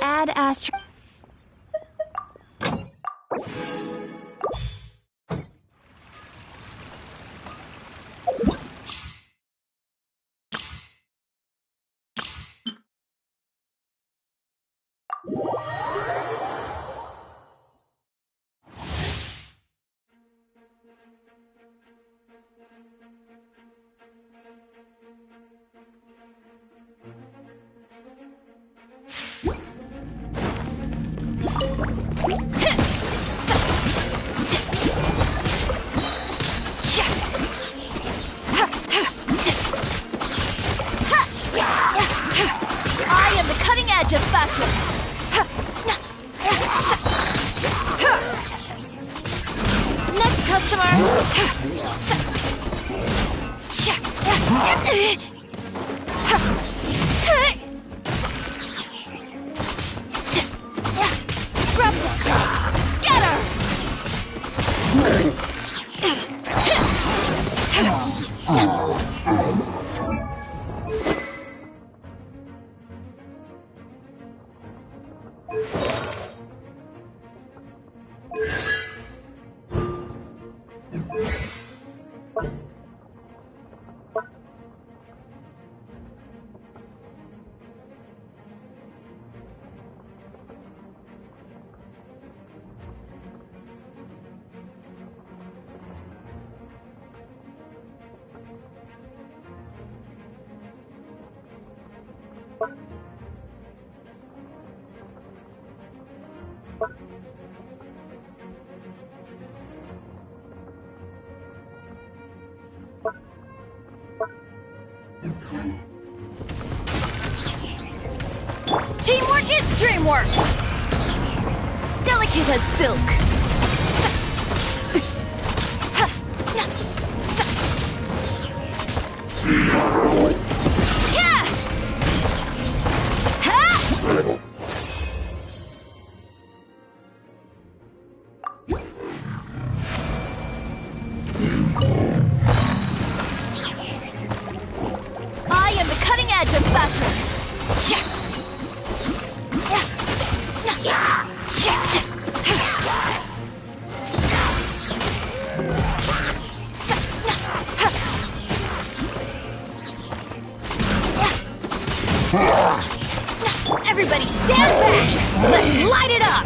Add astro. I am the cutting edge of fashion. Next customer. Grab scatter. Teamwork is dreamwork! Delicate as silk! Yeah! Ha! I am the cutting edge of fashion! Everybody stand back! Let's light it up!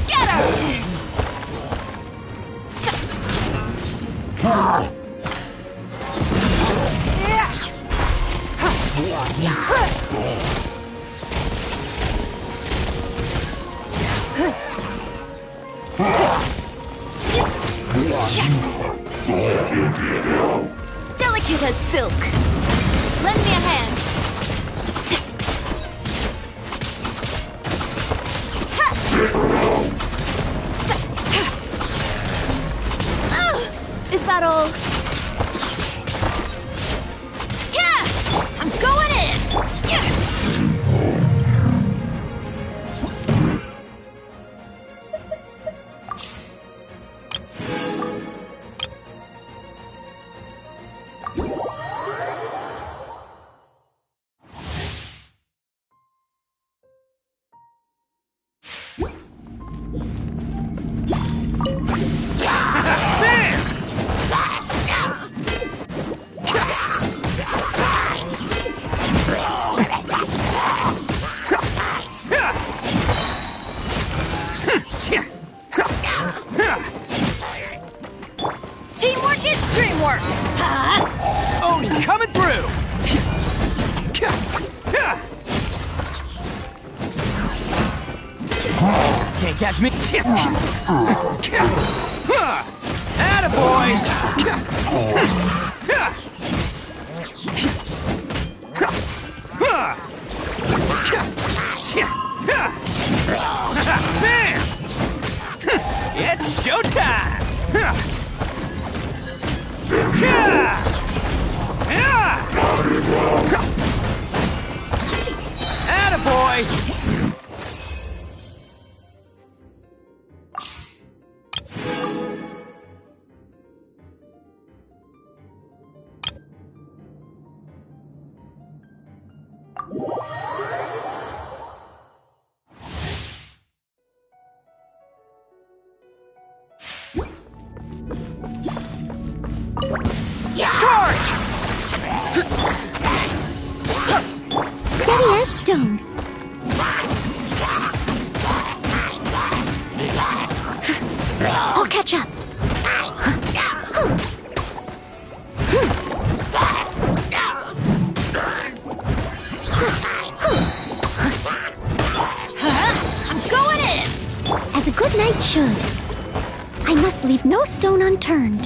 Scatter! Delicate as silk. Lend me a hand. Is that all? Yeah! I'm going in! Yeah! Teamwork is dreamwork! Oni coming through! Can't catch me! Attaboy! Bam! It's showtime! Attaboy! Charge! Steady as stone. I'll catch up. I'm going in! As a good knight should. I must leave no stone unturned.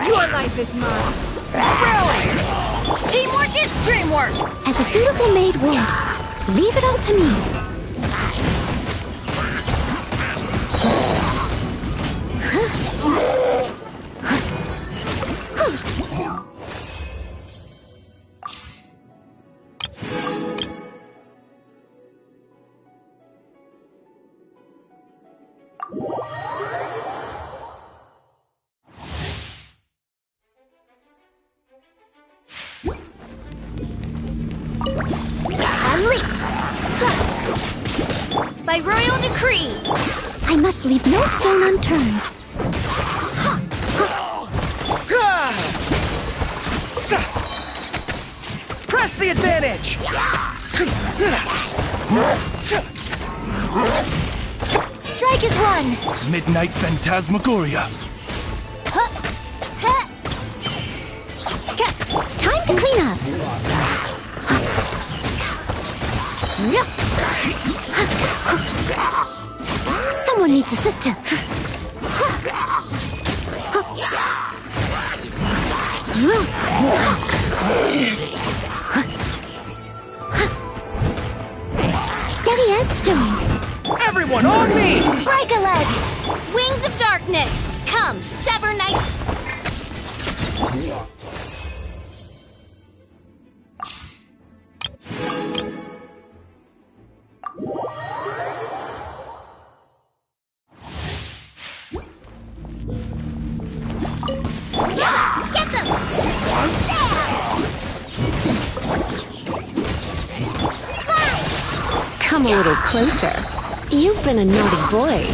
Your life is mine. Really? Teamwork is dreamwork! As a dutiful maid would, leave it all to me. Unleash! By royal decree, I must leave no stone unturned. Press the advantage! Strike is one! Midnight Phantasmagoria. Time to clean up! Someone needs assistance. Steady as stone. Everyone on me! Break a leg! Wings of darkness! Come, sever night! Get them! Come a little closer. You've been a naughty boy.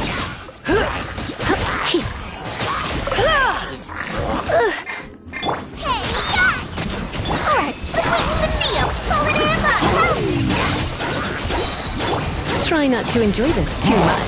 Try not to enjoy this too much.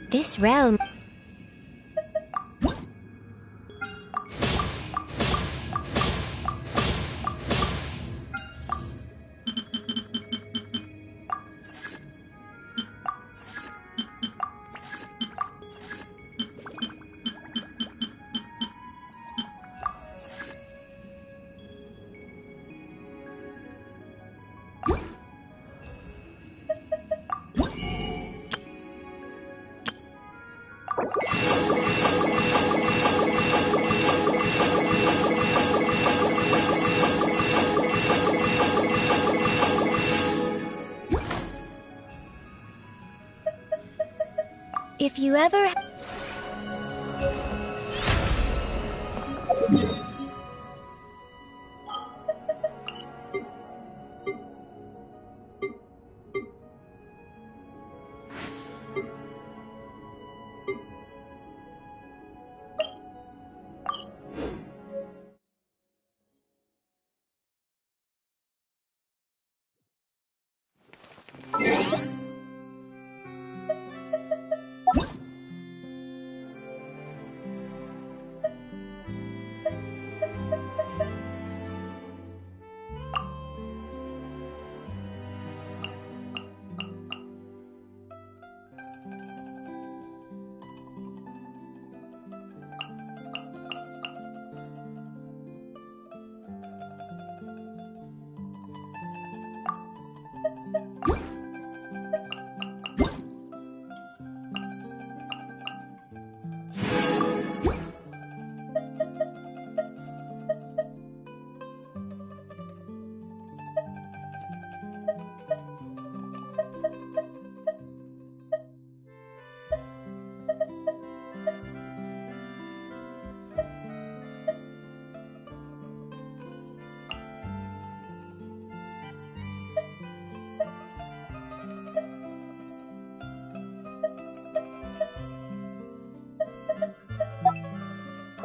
This realm... If you ever...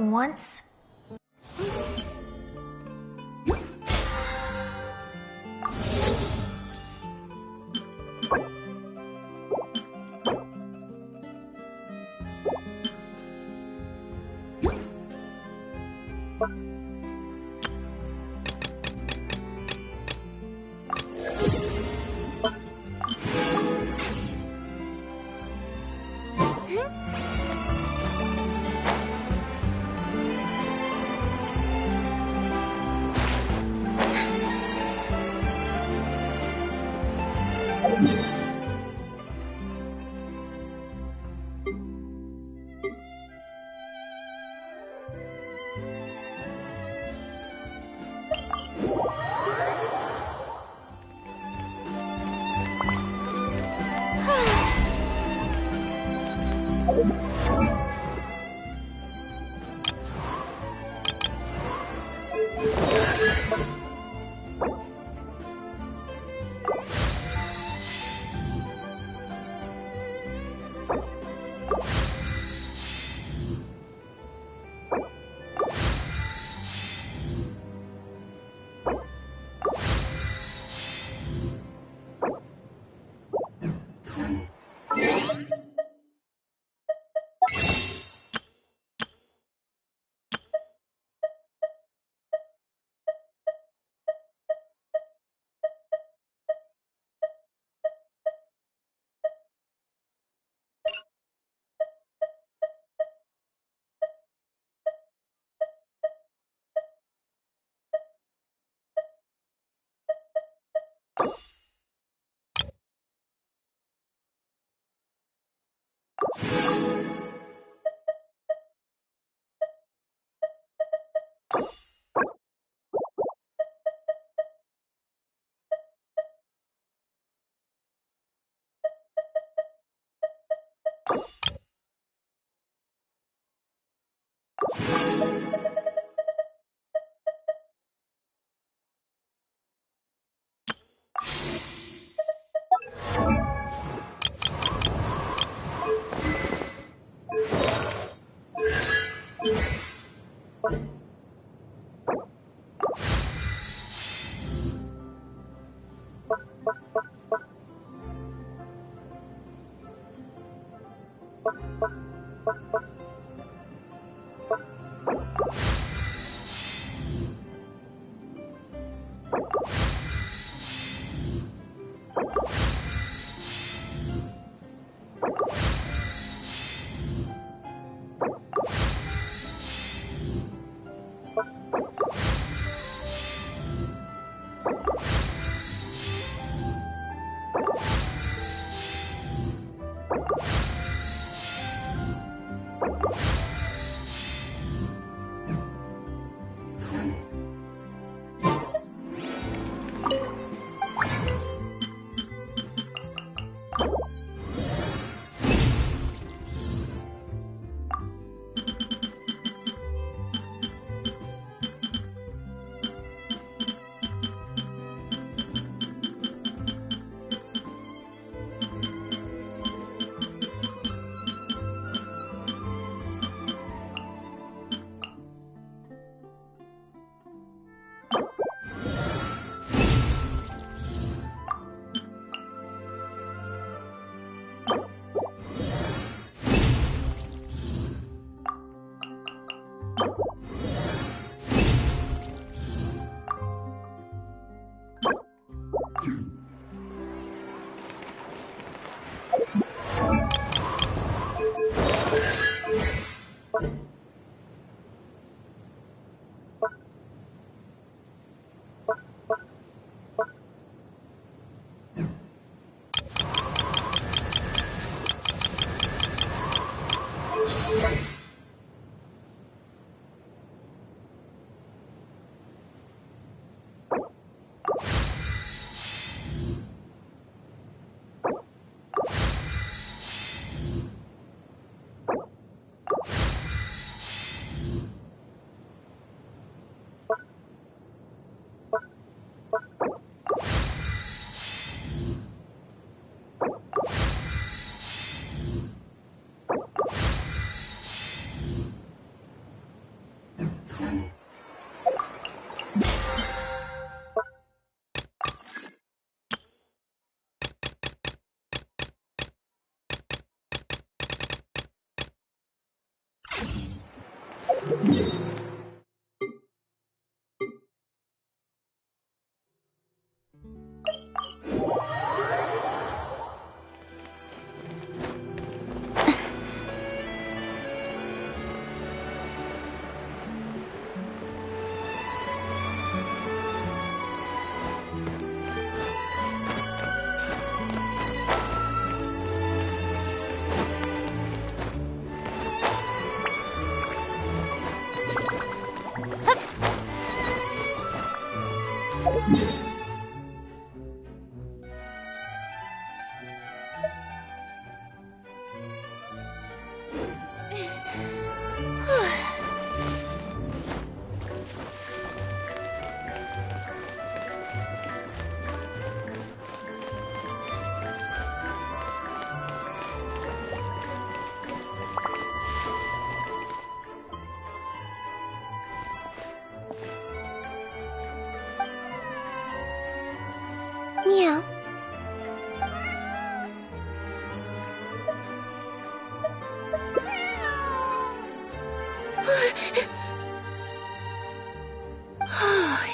Once,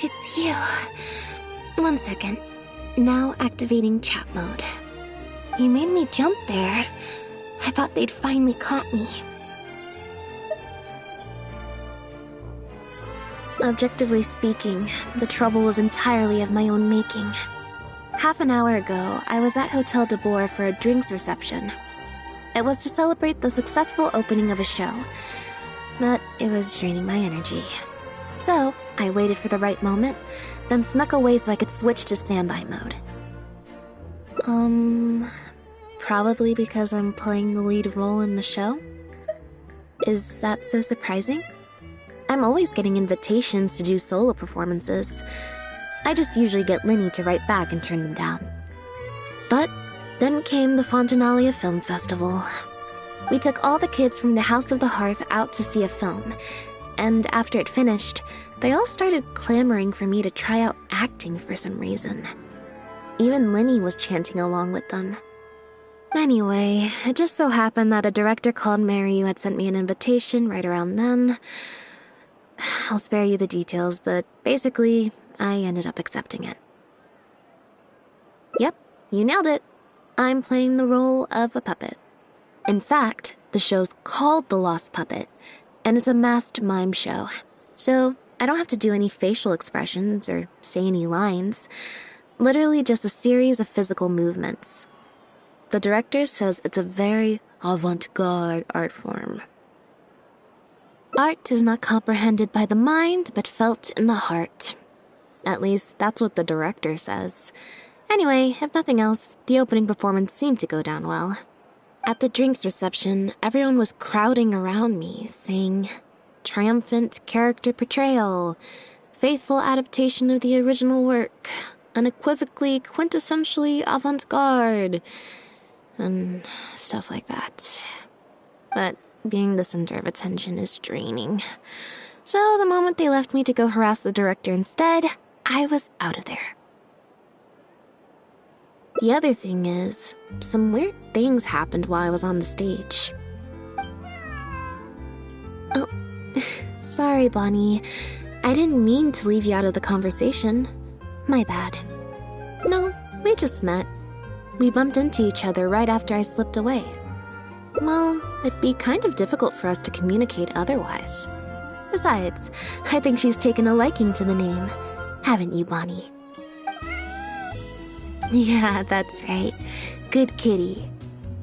it's you. 1 second. Now activating chat mode. You made me jump there. I thought they'd finally caught me. Objectively speaking, the trouble was entirely of my own making. Half an hour ago, I was at Hotel de Boer for a drinks reception. It was to celebrate the successful opening of a show, but it was draining my energy. So, I waited for the right moment, then snuck away so I could switch to standby mode. Probably because I'm playing the lead role in the show? Is that so surprising? I'm always getting invitations to do solo performances. I just usually get Linny to write back and turn them down. But then came the Fontanalia Film Festival. We took all the kids from the House of the Hearth out to see a film, and after it finished, they all started clamoring for me to try out acting for some reason. Even Linny was chanting along with them. Anyway, it just so happened that a director called Mary had sent me an invitation right around then. I'll spare you the details, but basically, I ended up accepting it. Yep, you nailed it. I'm playing the role of a puppet. In fact, the show's called The Lost Puppet, and it's a masked mime show. So, I don't have to do any facial expressions or say any lines. Literally just a series of physical movements. The director says it's a very avant-garde art form. Art is not comprehended by the mind, but felt in the heart. At least, that's what the director says. Anyway, if nothing else, the opening performance seemed to go down well. At the drinks reception, everyone was crowding around me, saying, "Triumphant character portrayal, faithful adaptation of the original work, unequivocally, quintessentially avant-garde," and stuff like that. But being the center of attention is draining. So the moment they left me to go harass the director instead, I was out of there. The other thing is, some weird things happened while I was on the stage. Oh, sorry, Bonnie. I didn't mean to leave you out of the conversation. My bad. No, we just met. We bumped into each other right after I slipped away. Well, it'd be kind of difficult for us to communicate otherwise. Besides, I think she's taken a liking to the name. Haven't you, Bonnie? Yeah, that's right. Good kitty.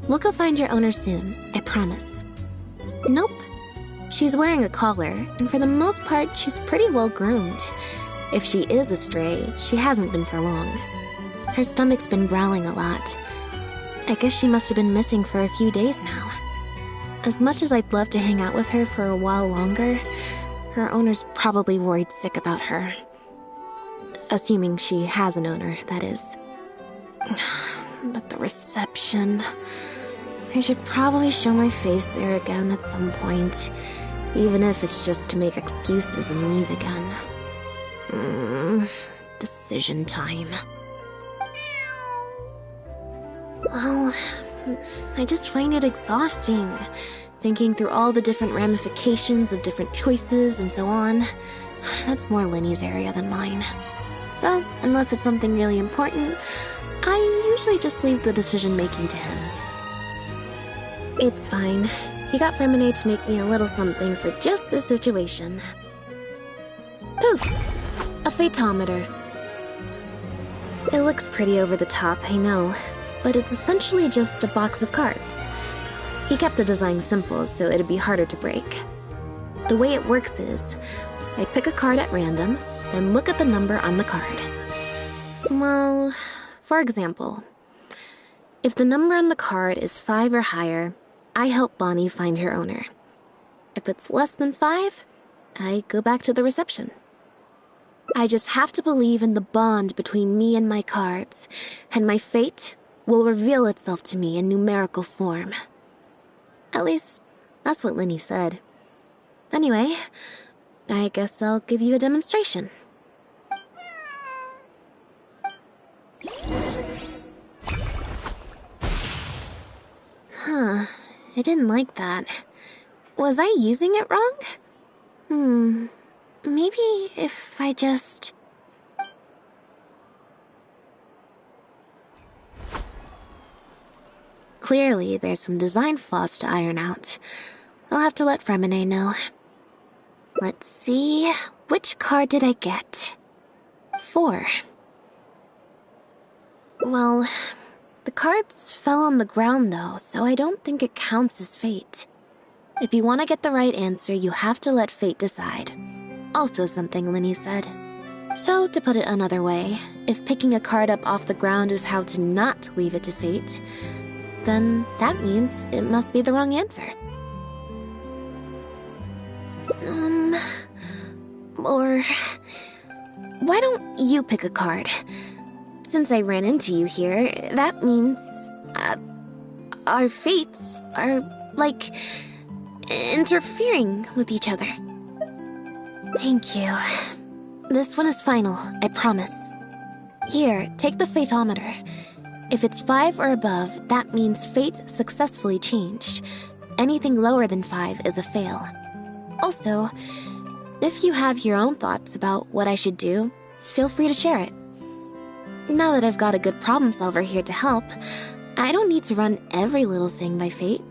We'll go find your owner soon, I promise. Nope. She's wearing a collar, and for the most part, she's pretty well groomed. If she is a stray, she hasn't been for long. Her stomach's been growling a lot. I guess she must have been missing for a few days now. As much as I'd love to hang out with her for a while longer, her owner's probably worried sick about her. Assuming she has an owner, that is. But the reception... I should probably show my face there again at some point, even if it's just to make excuses and leave again. Decision time. Well, I just find it exhausting, thinking through all the different ramifications of different choices and so on. That's more Linny's area than mine. So, unless it's something really important, I usually just leave the decision-making to him. It's fine. He got Fermine to make me a little something for just this situation. Poof! A phaetometer. It looks pretty over the top, I know, but it's essentially just a box of cards. He kept the design simple, so it'd be harder to break. The way it works is, I pick a card at random, then look at the number on the card. Well, for example, if the number on the card is 5 or higher, I help Bonnie find her owner. If it's less than 5, I go back to the reception. I just have to believe in the bond between me and my cards, and my fate will reveal itself to me in numerical form. At least, that's what Linny said. Anyway, I guess I'll give you a demonstration. Huh, I didn't like that. Was I using it wrong? Maybe if I just... clearly there's some design flaws to iron out. I'll have to let Fremine know. Let's see, which card did I get? 4. Well, the cards fell on the ground though, so I don't think it counts as fate. If you want to get the right answer, you have to let fate decide. Also something Linny said. So, to put it another way, if picking a card up off the ground is how to not leave it to fate, then that means it must be the wrong answer. Or why don't you pick a card? Since I ran into you here, that means our fates are, like, interfering with each other. Thank you. This one is final, I promise. Here, take the fateometer. If it's 5 or above, that means fate successfully changed. Anything lower than 5 is a fail. Also, if you have your own thoughts about what I should do, feel free to share it. Now that I've got a good problem solver here to help, I don't need to run every little thing by fate.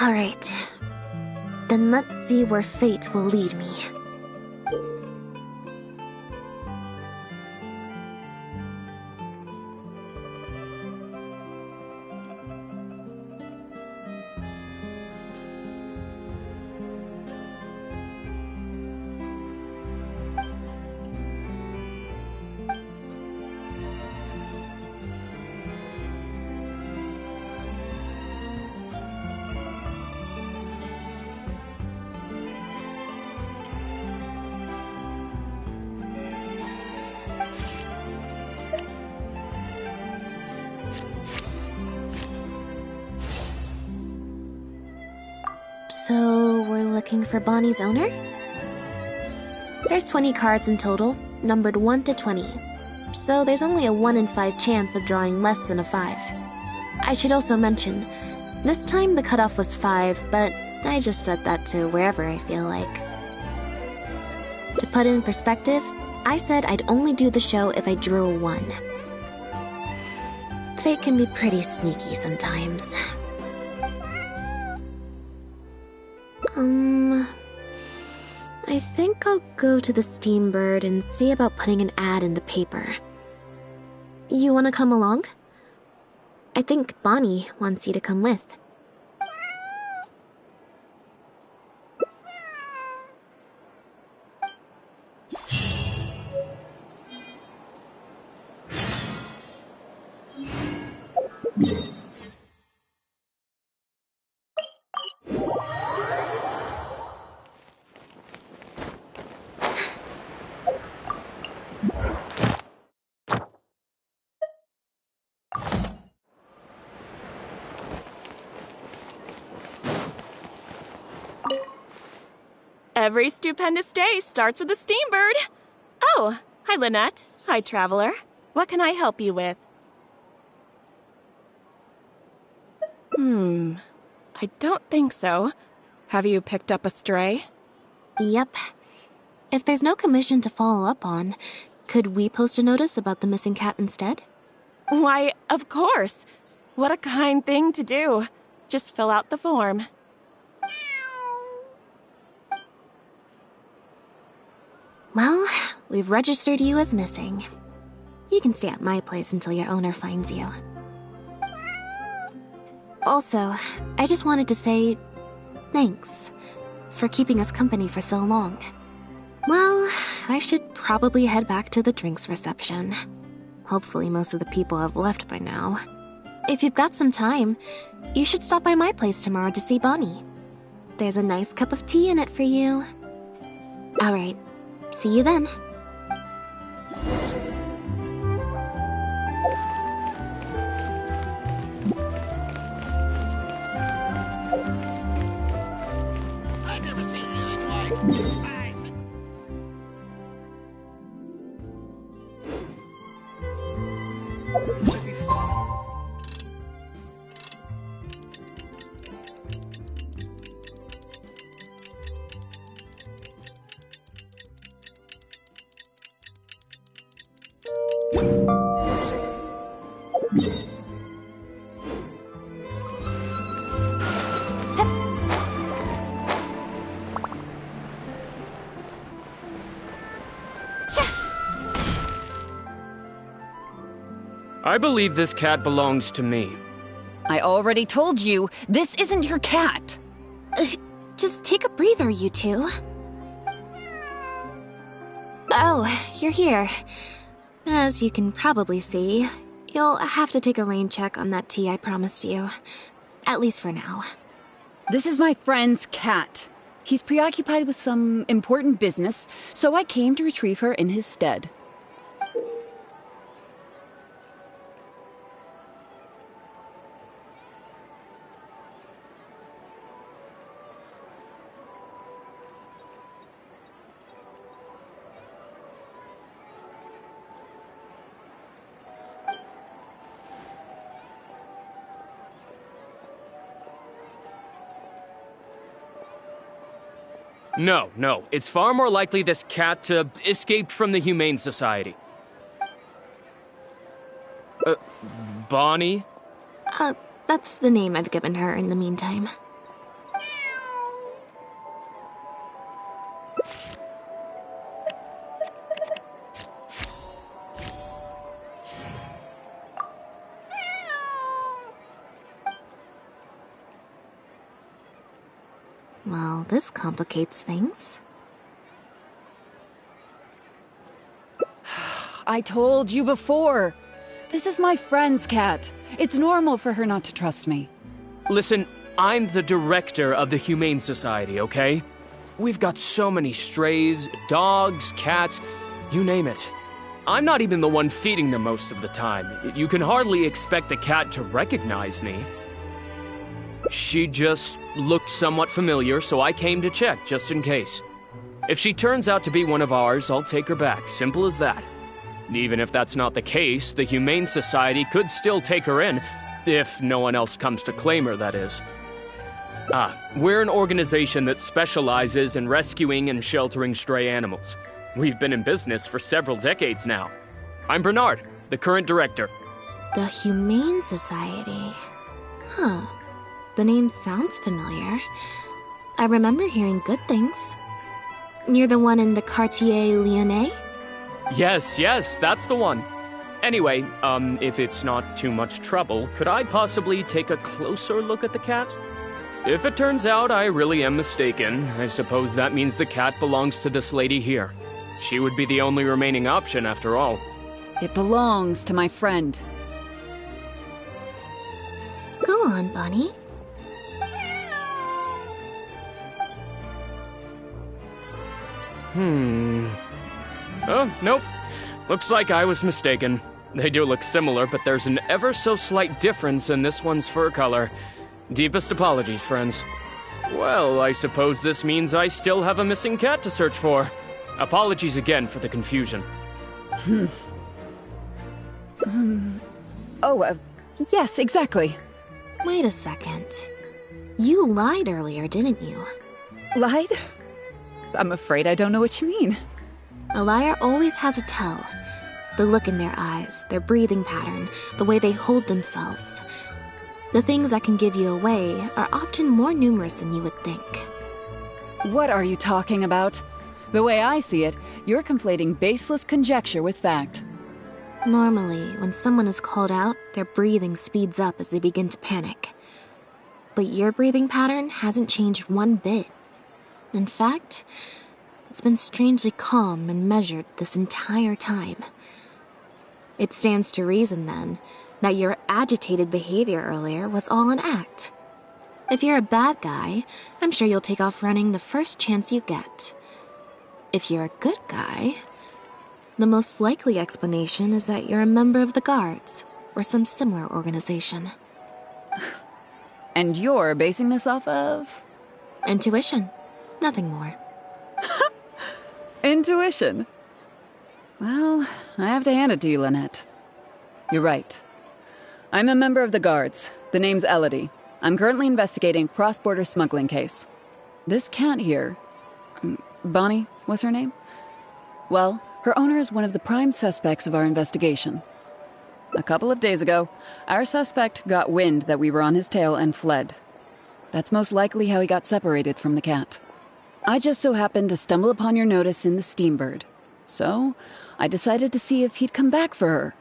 Alright. Then let's see where fate will lead me. So, we're looking for Bonnie's owner? There's 20 cards in total, numbered 1 to 20. So there's only a 1 in 5 chance of drawing less than a 5. I should also mention, this time the cutoff was 5, but I just set that to wherever I feel like. To put it in perspective, I said I'd only do the show if I drew a 1. Fate can be pretty sneaky sometimes. I think I'll go to the Steambird and see about putting an ad in the paper. You wanna come along? I think Bonnie wants you to come with. Every stupendous day starts with a Steambird. Oh, hi Lynette. Hi Traveler. What can I help you with? I don't think so. Have you picked up a stray? Yep. If there's no commission to follow up on, could we post a notice about the missing cat instead? Why, of course. What a kind thing to do. Just fill out the form. Well, we've registered you as missing. You can stay at my place until your owner finds you. Also, I just wanted to say thanks for keeping us company for so long. Well, I should probably head back to the drinks reception. Hopefully most of the people have left by now. If you've got some time, you should stop by my place tomorrow to see Bonnie. There's a nice cup of tea in it for you. Alright, see you then. I've never seen anything like I believe this cat belongs to me. I already told you, this isn't your cat. Just take a breather, you two. Oh, you're here. As you can probably see, you'll have to take a rain check on that tea I promised you. At least for now. This is my friend's cat. He's preoccupied with some important business, so I came to retrieve her in his stead. No. It's far more likely this cat escaped from the Humane Society. Bonnie? That's the name I've given her in the meantime. Well, this complicates things. I told you before. This is my friend's cat. It's normal for her not to trust me. Listen, I'm the director of the Humane Society, okay? We've got so many strays, dogs, cats, you name it. I'm not even the one feeding them most of the time. You can hardly expect the cat to recognize me. She just looked somewhat familiar, so I came to check, just in case. If she turns out to be one of ours, I'll take her back. Simple as that. Even if that's not the case, the Humane Society could still take her in, if no one else comes to claim her, that is. We're an organization that specializes in rescuing and sheltering stray animals. We've been in business for several decades now. I'm Bernard, the current director. The Humane Society. Huh. The name sounds familiar. I remember hearing good things. You're the one in the Quartier Lyonnais? Yes, that's the one. Anyway, if it's not too much trouble, could I possibly take a closer look at the cat? If it turns out I really am mistaken, I suppose that means the cat belongs to this lady here. She would be the only remaining option after all. It belongs to my friend. Go on, Bonnie. Oh, nope. Looks like I was mistaken. They do look similar, but there's an ever so slight difference in this one's fur color. Deepest apologies, friends. Well, I suppose this means I still have a missing cat to search for. Apologies again for the confusion. Yes, exactly. Wait a second. You lied earlier, didn't you? Lied? I'm afraid I don't know what you mean. A liar always has a tell. The look in their eyes, their breathing pattern, the way they hold themselves. The things that can give you away are often more numerous than you would think. What are you talking about? The way I see it, you're conflating baseless conjecture with fact. Normally, when someone is called out, their breathing speeds up as they begin to panic. But your breathing pattern hasn't changed one bit. In fact, it's been strangely calm and measured this entire time. It stands to reason, then, that your agitated behavior earlier was all an act. If you're a bad guy, I'm sure you'll take off running the first chance you get. If you're a good guy, the most likely explanation is that you're a member of the Guards, or some similar organization. And you're basing this off of? Intuition. Nothing more. Intuition. Well, I have to hand it to you, Lynette. You're right. I'm a member of the Guards. The name's Elodie. I'm currently investigating a cross-border smuggling case. This cat here... Bonnie was her name? Well, Her owner is one of the prime suspects of our investigation. A couple of days ago, our suspect got wind that we were on his tail and fled. That's most likely how he got separated from the cat. I just so happened to stumble upon your notice in the Steambird, so I decided to see if he'd come back for her.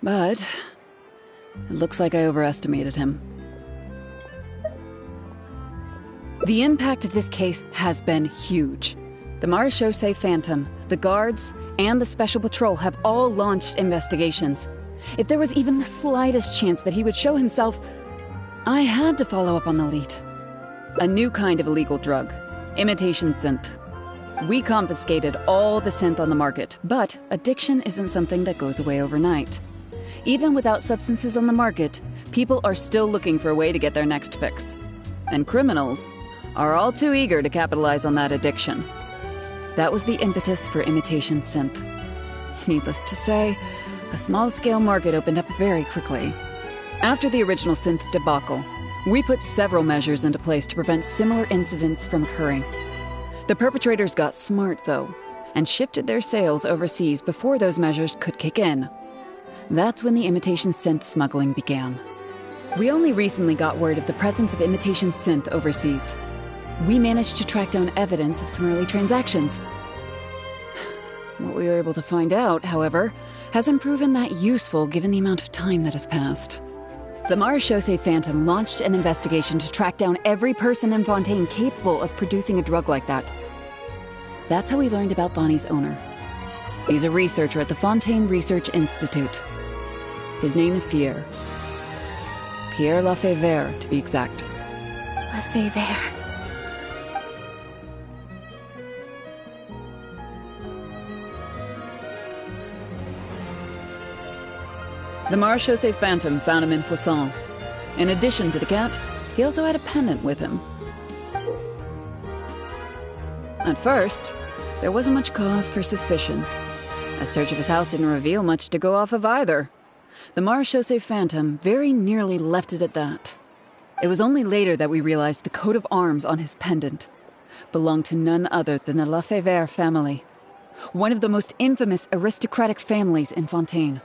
But it looks like I overestimated him. The impact of this case has been huge. The Marechaussee Phantom, the Guards, and the Special Patrol have all launched investigations. If there was even the slightest chance that he would show himself, I had to follow up on the lead. A new kind of illegal drug, imitation synth. We confiscated all the synth on the market, but addiction isn't something that goes away overnight. Even without substances on the market, people are still looking for a way to get their next fix. And criminals are all too eager to capitalize on that addiction. That was the impetus for imitation synth. Needless to say, a small-scale market opened up very quickly. After the original synth debacle, we put several measures into place to prevent similar incidents from occurring. The perpetrators got smart, though, and shifted their sales overseas before those measures could kick in. That's when the imitation synth smuggling began. We only recently got word of the presence of imitation synth overseas. We managed to track down evidence of some early transactions. What we were able to find out, however, hasn't proven that useful given the amount of time that has passed. The Marechaussee Phantom launched an investigation to track down every person in Fontaine capable of producing a drug like that. That's how we learned about Bonnie's owner. He's a researcher at the Fontaine Research Institute. His name is Pierre. Pierre Lafayette, to be exact. Lefebvre. The Marechaussee Phantom found him in Poisson. In addition to the cat, he also had a pendant with him. At first, there wasn't much cause for suspicion. A search of his house didn't reveal much to go off of either. The Marechaussee Phantom very nearly left it at that. It was only later that we realized the coat of arms on his pendant belonged to none other than the Lefebvre family, one of the most infamous aristocratic families in Fontaine.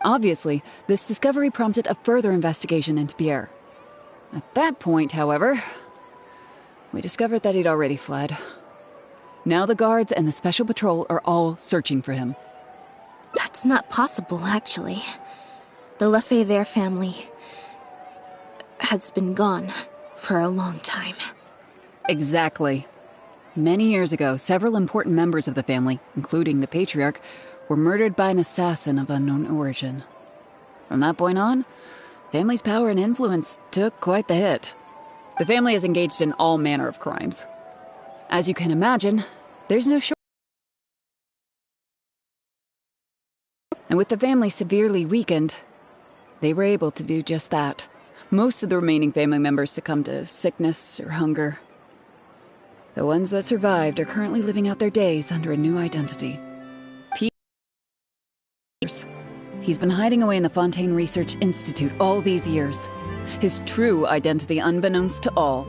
Obviously, this discovery prompted a further investigation into Pierre. At that point, however, we discovered that he'd already fled. Now the Guards and the Special Patrol are all searching for him. That's not possible, actually. The Lefebvre family has been gone for a long time. Exactly. Many years ago, several important members of the family, including the Patriarch, were murdered by an assassin of unknown origin. From that point on, family's power and influence took quite the hit. The family is engaged in all manner of crimes. As you can imagine, there's no shortage. And with the family severely weakened, they were able to do just that. Most of the remaining family members succumbed to sickness or hunger. The ones that survived are currently living out their days under a new identity. He's been hiding away in the Fontaine Research Institute all these years. His true identity unbeknownst to all.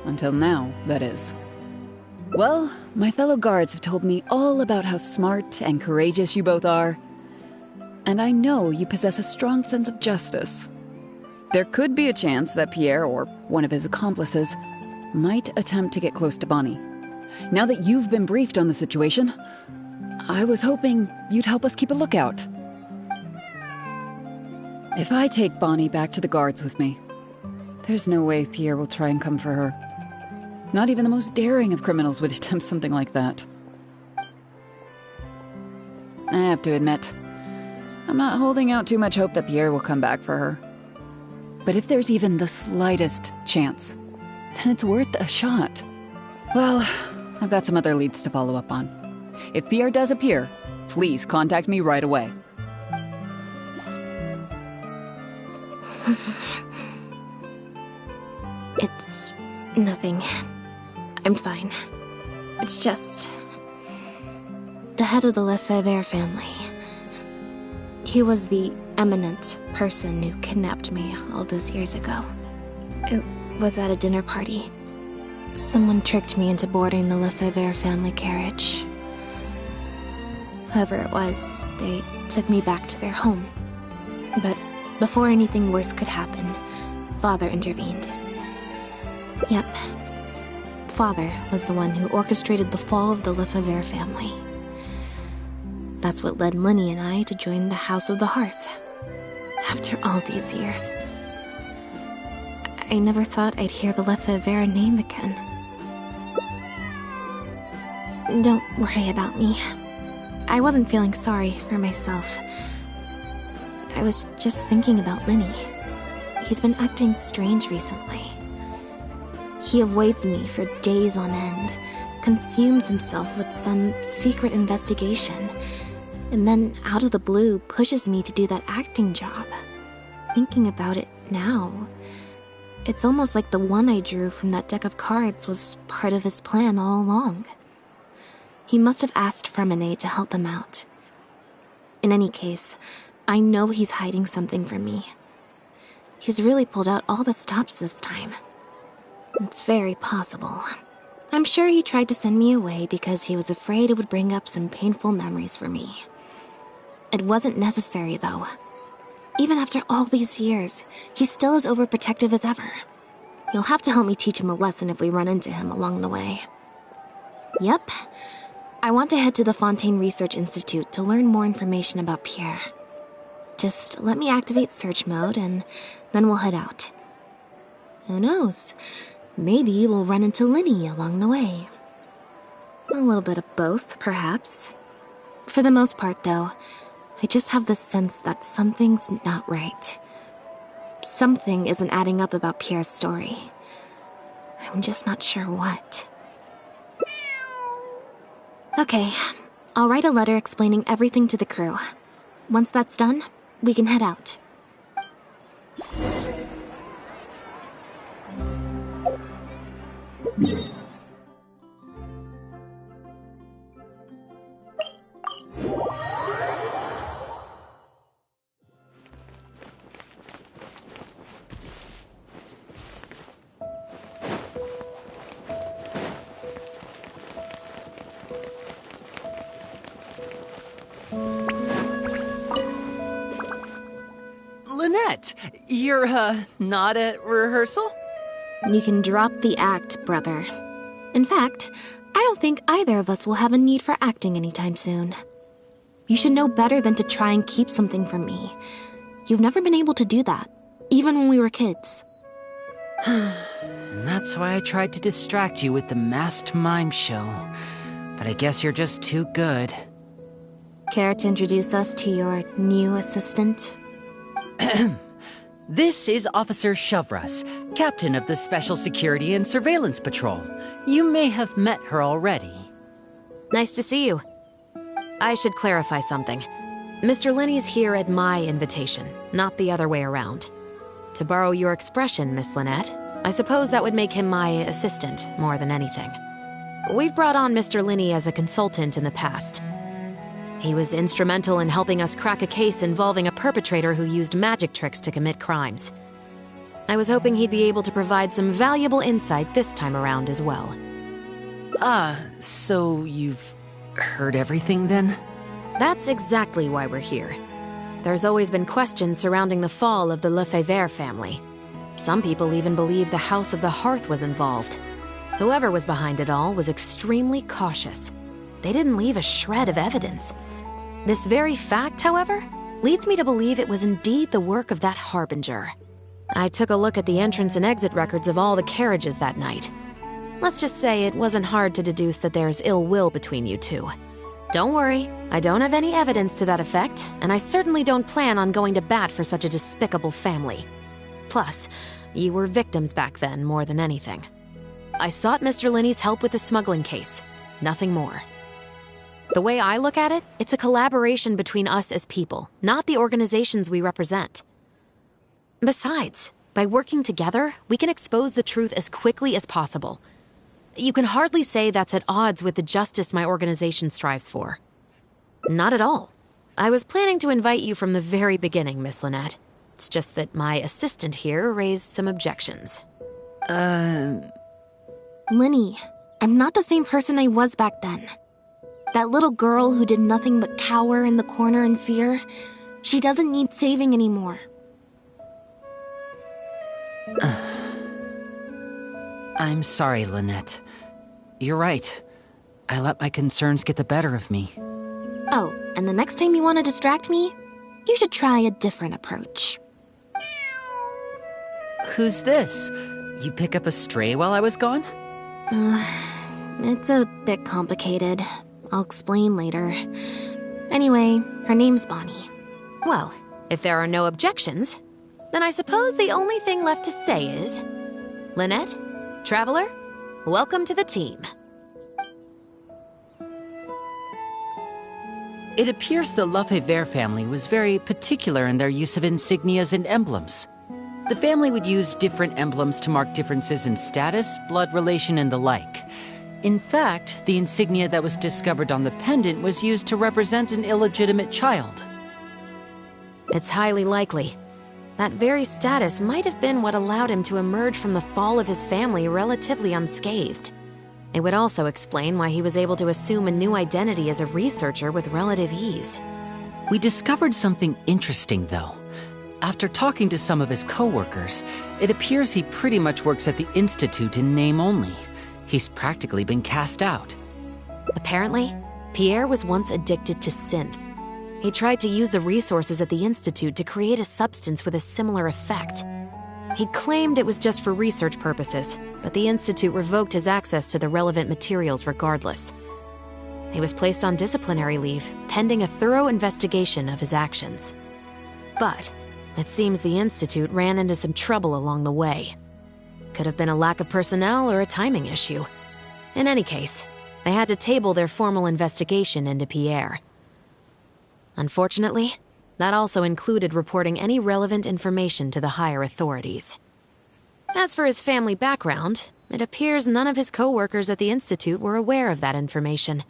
Until now, that is. Well, my fellow guards have told me all about how smart and courageous you both are. And I know you possess a strong sense of justice. There could be a chance that Pierre, or one of his accomplices, might attempt to get close to Bonnie. Now that you've been briefed on the situation, I was hoping you'd help us keep a lookout. If I take Bonnie back to the Guards with me, there's no way Pierre will try and come for her. Not even the most daring of criminals would attempt something like that. I have to admit, I'm not holding out too much hope that Pierre will come back for her. But if there's even the slightest chance, then it's worth a shot. Well, I've got some other leads to follow up on. If Pierre does appear, please contact me right away. It's nothing. I'm fine. It's just the head of the Lefebvre family. He was the eminent person who kidnapped me all those years ago. It was at a dinner party. Someone tricked me into boarding the Lefebvre family carriage. whoever it was, they took me back to their home. But before anything worse could happen, Father intervened. Yep. Father was the one who orchestrated the fall of the Lefebvre family. That's what led Lenny and I to join the House of the Hearth. After all these years. I never thought I'd hear the Lefebvre name again. Don't worry about me. I wasn't feeling sorry for myself. I was just thinking about Lenny. He's been acting strange recently. He avoids me for days on end, consumes himself with some secret investigation, and then out of the blue pushes me to do that acting job. Thinking about it now, it's almost like the one I drew from that deck of cards was part of his plan all along. He must have asked Fremine to help him out. In any case, I know he's hiding something from me. He's really pulled out all the stops this time. It's very possible. I'm sure he tried to send me away because he was afraid it would bring up some painful memories for me. It wasn't necessary, though. Even after all these years, he's still as overprotective as ever. You'll have to help me teach him a lesson if we run into him along the way. Yep. I want to head to the Fontaine Research Institute to learn more information about Pierre. Just let me activate search mode and then we'll head out. Who knows? Maybe we'll run into Lenny along the way. A little bit of both, perhaps. For the most part, though, I just have the sense that something's not right. Something isn't adding up about Pierre's story. I'm just not sure what. Okay, I'll write a letter explaining everything to the crew. Once that's done, we can head out. Lynette, you're, not at rehearsal? You can drop the act, brother. In fact, I don't think either of us will have a need for acting anytime soon. You should know better than to try and keep something from me. You've never been able to do that, even when we were kids. And that's why I tried to distract you with the masked mime show. But I guess you're just too good. Care to introduce us to your new assistant? This is Officer Shavras, captain of the Special Security and Surveillance Patrol. You may have met her already. Nice to see you. I should clarify something. Mr. Lenny's here at my invitation, not the other way around. To borrow your expression, Miss Lynette, I suppose that would make him my assistant more than anything. We've brought on Mr. Lenny as a consultant in the past. He was instrumental in helping us crack a case involving a perpetrator who used magic tricks to commit crimes. I was hoping he'd be able to provide some valuable insight this time around as well. So you've heard everything then? That's exactly why we're here. There's always been questions surrounding the fall of the Lefebvre family. Some people even believe the House of the Hearth was involved. Whoever was behind it all was extremely cautious. They didn't leave a shred of evidence. This very fact, however, leads me to believe it was indeed the work of that harbinger. I took a look at the entrance and exit records of all the carriages that night. Let's just say it wasn't hard to deduce that there's ill will between you two. Don't worry, I don't have any evidence to that effect, and I certainly don't plan on going to bat for such a despicable family. Plus, you were victims back then more than anything. I sought Mr. Lenny's help with the smuggling case. Nothing more. The way I look at it, it's a collaboration between us as people, not the organizations we represent. Besides, by working together, we can expose the truth as quickly as possible. You can hardly say that's at odds with the justice my organization strives for. Not at all. I was planning to invite you from the very beginning, Miss Lynette. It's just that my assistant here raised some objections. Lenny, I'm not the same person I was back then. That little girl who did nothing but cower in the corner in fear. She doesn't need saving anymore. I'm sorry, Lynette. You're right. I let my concerns get the better of me. Oh, and the next time you want to distract me, you should try a different approach. Who's this? You pick up a stray while I was gone? It's a bit complicated. I'll explain later. Anyway, her name's Bonnie. Well, if there are no objections, then I suppose the only thing left to say is... Lynette, Traveler, welcome to the team. It appears the Lefebvre family was very particular in their use of insignias and emblems. The family would use different emblems to mark differences in status, blood relation, and the like. In fact, the insignia that was discovered on the pendant was used to represent an illegitimate child. It's highly likely. That very status might have been what allowed him to emerge from the fall of his family relatively unscathed. It would also explain why he was able to assume a new identity as a researcher with relative ease. We discovered something interesting, though. After talking to some of his co-workers, it appears he pretty much works at the Institute in name only. He's practically been cast out. Apparently, Pierre was once addicted to synth. He tried to use the resources at the Institute to create a substance with a similar effect. He claimed it was just for research purposes, but the Institute revoked his access to the relevant materials regardless. He was placed on disciplinary leave, pending a thorough investigation of his actions. But it seems the Institute ran into some trouble along the way. Could have been a lack of personnel or a timing issue. In any case, they had to table their formal investigation into Pierre. Unfortunately, that also included reporting any relevant information to the higher authorities. As for his family background, it appears none of his co-workers at the Institute were aware of that information.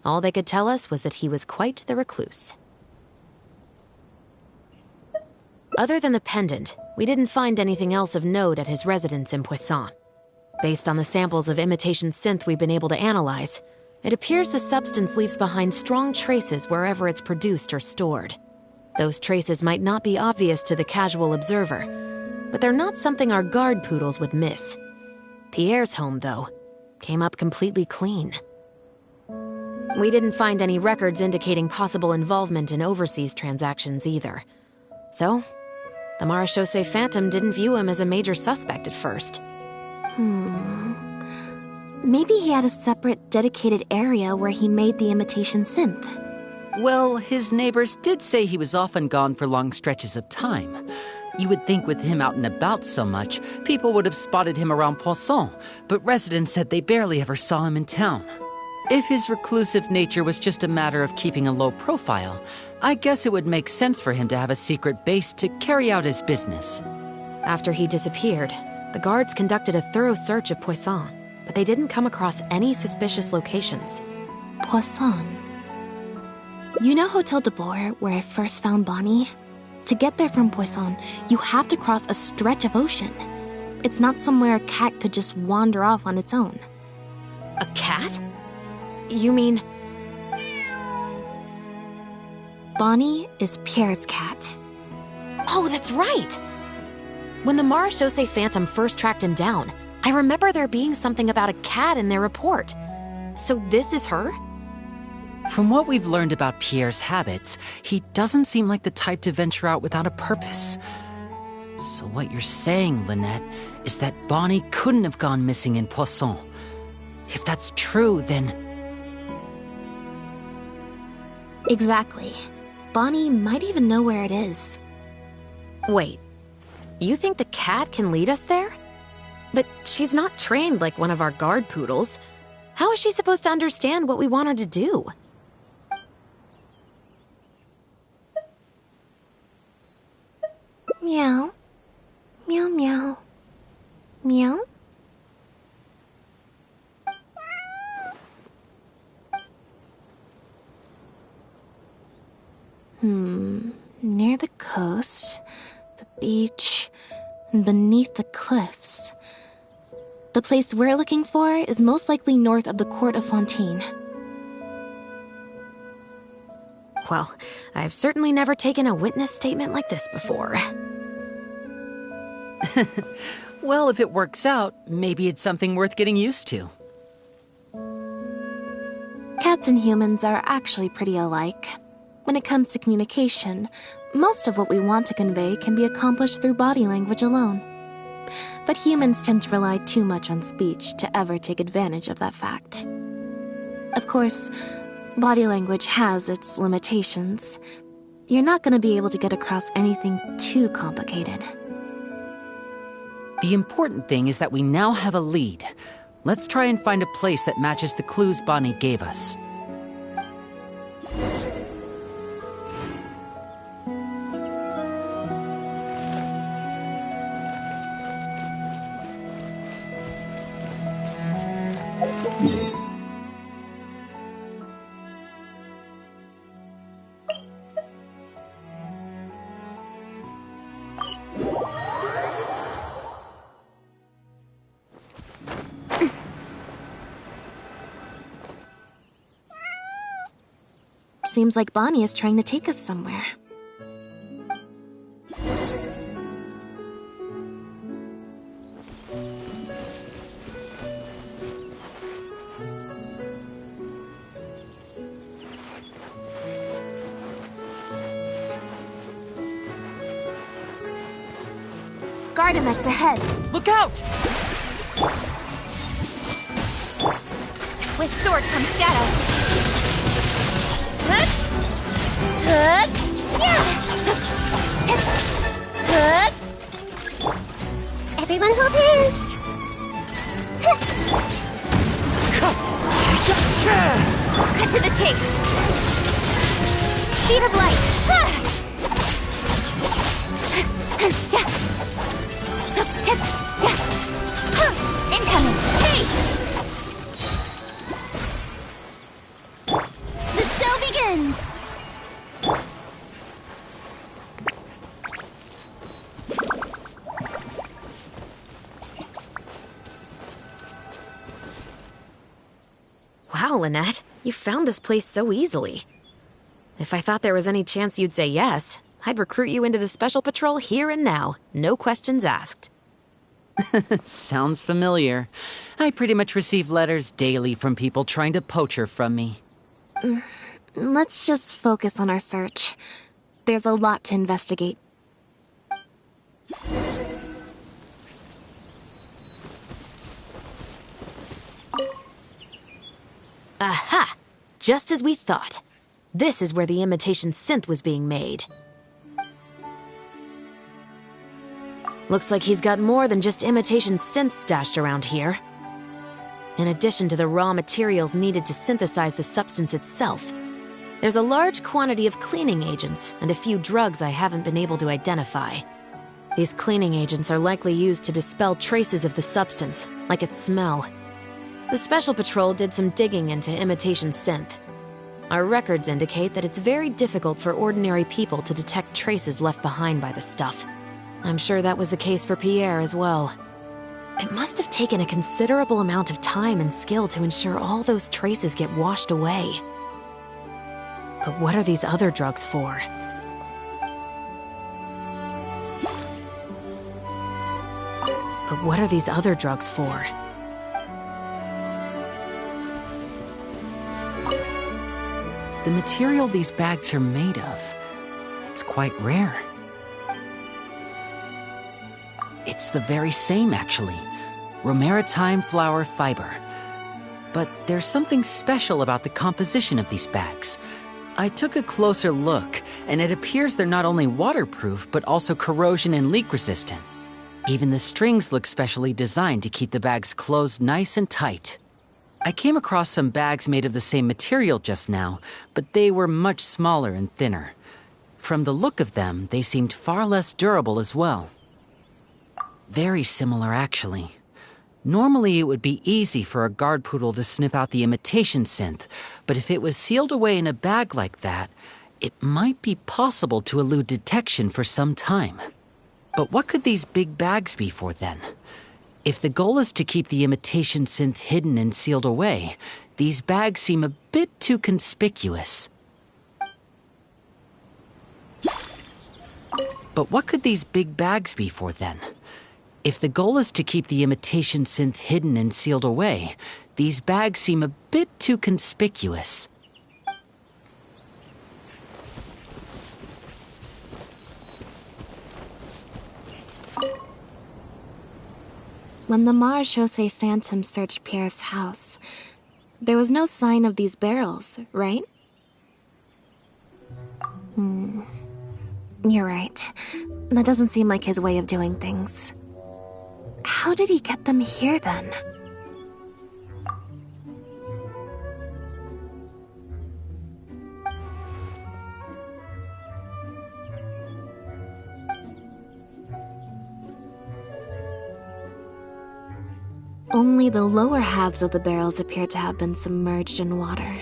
All they could tell us was that he was quite the recluse. Other than the pendant, we didn't find anything else of note at his residence in Poisson. Based on the samples of imitation synth we've been able to analyze, it appears the substance leaves behind strong traces wherever it's produced or stored. Those traces might not be obvious to the casual observer, but they're not something our guard poodles would miss. Pierre's home, though, came up completely clean. We didn't find any records indicating possible involvement in overseas transactions either. So, the Marechaussee Phantom didn't view him as a major suspect at first. Maybe he had a separate, dedicated area where he made the imitation synth. Well, his neighbors did say he was often gone for long stretches of time. You would think with him out and about so much, people would have spotted him around Poisson, but residents said they barely ever saw him in town. If his reclusive nature was just a matter of keeping a low profile, I guess it would make sense for him to have a secret base to carry out his business. After he disappeared, the guards conducted a thorough search of Poisson, but they didn't come across any suspicious locations. Poisson. You know Hotel de Boer, where I first found Bonnie? To get there from Poisson, you have to cross a stretch of ocean. It's not somewhere a cat could just wander off on its own. A cat? You mean... Bonnie is Pierre's cat. Oh, that's right! When the Marechaussee Phantom first tracked him down, I remember there being something about a cat in their report. So this is her? From what we've learned about Pierre's habits, he doesn't seem like the type to venture out without a purpose. So what you're saying, Lynette, is that Bonnie couldn't have gone missing in Poisson. If that's true, then... Exactly. Bonnie might even know where it is. Wait, you think the cat can lead us there? But she's not trained like one of our guard poodles. How is she supposed to understand what we want her to do? Meow. Meow meow. Meow. Near the coast, the beach, and beneath the cliffs. The place we're looking for is most likely north of the Court of Fontaine. Well, I've certainly never taken a witness statement like this before. Well, if it works out, maybe it's something worth getting used to. Cats and humans are actually pretty alike. When it comes to communication, most of what we want to convey can be accomplished through body language alone. But humans tend to rely too much on speech to ever take advantage of that fact. Of course, body language has its limitations. You're not going to be able to get across anything too complicated. The important thing is that we now have a lead. Let's try and find a place that matches the clues Bonnie gave us. Seems like Bonnie is trying to take us somewhere. Gardamex ahead. Look out! With sword comes shadow. Everyone hold hands. Cut to the chase. Speed of light. Incoming. Hey! The show begins. Wow, Lynette, you found this place so easily. If I thought there was any chance you'd say yes, I'd recruit you into the Special Patrol here and now. No questions asked. Sounds familiar. I pretty much receive letters daily from people trying to poach her from me. Let's just focus on our search. There's a lot to investigate. Aha! Just as we thought. This is where the imitation synth was being made. Looks like he's got more than just imitation synths stashed around here. In addition to the raw materials needed to synthesize the substance itself, there's a large quantity of cleaning agents and a few drugs I haven't been able to identify. These cleaning agents are likely used to dispel traces of the substance, like its smell. The Special Patrol did some digging into imitation synth. Our records indicate that it's very difficult for ordinary people to detect traces left behind by the stuff. I'm sure that was the case for Pierre as well. It must have taken a considerable amount of time and skill to ensure all those traces get washed away. But what are these other drugs for? But what are these other drugs for? The material these bags are made of, it's quite rare. It's the very same, actually. Romaritime flower fiber. But there's something special about the composition of these bags. I took a closer look, and it appears they're not only waterproof, but also corrosion and leak resistant. Even the strings look specially designed to keep the bags closed nice and tight. I came across some bags made of the same material just now, but they were much smaller and thinner. From the look of them, they seemed far less durable as well. Very similar, actually. Normally, it would be easy for a guard poodle to sniff out the imitation synth, but if it was sealed away in a bag like that, it might be possible to elude detection for some time. But what could these big bags be for then? If the goal is to keep the imitation synth hidden and sealed away, these bags seem a bit too conspicuous. But what could these big bags be for then? If the goal is to keep the imitation synth hidden and sealed away, these bags seem a bit too conspicuous. When the Marechaussee Phantom searched Pierre's house, there was no sign of these barrels, right? You're right. That doesn't seem like his way of doing things. How did he get them here, then? Only the lower halves of the barrels appear to have been submerged in water.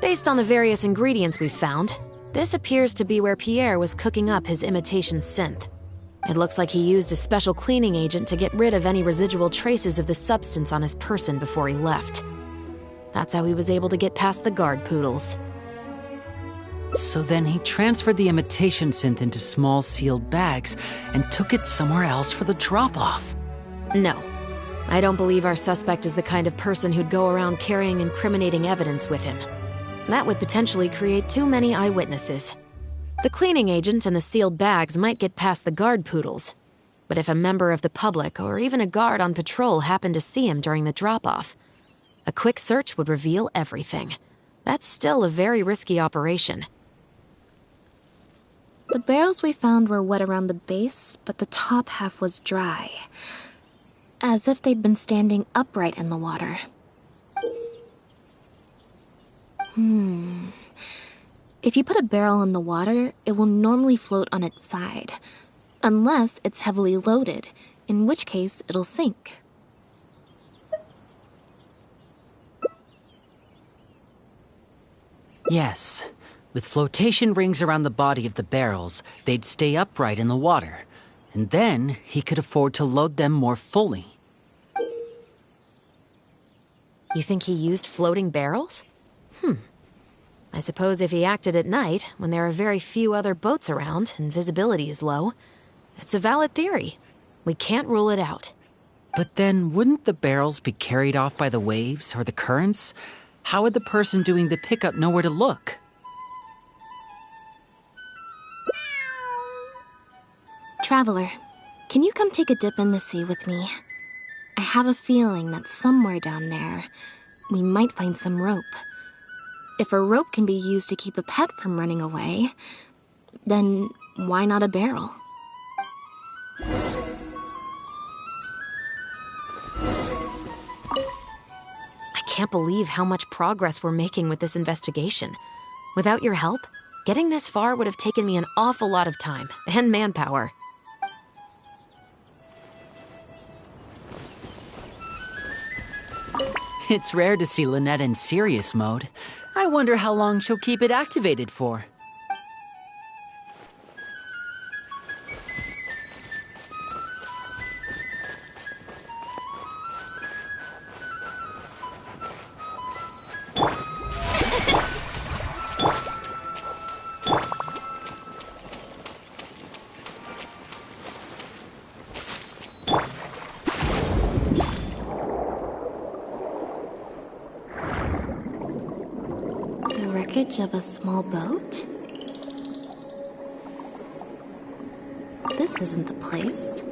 Based on the various ingredients we've found, this appears to be where Pierre was cooking up his imitation synth. It looks like he used a special cleaning agent to get rid of any residual traces of the substance on his person before he left. That's how he was able to get past the guard poodles. So then he transferred the imitation synth into small sealed bags and took it somewhere else for the drop-off. No. I don't believe our suspect is the kind of person who'd go around carrying incriminating evidence with him. That would potentially create too many eyewitnesses. The cleaning agent and the sealed bags might get past the guard poodles. But if a member of the public or even a guard on patrol happened to see him during the drop-off, a quick search would reveal everything. That's still a very risky operation. The barrels we found were wet around the base, but the top half was dry. As if they'd been standing upright in the water. If you put a barrel in the water, it will normally float on its side. Unless it's heavily loaded, in which case it'll sink. Yes. With flotation rings around the body of the barrels, they'd stay upright in the water. And then he could afford to load them more fully. You think he used floating barrels? I suppose if he acted at night, when there are very few other boats around and visibility is low, it's a valid theory. We can't rule it out. But then wouldn't the barrels be carried off by the waves or the currents? How would the person doing the pickup know where to look? Traveler, can you come take a dip in the sea with me? I have a feeling that somewhere down there, we might find some rope. If a rope can be used to keep a pet from running away, then why not a barrel? I can't believe how much progress we're making with this investigation. Without your help, getting this far would have taken me an awful lot of time and manpower. It's rare to see Lynette in serious mode. I wonder how long she'll keep it activated for. Of a small boat? This isn't the place.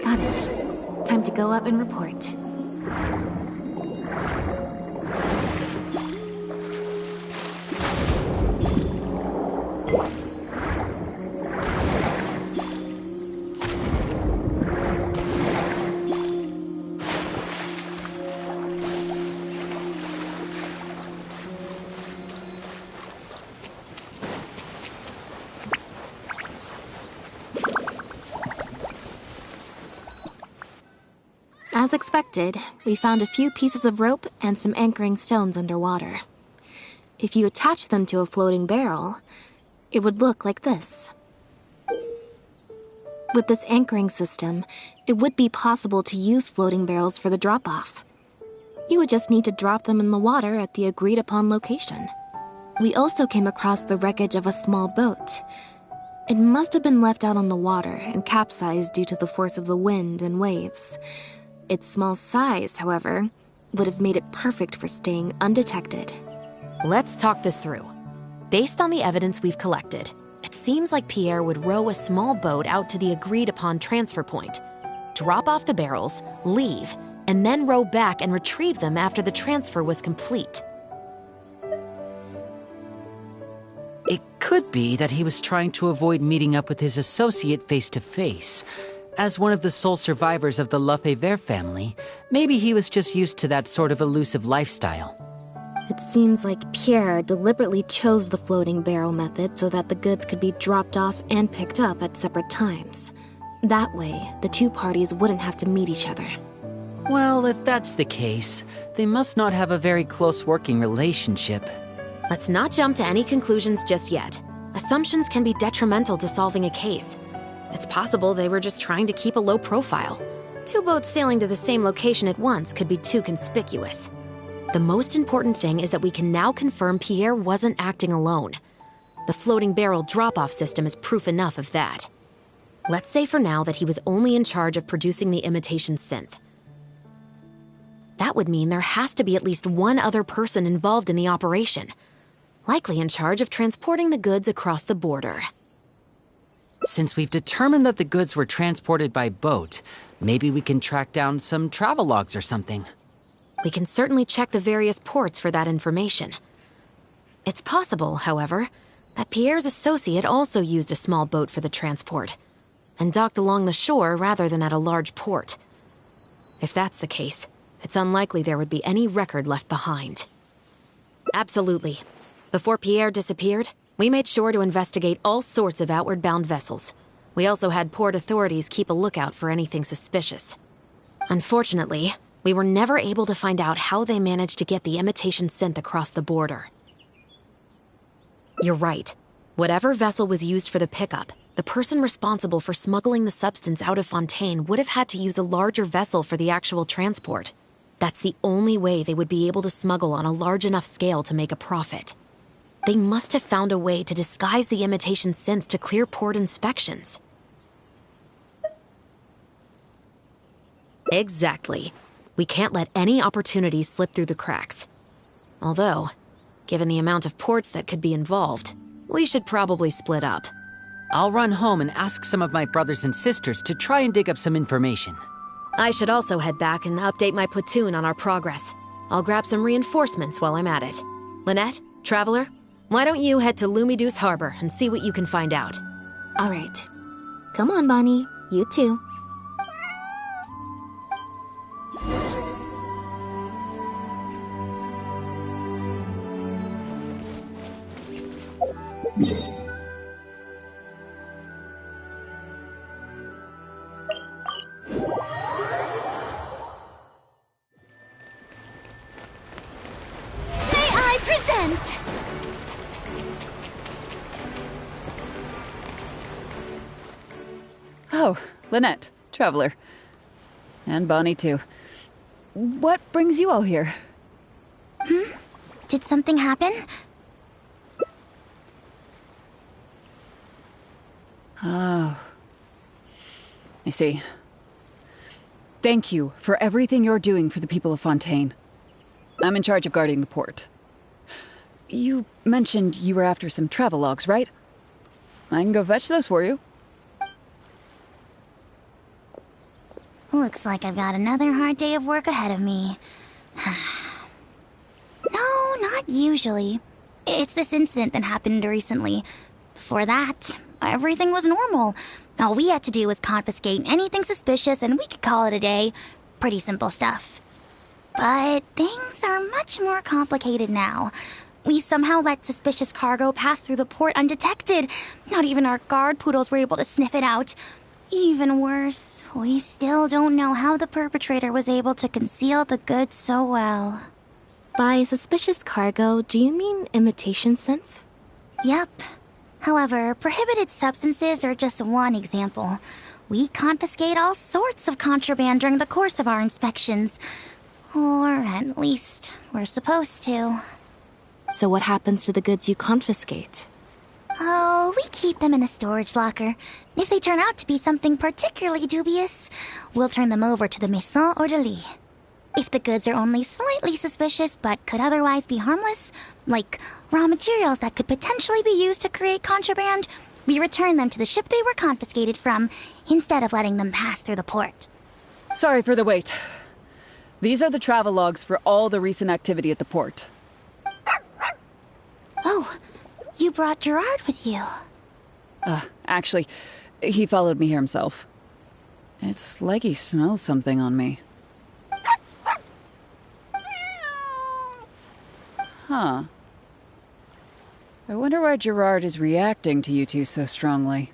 Got it. Time to go up and report. As expected, we found a few pieces of rope and some anchoring stones underwater. If you attach them to a floating barrel, it would look like this. With this anchoring system, it would be possible to use floating barrels for the drop-off. You would just need to drop them in the water at the agreed-upon location. We also came across the wreckage of a small boat. It must have been left out on the water and capsized due to the force of the wind and waves. Its small size, however, would have made it perfect for staying undetected. Let's talk this through. Based on the evidence we've collected, it seems like Pierre would row a small boat out to the agreed-upon transfer point, drop off the barrels, leave, and then row back and retrieve them after the transfer was complete. It could be that he was trying to avoid meeting up with his associate face-to-face. As one of the sole survivors of the Lefebvre family, maybe he was just used to that sort of elusive lifestyle. It seems like Pierre deliberately chose the floating barrel method so that the goods could be dropped off and picked up at separate times. That way, the two parties wouldn't have to meet each other. Well, if that's the case, they must not have a very close working relationship. Let's not jump to any conclusions just yet. Assumptions can be detrimental to solving a case. It's possible they were just trying to keep a low profile. Two boats sailing to the same location at once could be too conspicuous. The most important thing is that we can now confirm Pierre wasn't acting alone. The floating barrel drop-off system is proof enough of that. Let's say for now that he was only in charge of producing the imitation synth. That would mean there has to be at least one other person involved in the operation, likely in charge of transporting the goods across the border. Since we've determined that the goods were transported by boat, maybe we can track down some travel logs or something. We can certainly check the various ports for that information. It's possible, however, that Pierre's associate also used a small boat for the transport, and docked along the shore rather than at a large port. If that's the case, it's unlikely there would be any record left behind. Absolutely. Before Pierre disappeared, we made sure to investigate all sorts of outward-bound vessels. We also had port authorities keep a lookout for anything suspicious. Unfortunately, we were never able to find out how they managed to get the imitation synth across the border. You're right. Whatever vessel was used for the pickup, the person responsible for smuggling the substance out of Fontaine would have had to use a larger vessel for the actual transport. That's the only way they would be able to smuggle on a large enough scale to make a profit. They must have found a way to disguise the imitation synth to clear port inspections. Exactly. We can't let any opportunities slip through the cracks. Although, given the amount of ports that could be involved, we should probably split up. I'll run home and ask some of my brothers and sisters to try and dig up some information. I should also head back and update my platoon on our progress. I'll grab some reinforcements while I'm at it. Lynette, Traveler, why don't you head to Lumideus Harbor and see what you can find out? All right. Come on, Bonnie. You too. May I present? Oh, Lynette, Traveler. And Bonnie, too. What brings you all here? Did something happen? Oh. I see. Thank you for everything you're doing for the people of Fontaine. I'm in charge of guarding the port. You mentioned you were after some travel logs, right? I can go fetch those for you. Looks like I've got another hard day of work ahead of me. No, not usually. It's this incident that happened recently. Before that, everything was normal. All we had to do was confiscate anything suspicious and we could call it a day. Pretty simple stuff. But things are much more complicated now. We somehow let suspicious cargo pass through the port undetected. Not even our guard poodles were able to sniff it out. Even worse, we still don't know how the perpetrator was able to conceal the goods so well. By suspicious cargo, do you mean imitation synth? Yep. However, prohibited substances are just one example. We confiscate all sorts of contraband during the course of our inspections. Or at least, we're supposed to. So what happens to the goods you confiscate? Oh, we keep them in a storage locker. If they turn out to be something particularly dubious, we'll turn them over to the Maison Orderly. If the goods are only slightly suspicious but could otherwise be harmless, like raw materials that could potentially be used to create contraband, we return them to the ship they were confiscated from, instead of letting them pass through the port. Sorry for the wait. These are the travel logs for all the recent activity at the port. Oh, you brought Gerard with you. Actually, he followed me here himself. It's like he smells something on me. Huh. I wonder why Gerard is reacting to you two so strongly.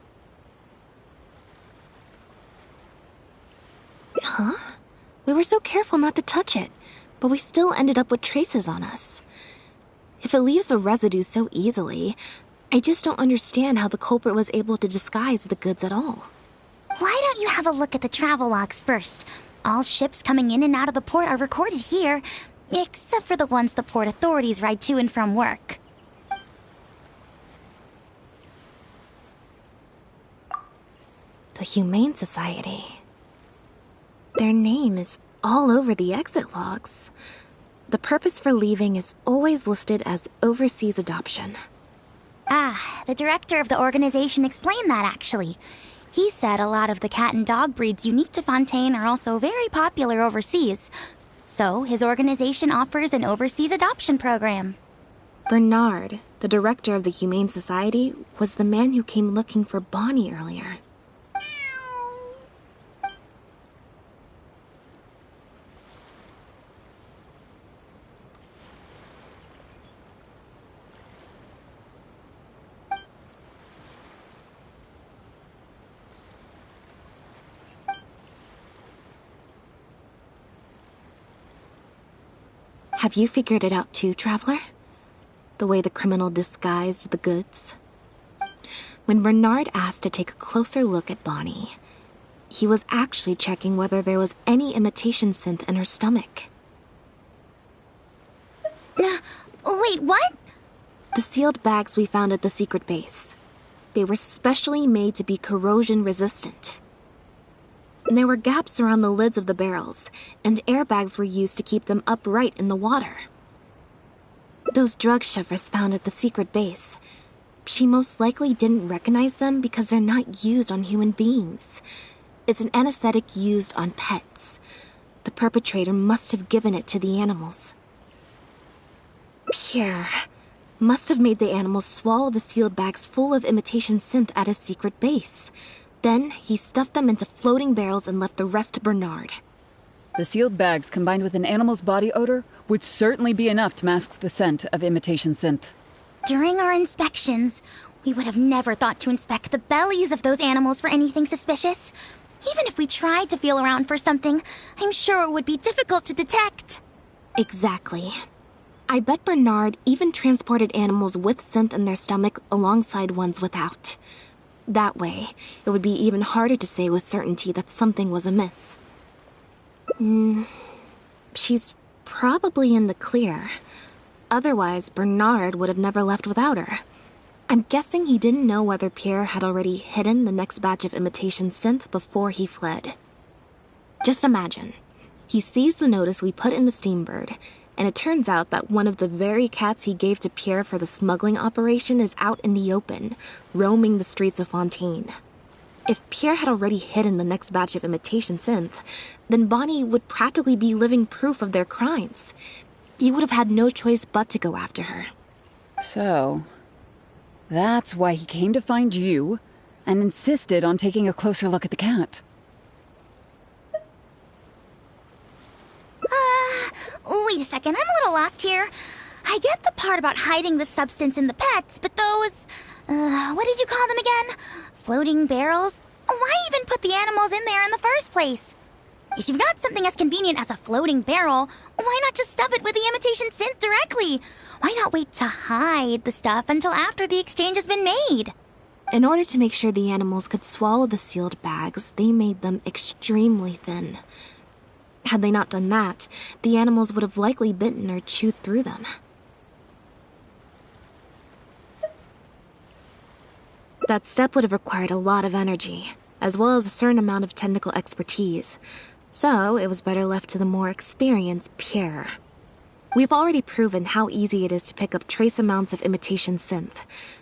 Huh? We were so careful not to touch it, but we still ended up with traces on us. If it leaves a residue so easily, I just don't understand how the culprit was able to disguise the goods at all. Why don't you have a look at the travel logs first? All ships coming in and out of the port are recorded here, except for the ones the port authorities ride to and from work. The Humane Society. Their name is all over the exit logs. The purpose for leaving is always listed as overseas adoption. Ah, the director of the organization explained that, actually. He said a lot of the cat and dog breeds unique to Fontaine are also very popular overseas. So, his organization offers an overseas adoption program. Bernard, the director of the Humane Society, was the man who came looking for Bonnie earlier. Have you figured it out too, Traveler? The way the criminal disguised the goods? When Bernard asked to take a closer look at Bonnie, he was actually checking whether there was any imitation synth in her stomach. Wait, what? The sealed bags we found at the secret base. They were specially made to be corrosion resistant. There were gaps around the lids of the barrels, and airbags were used to keep them upright in the water. Those drug shovers found at the secret base, she most likely didn't recognize them because they're not used on human beings. It's an anesthetic used on pets. The perpetrator must have given it to the animals. Pierre must have made the animals swallow the sealed bags full of imitation synth at his secret base. Then, he stuffed them into floating barrels and left the rest to Bernard. The sealed bags combined with an animal's body odor would certainly be enough to mask the scent of imitation synth. During our inspections, we would have never thought to inspect the bellies of those animals for anything suspicious. Even if we tried to feel around for something, I'm sure it would be difficult to detect. Exactly. I bet Bernard even transported animals with synth in their stomach alongside ones without. That way, it would be even harder to say with certainty that something was amiss. She's probably in the clear. Otherwise, Bernard would have never left without her. I'm guessing he didn't know whether Pierre had already hidden the next batch of imitation synth before he fled. Just imagine. He sees the notice we put in the Steambird, and it turns out that one of the very cats he gave to Pierre for the smuggling operation is out in the open, roaming the streets of Fontaine. If Pierre had already hidden the next batch of imitation synth, then Bonnie would practically be living proof of their crimes. He would have had no choice but to go after her. So, that's why he came to find you and insisted on taking a closer look at the cat. Wait a second, I'm a little lost here. I get the part about hiding the substance in the pets, but those... what did you call them again? Floating barrels? Why even put the animals in there in the first place? If you've got something as convenient as a floating barrel, why not just stuff it with the imitation synth directly? Why not wait to hide the stuff until after the exchange has been made? In order to make sure the animals could swallow the sealed bags, they made them extremely thin. Had they not done that, the animals would have likely bitten or chewed through them. That step would have required a lot of energy, as well as a certain amount of technical expertise. So, it was better left to the more experienced Pierre. We've already proven how easy it is to pick up trace amounts of imitation synth,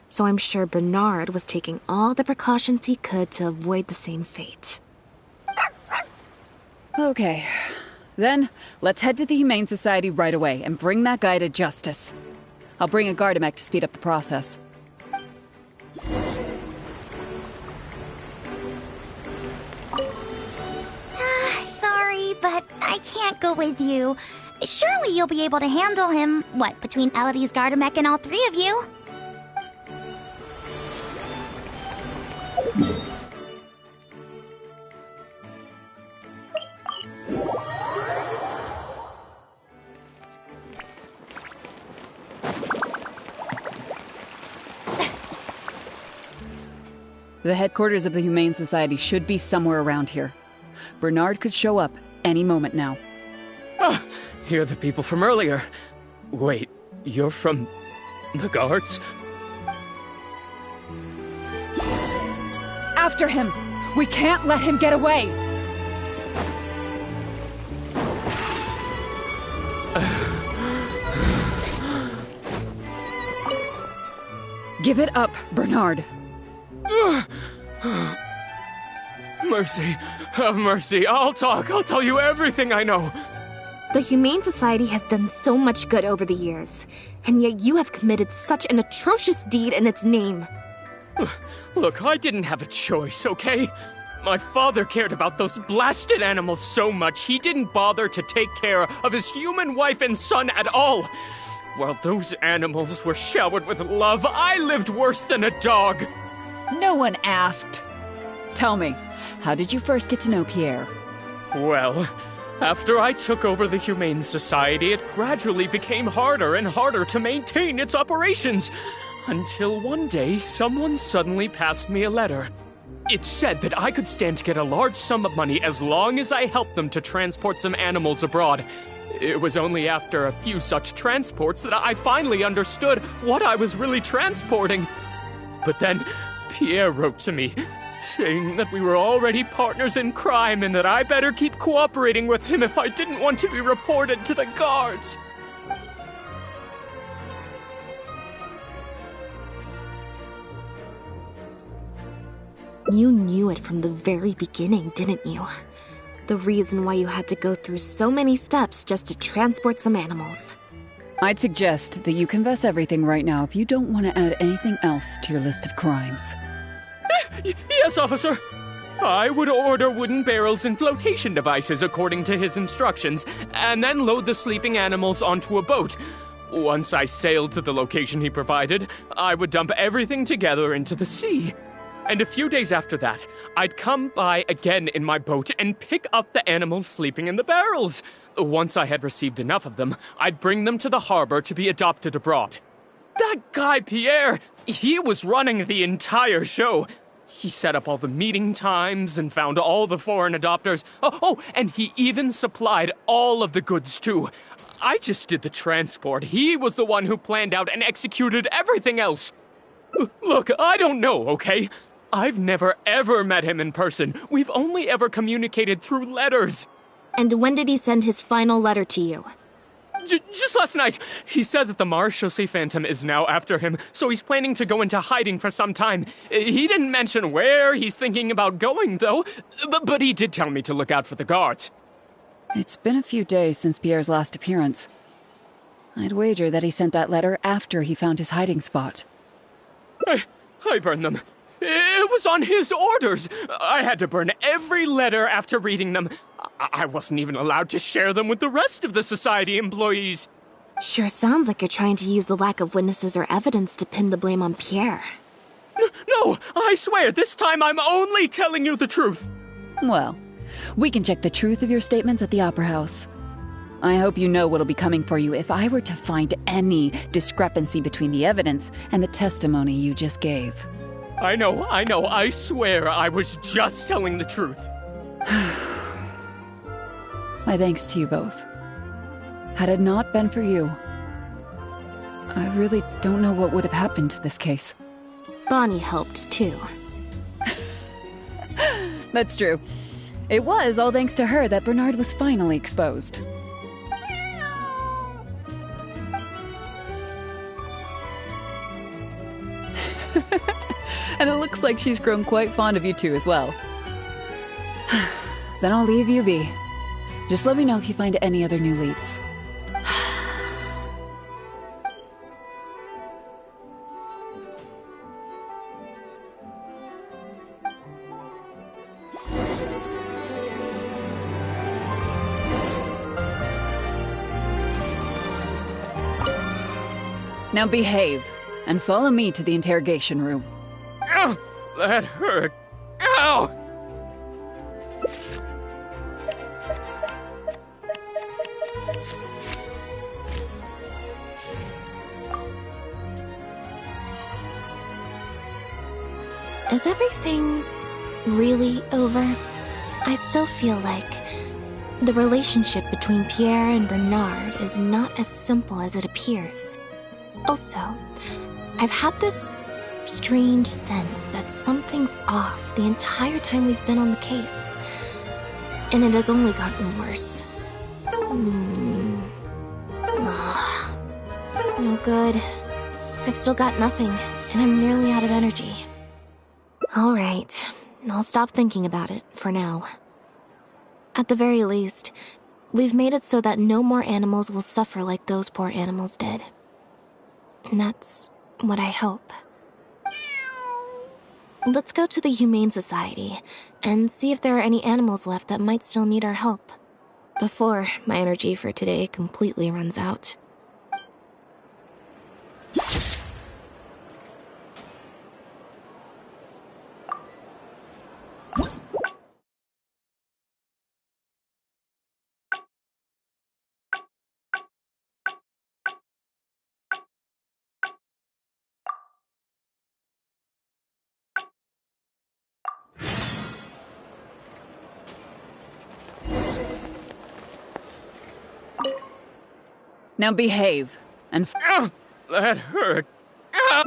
so I'm sure Bernard was taking all the precautions he could to avoid the same fate. Okay. Then, let's head to the Humane Society right away and bring that guy to justice. I'll bring a Gardamek to speed up the process. Sorry, but I can't go with you. Surely you'll be able to handle him, between Elodie's Gardamek and all three of you? The headquarters of the Humane Society should be somewhere around here. Bernard could show up any moment now. Ah, you're the people from earlier. Wait, you're from the guards? After him! We can't let him get away! Give it up, Bernard. Mercy. Have mercy. I'll talk. I'll tell you everything I know. The Humane Society has done so much good over the years, and yet you have committed such an atrocious deed in its name. Look, I didn't have a choice, okay? My father cared about those blasted animals so much, he didn't bother to take care of his human wife and son at all. While those animals were showered with love, I lived worse than a dog. No one asked. Tell me, how did you first get to know Pierre? Well, after I took over the Humane Society, it gradually became harder and harder to maintain its operations. Until one day, someone suddenly passed me a letter. It said that I could stand to get a large sum of money as long as I helped them to transport some animals abroad. It was only after a few such transports that I finally understood what I was really transporting. But then, Pierre wrote to me, saying that we were already partners in crime and that I better keep cooperating with him if I didn't want to be reported to the guards. You knew it from the very beginning, didn't you? The reason why you had to go through so many steps just to transport some animals. I'd suggest that you confess everything right now if you don't want to add anything else to your list of crimes. Yes, officer. I would order wooden barrels and flotation devices according to his instructions, and then load the sleeping animals onto a boat. Once I sailed to the location he provided, I would dump everything together into the sea. And a few days after that, I'd come by again in my boat and pick up the animals sleeping in the barrels. Once I had received enough of them, I'd bring them to the harbor to be adopted abroad. That guy, Pierre, he was running the entire show. He set up all the meeting times and found all the foreign adopters. Oh, and he even supplied all of the goods, too. I just did the transport. He was the one who planned out and executed everything else. Look, I don't know, okay? I've never ever met him in person. We've only ever communicated through letters. And when did he send his final letter to you? Just last night. He said that the Marechaussee Phantom is now after him, so he's planning to go into hiding for some time. He didn't mention where he's thinking about going, though, but he did tell me to look out for the guards. It's been a few days since Pierre's last appearance. I'd wager that he sent that letter after he found his hiding spot. I burned them. It was on his orders. I had to burn every letter after reading them. I wasn't even allowed to share them with the rest of the society employees. Sure sounds like you're trying to use the lack of witnesses or evidence to pin the blame on Pierre. No, I swear, this time I'm only telling you the truth. Well, we can check the truth of your statements at the Opera House. I hope you know what'll be coming for you if I were to find any discrepancy between the evidence and the testimony you just gave. I know, I swear I was just telling the truth. My thanks to you both. Had it not been for you, I really don't know what would have happened to this case. Bonnie helped, too. That's true. It was all thanks to her that Bernard was finally exposed. And it looks like she's grown quite fond of you two as well. Then I'll leave you be. Just let me know if you find any other new leads. Now behave, and follow me to the interrogation room. Ow! That hurt. Ow! Is everything really over? I still feel like the relationship between Pierre and Bernard is not as simple as it appears. Also, I've had this strange sense that something's off the entire time we've been on the case. And it has only gotten worse. No good. I've still got nothing, and I'm nearly out of energy. Alright, I'll stop thinking about it, for now. At the very least, we've made it so that no more animals will suffer like those poor animals did. And that's what I hope. Let's go to the Humane Society and see if there are any animals left that might still need our help, before my energy for today completely runs out. Now behave, and Ow! That hurt. Ow!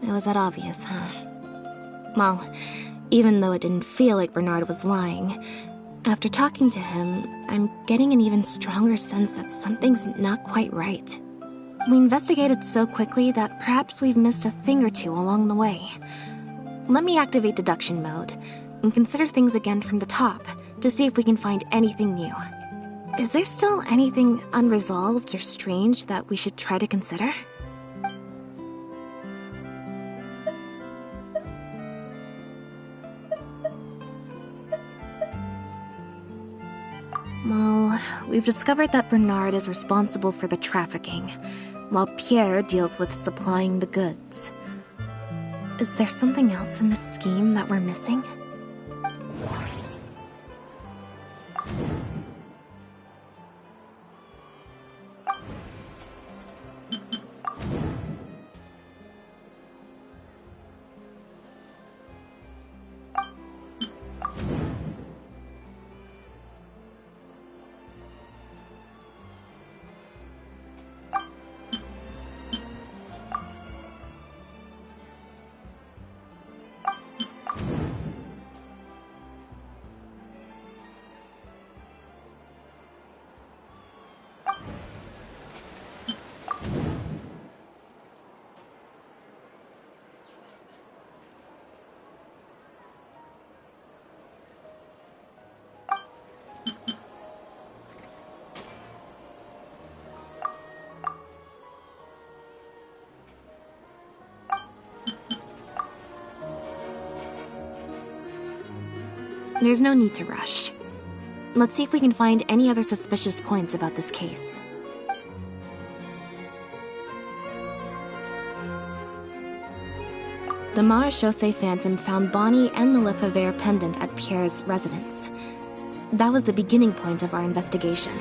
It was that obvious, huh? Well, even though it didn't feel like Bernard was lying, after talking to him, I'm getting an even stronger sense that something's not quite right. We investigated so quickly that perhaps we've missed a thing or two along the way. Let me activate deduction mode and consider things again from the top to see if we can find anything new. Is there still anything unresolved or strange that we should try to consider? Well, we've discovered that Bernard is responsible for the trafficking, while Pierre deals with supplying the goods. Is there something else in this scheme that we're missing? There's no need to rush. Let's see if we can find any other suspicious points about this case. The Marechaussee Phantom found Bonnie and the Lefebvre pendant at Pierre's residence. That was the beginning point of our investigation.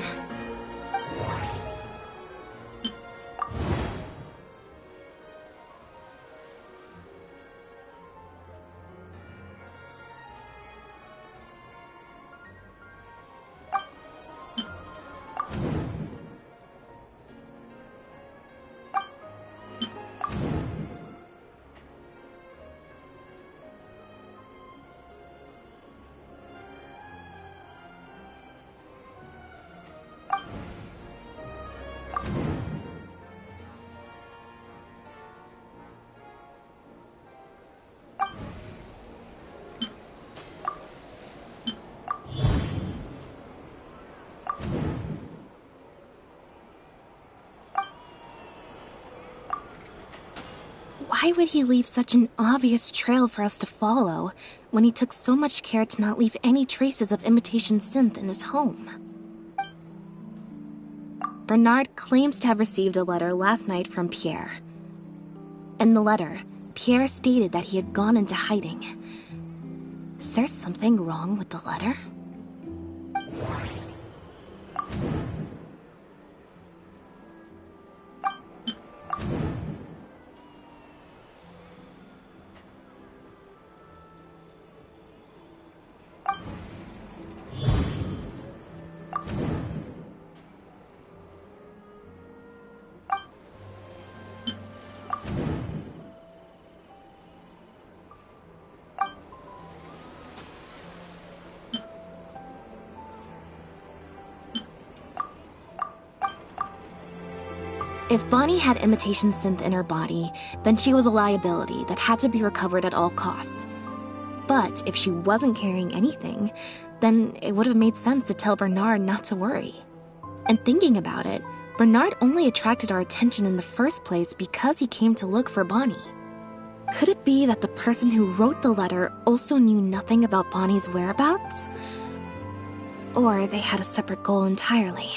Why would he leave such an obvious trail for us to follow, when he took so much care to not leave any traces of imitation synth in his home? Bernard claims to have received a letter last night from Pierre. In the letter, Pierre stated that he had gone into hiding. Is there something wrong with the letter? If Bonnie had imitation synth in her body, then she was a liability that had to be recovered at all costs. But if she wasn't carrying anything, then it would have made sense to tell Bernard not to worry. And thinking about it, Bernard only attracted our attention in the first place because he came to look for Bonnie. Could it be that the person who wrote the letter also knew nothing about Bonnie's whereabouts? Or they had a separate goal entirely?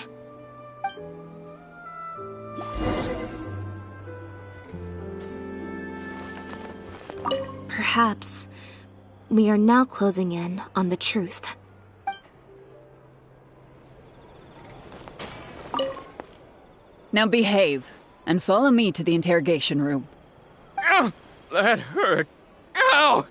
Perhaps we are now closing in on the truth. Now behave, and follow me to the interrogation room. Ow! That hurt. Ow!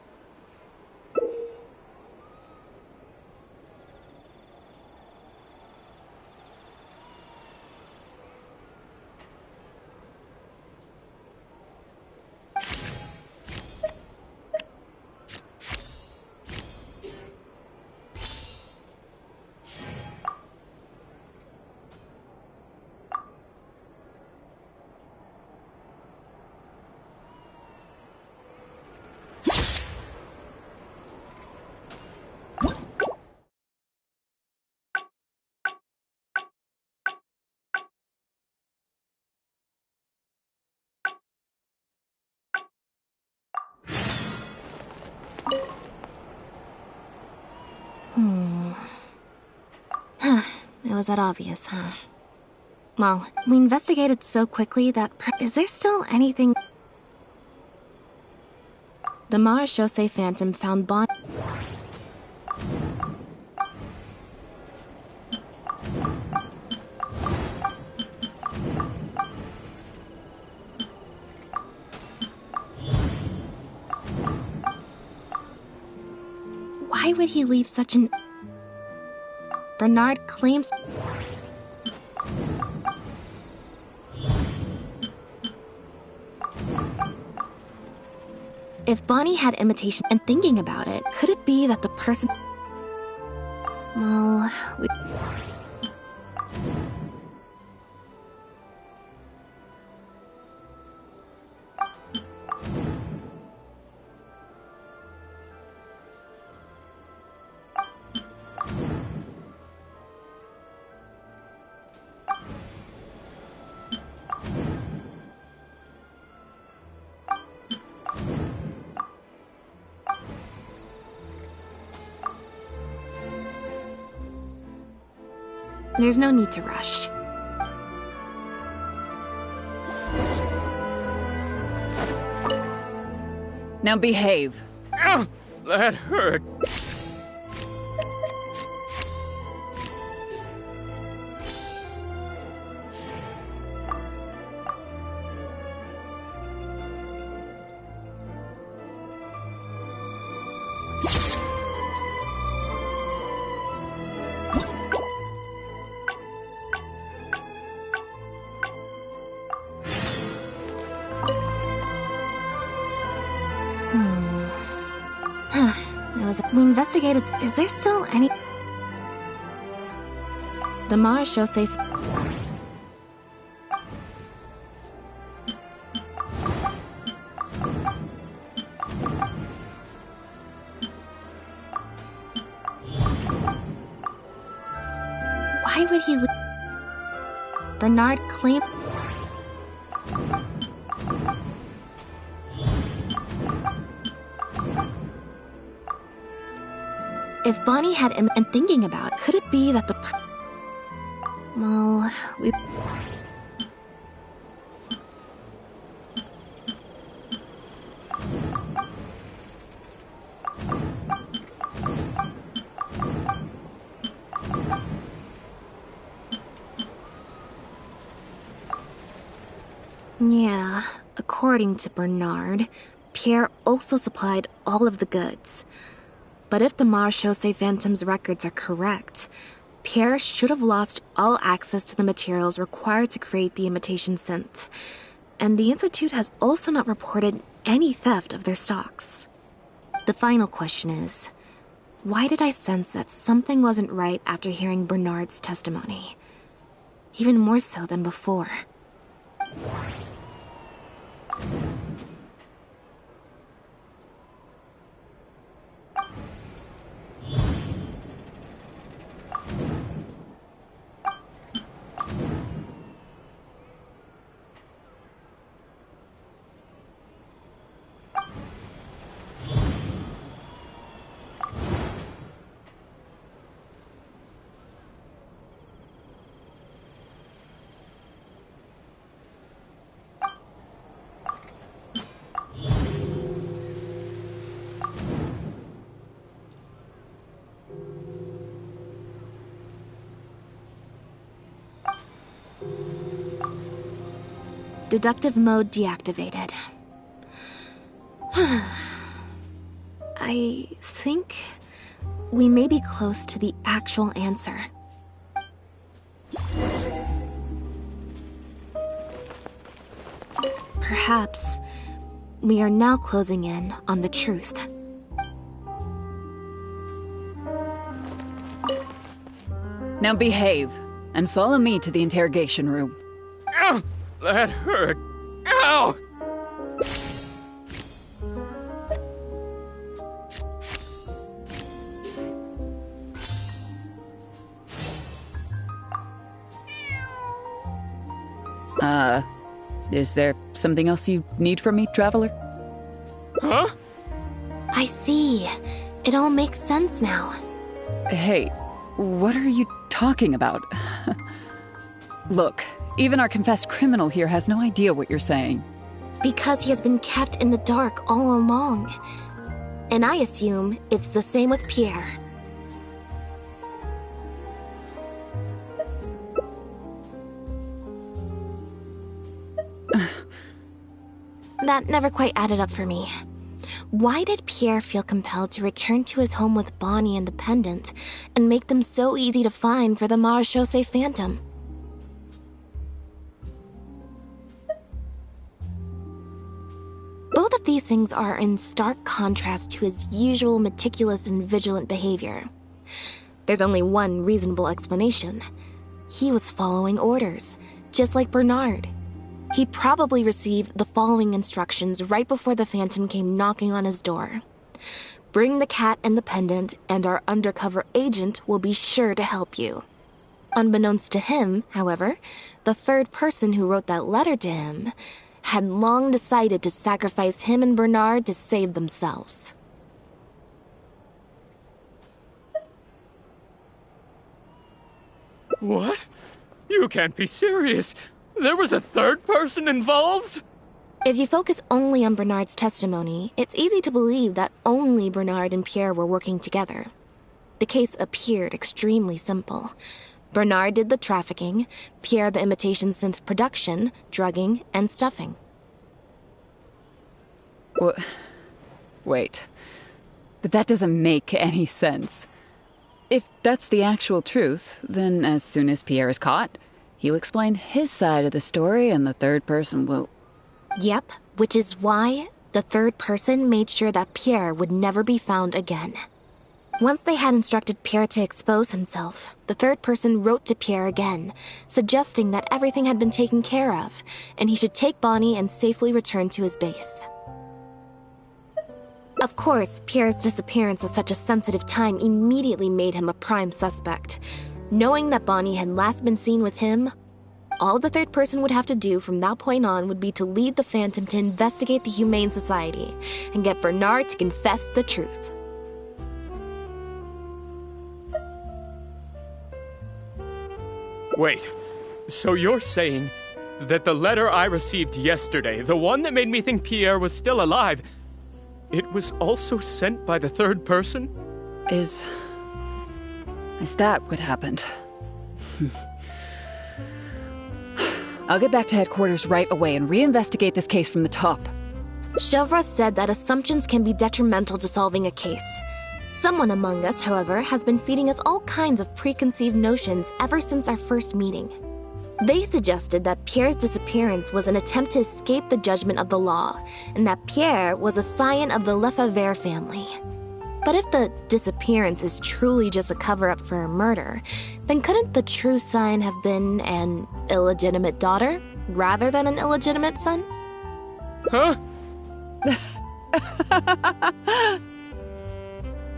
It was that obvious, huh? Well, we investigated so quickly that... Is there still anything... The Marechaussee Phantom found Bonnie... Why would he leave such an... Bernard claims... If Bonnie had imitation and thinking about it, could it be that the person... Well, we... There's no need to rush. Now behave. That hurt. We investigated. Is there still any? The Marechaussee. Why would he? Bernard claimed. If Bonnie had him and thinking about, could it be that well, we... Yeah, according to Bernard, Pierre also supplied all of the goods. But if the Marechaussee Phantom's records are correct, Pierre should have lost all access to the materials required to create the imitation synth. And the Institute has also not reported any theft of their stocks. The final question is, why did I sense that something wasn't right after hearing Bernard's testimony? Even more so than before. Deductive mode deactivated. I think we may be close to the actual answer. Perhaps we are now closing in on the truth. Now behave, and follow me to the interrogation room. Ow! That hurt. Ow! Is there something else you need from me, Traveler? Huh? I see. It all makes sense now. Hey, what are you talking about? Look, even our confessed criminal here has no idea what you're saying. Because he has been kept in the dark all along. And I assume it's the same with Pierre. That never quite added up for me. Why did Pierre feel compelled to return to his home with Bonnie and the pendant, and make them so easy to find for the Marechaussee Phantom? Both of these things are in stark contrast to his usual meticulous and vigilant behavior. There's only one reasonable explanation. He was following orders, just like Bernard. He probably received the following instructions right before the Phantom came knocking on his door. Bring the cat and the pendant, and our undercover agent will be sure to help you. Unbeknownst to him, however, the third person who wrote that letter to him had long decided to sacrifice him and Bernard to save themselves. What? You can't be serious. There was a third person involved? If you focus only on Bernard's testimony, it's easy to believe that only Bernard and Pierre were working together. The case appeared extremely simple. Bernard did the trafficking, Pierre the imitation synth production, drugging, and stuffing. Wait. But that doesn't make any sense. If that's the actual truth, then as soon as Pierre is caught, he'll explain his side of the story and the third person will... Yep, which is why the third person made sure that Pierre would never be found again. Once they had instructed Pierre to expose himself, the third person wrote to Pierre again, suggesting that everything had been taken care of, and he should take Bonnie and safely return to his base. Of course, Pierre's disappearance at such a sensitive time immediately made him a prime suspect. Knowing that Bonnie had last been seen with him, all the third person would have to do from that point on would be to lead the Phantom to investigate the Humane Society and get Bernard to confess the truth. Wait, so you're saying that the letter I received yesterday, the one that made me think Pierre was still alive, it was also sent by the third person? Is that what happened? I'll get back to headquarters right away and reinvestigate this case from the top. Chevra said that assumptions can be detrimental to solving a case. Someone among us, however, has been feeding us all kinds of preconceived notions ever since our first meeting. They suggested that Pierre's disappearance was an attempt to escape the judgment of the law, and that Pierre was a scion of the Lefebvre family. But if the disappearance is truly just a cover-up for a murder, then couldn't the true scion have been an illegitimate daughter, rather than an illegitimate son? Huh?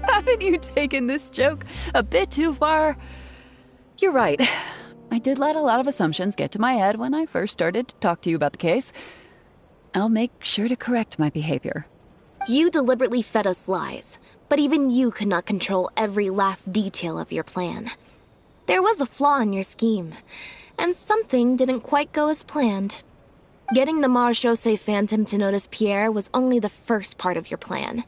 Haven't you taken this joke a bit too far? You're right. I did let a lot of assumptions get to my head when I first started to talk to you about the case. I'll make sure to correct my behavior. You deliberately fed us lies, but even you could not control every last detail of your plan. There was a flaw in your scheme, and something didn't quite go as planned. Getting the Marechaussee Phantom to notice Pierre was only the first part of your plan.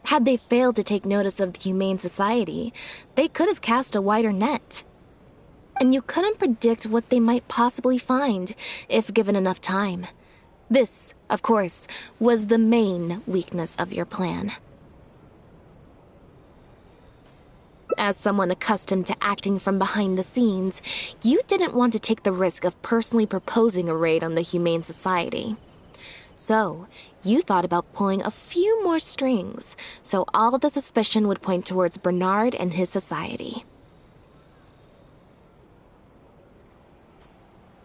Had they failed to take notice of the Humane Society, they could have cast a wider net. And you couldn't predict what they might possibly find, if given enough time. This, of course, was the main weakness of your plan. As someone accustomed to acting from behind the scenes, you didn't want to take the risk of personally proposing a raid on the Humane Society. So, you thought about pulling a few more strings, so all the suspicion would point towards Bernard and his society.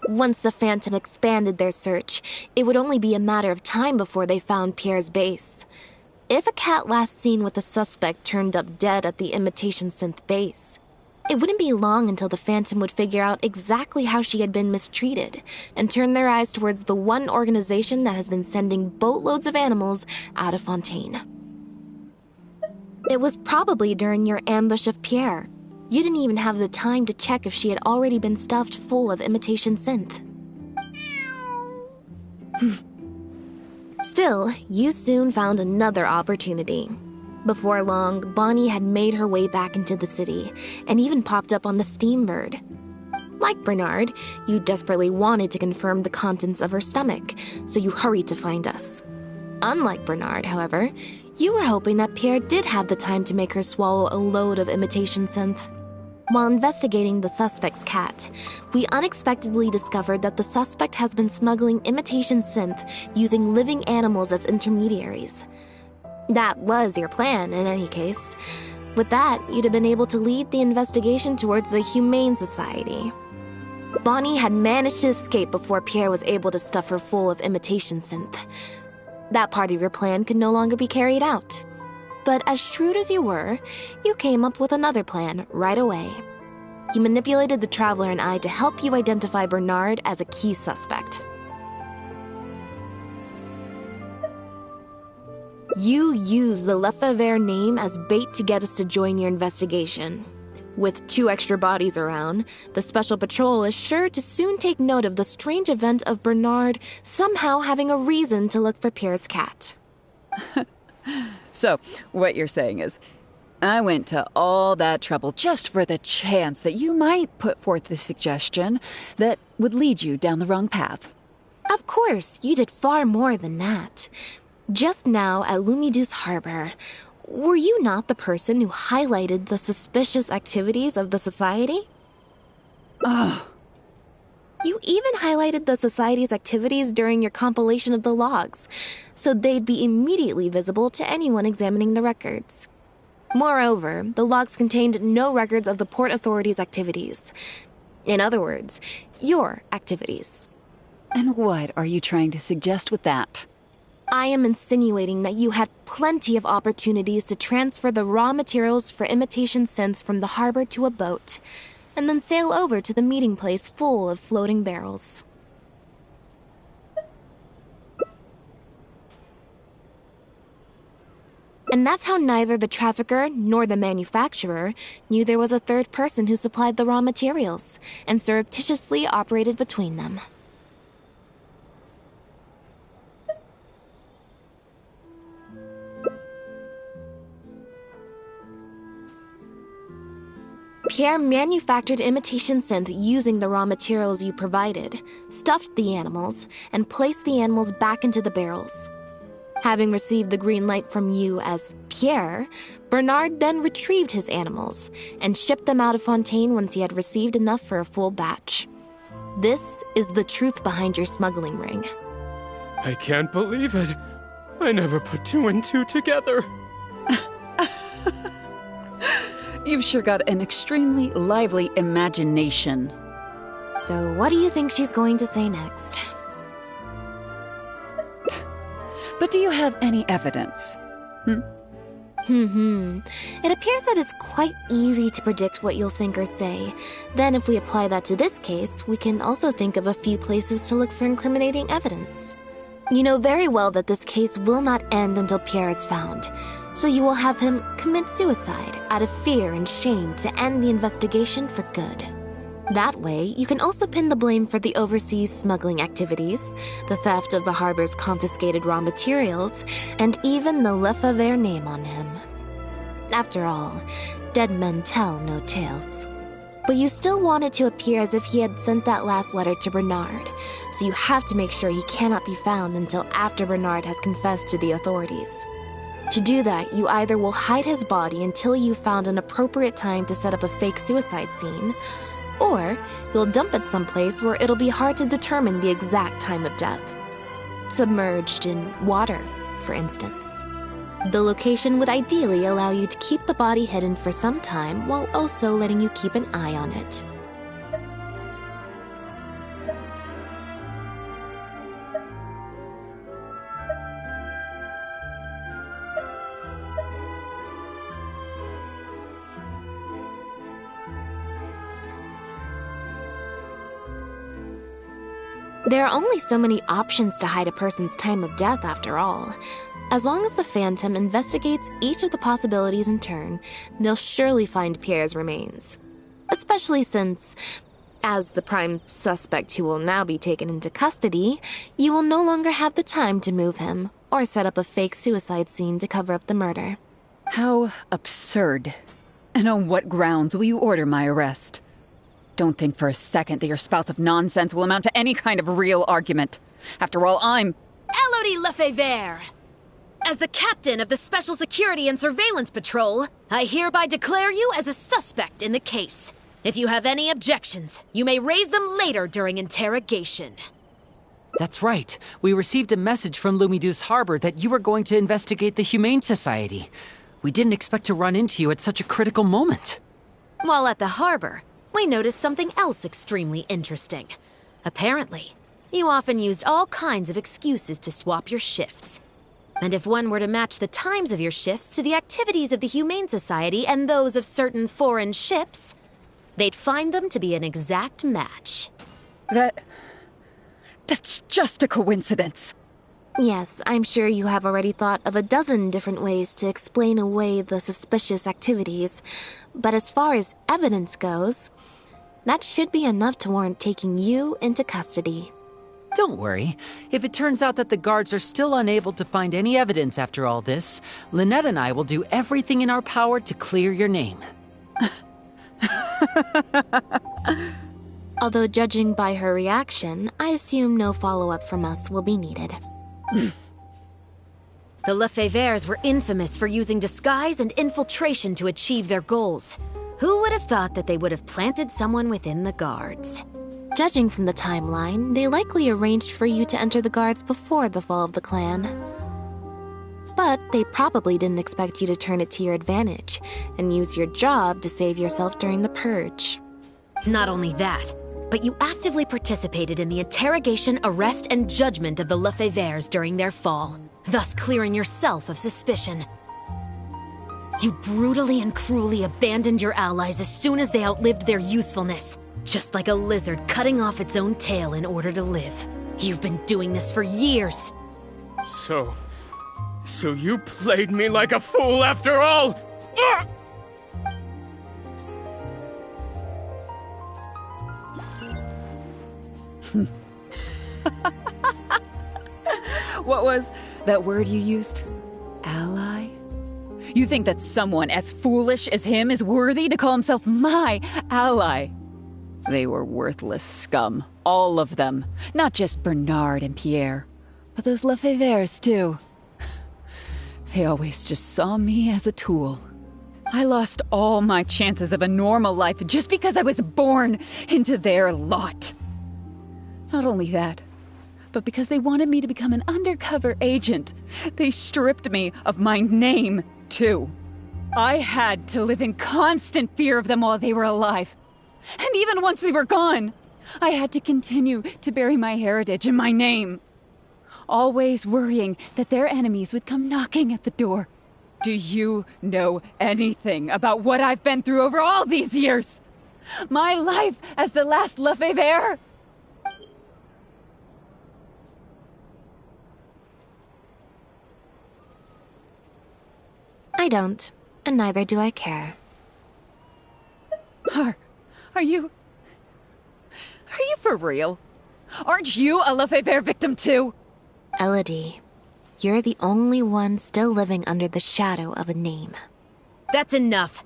Once the Phantom expanded their search, it would only be a matter of time before they found Pierre's base. If a cat last seen with the suspect turned up dead at the imitation synth base, it wouldn't be long until the Phantom would figure out exactly how she had been mistreated and turn their eyes towards the one organization that has been sending boatloads of animals out of Fontaine. It was probably during your ambush of Pierre. You didn't even have the time to check if she had already been stuffed full of imitation synth. Still, you soon found another opportunity. Before long, Bonnie had made her way back into the city, and even popped up on the Steambird. Like Bernard, you desperately wanted to confirm the contents of her stomach, so you hurried to find us. Unlike Bernard, however, you were hoping that Pierre did have the time to make her swallow a load of imitation synth. While investigating the suspect's cat, we unexpectedly discovered that the suspect has been smuggling imitation synth using living animals as intermediaries. That was your plan, in any case. With that, you'd have been able to lead the investigation towards the Humane Society. Bonnie had managed to escape before Pierre was able to stuff her full of imitation synth. That part of your plan could no longer be carried out. But as shrewd as you were, you came up with another plan right away. You manipulated the Traveler and I to help you identify Bernard as a key suspect. You used the Lefebvre name as bait to get us to join your investigation. With 2 extra bodies around, the Special Patrol is sure to soon take note of the strange event of Bernard somehow having a reason to look for Pierre's cat. So, what you're saying is, I went to all that trouble just for the chance that you might put forth the suggestion that would lead you down the wrong path. Of course, you did far more than that. Just now at Lumidu's Harbor, were you not the person who highlighted the suspicious activities of the Society? Oh. You even highlighted the Society's activities during your compilation of the logs, so they'd be immediately visible to anyone examining the records. Moreover, the logs contained no records of the Port Authority's activities. In other words, your activities. And what are you trying to suggest with that? I am insinuating that you had plenty of opportunities to transfer the raw materials for imitation synth from the harbor to a boat, and then sail over to the meeting place full of floating barrels. And that's how neither the trafficker nor the manufacturer knew there was a third person who supplied the raw materials, and surreptitiously operated between them. Pierre manufactured imitation synth using the raw materials you provided, stuffed the animals, and placed the animals back into the barrels. Having received the green light from you as Pierre, Bernard then retrieved his animals and shipped them out of Fontaine once he had received enough for a full batch. This is the truth behind your smuggling ring. I can't believe it. I never put 2 and 2 together. You've sure got an extremely lively imagination. So what do you think she's going to say next? But do you have any evidence? It appears that it's quite easy to predict what you'll think or say. Then if we apply that to this case, we can also think of a few places to look for incriminating evidence. You know very well that this case will not end until Pierre is found, so you will have him commit suicide out of fear and shame to end the investigation for good. That way, you can also pin the blame for the overseas smuggling activities, the theft of the harbor's confiscated raw materials, and even the Lefebvre name on him. After all, dead men tell no tales. But you still want it to appear as if he had sent that last letter to Bernard, so you have to make sure he cannot be found until after Bernard has confessed to the authorities. To do that, you either will hide his body until you've found an appropriate time to set up a fake suicide scene, or you'll dump it someplace where it'll be hard to determine the exact time of death. Submerged in water, for instance. The location would ideally allow you to keep the body hidden for some time while also letting you keep an eye on it. There are only so many options to hide a person's time of death, after all. As long as the Phantom investigates each of the possibilities in turn, they'll surely find Pierre's remains. Especially since, as the prime suspect who will now be taken into custody, you will no longer have the time to move him or set up a fake suicide scene to cover up the murder. How absurd. And on what grounds will you order my arrest? Don't think for a second that your spouts of nonsense will amount to any kind of real argument. After all, I'm... Elodie Lefebvre! As the captain of the Special Security and Surveillance Patrol, I hereby declare you as a suspect in the case. If you have any objections, you may raise them later during interrogation. That's right. We received a message from Lumidu's Harbor that you were going to investigate the Humane Society. We didn't expect to run into you at such a critical moment. While at the harbor, we noticed something else extremely interesting. Apparently, you often used all kinds of excuses to swap your shifts. And if one were to match the times of your shifts to the activities of the Humane Society and those of certain foreign ships, they'd find them to be an exact match. That's just a coincidence. Yes, I'm sure you have already thought of a dozen different ways to explain away the suspicious activities, but as far as evidence goes, that should be enough to warrant taking you into custody. Don't worry. If it turns out that the guards are still unable to find any evidence after all this, Lynette and I will do everything in our power to clear your name. Although judging by her reaction, I assume no follow-up from us will be needed. The Lefebvres were infamous for using disguise and infiltration to achieve their goals. Who would have thought that they would have planted someone within the guards? Judging from the timeline, they likely arranged for you to enter the guards before the fall of the clan. But they probably didn't expect you to turn it to your advantage and use your job to save yourself during the purge. Not only that, but you actively participated in the interrogation, arrest, and judgment of the Lefebvres during their fall, thus clearing yourself of suspicion. You brutally and cruelly abandoned your allies as soon as they outlived their usefulness, just like a lizard cutting off its own tail in order to live. You've been doing this for years. So you played me like a fool after all? Ugh! What was that word you used? Ally? You think that someone as foolish as him is worthy to call himself my ally? They were worthless scum, all of them. Not just Bernard and Pierre, but those Lefebvres too. They always just saw me as a tool. I lost all my chances of a normal life just because I was born into their lot. Not only that, but because they wanted me to become an undercover agent, they stripped me of my name, too. I had to live in constant fear of them while they were alive. And even once they were gone, I had to continue to bury my heritage and my name. Always worrying that their enemies would come knocking at the door. Do you know anything about what I've been through over all these years? My life as the last Lefebvre? I don't, and neither do I care. Are you for real? Aren't you a Lefebvre victim too? Elodie, you're the only one still living under the shadow of a name. That's enough.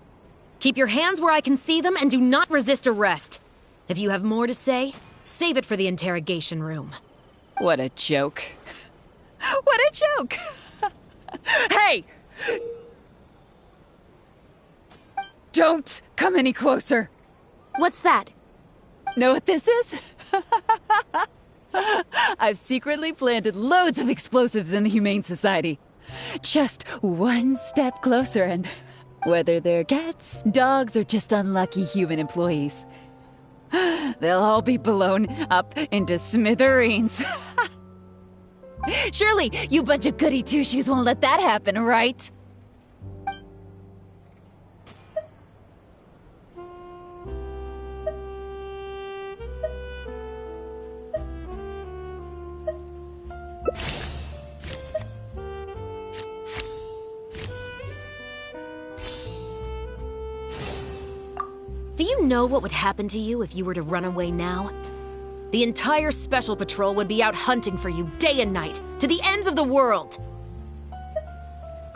Keep your hands where I can see them and do not resist arrest. If you have more to say, save it for the interrogation room. What a joke. What a joke! Hey! Don't come any closer! What's that? Know what this is? I've secretly planted loads of explosives in the Humane Society. Just one step closer and whether they're cats, dogs, or just unlucky human employees, they'll all be blown up into smithereens. Surely you bunch of goody two-shoes won't let that happen, right? Do you know what would happen to you if you were to run away now? The entire Special Patrol would be out hunting for you day and night, to the ends of the world.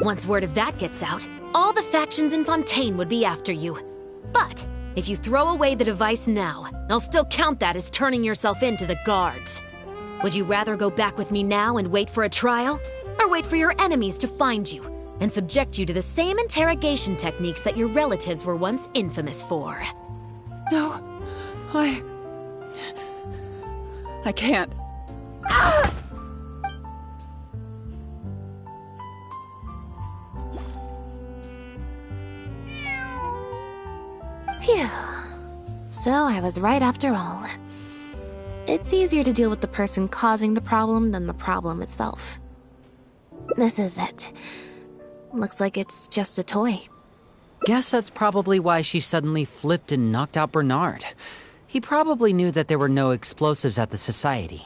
Once word of that gets out, all the factions in Fontaine would be after you. But if you throw away the device now, I'll still count that as turning yourself in to the guards. Would you rather go back with me now and wait for a trial? Or wait for your enemies to find you and subject you to the same interrogation techniques that your relatives were once infamous for? No, I can't. Phew. So I was right after all. It's easier to deal with the person causing the problem than the problem itself. This is it. Looks like it's just a toy. Guess that's probably why she suddenly flipped and knocked out Bernard. He probably knew that there were no explosives at the Society.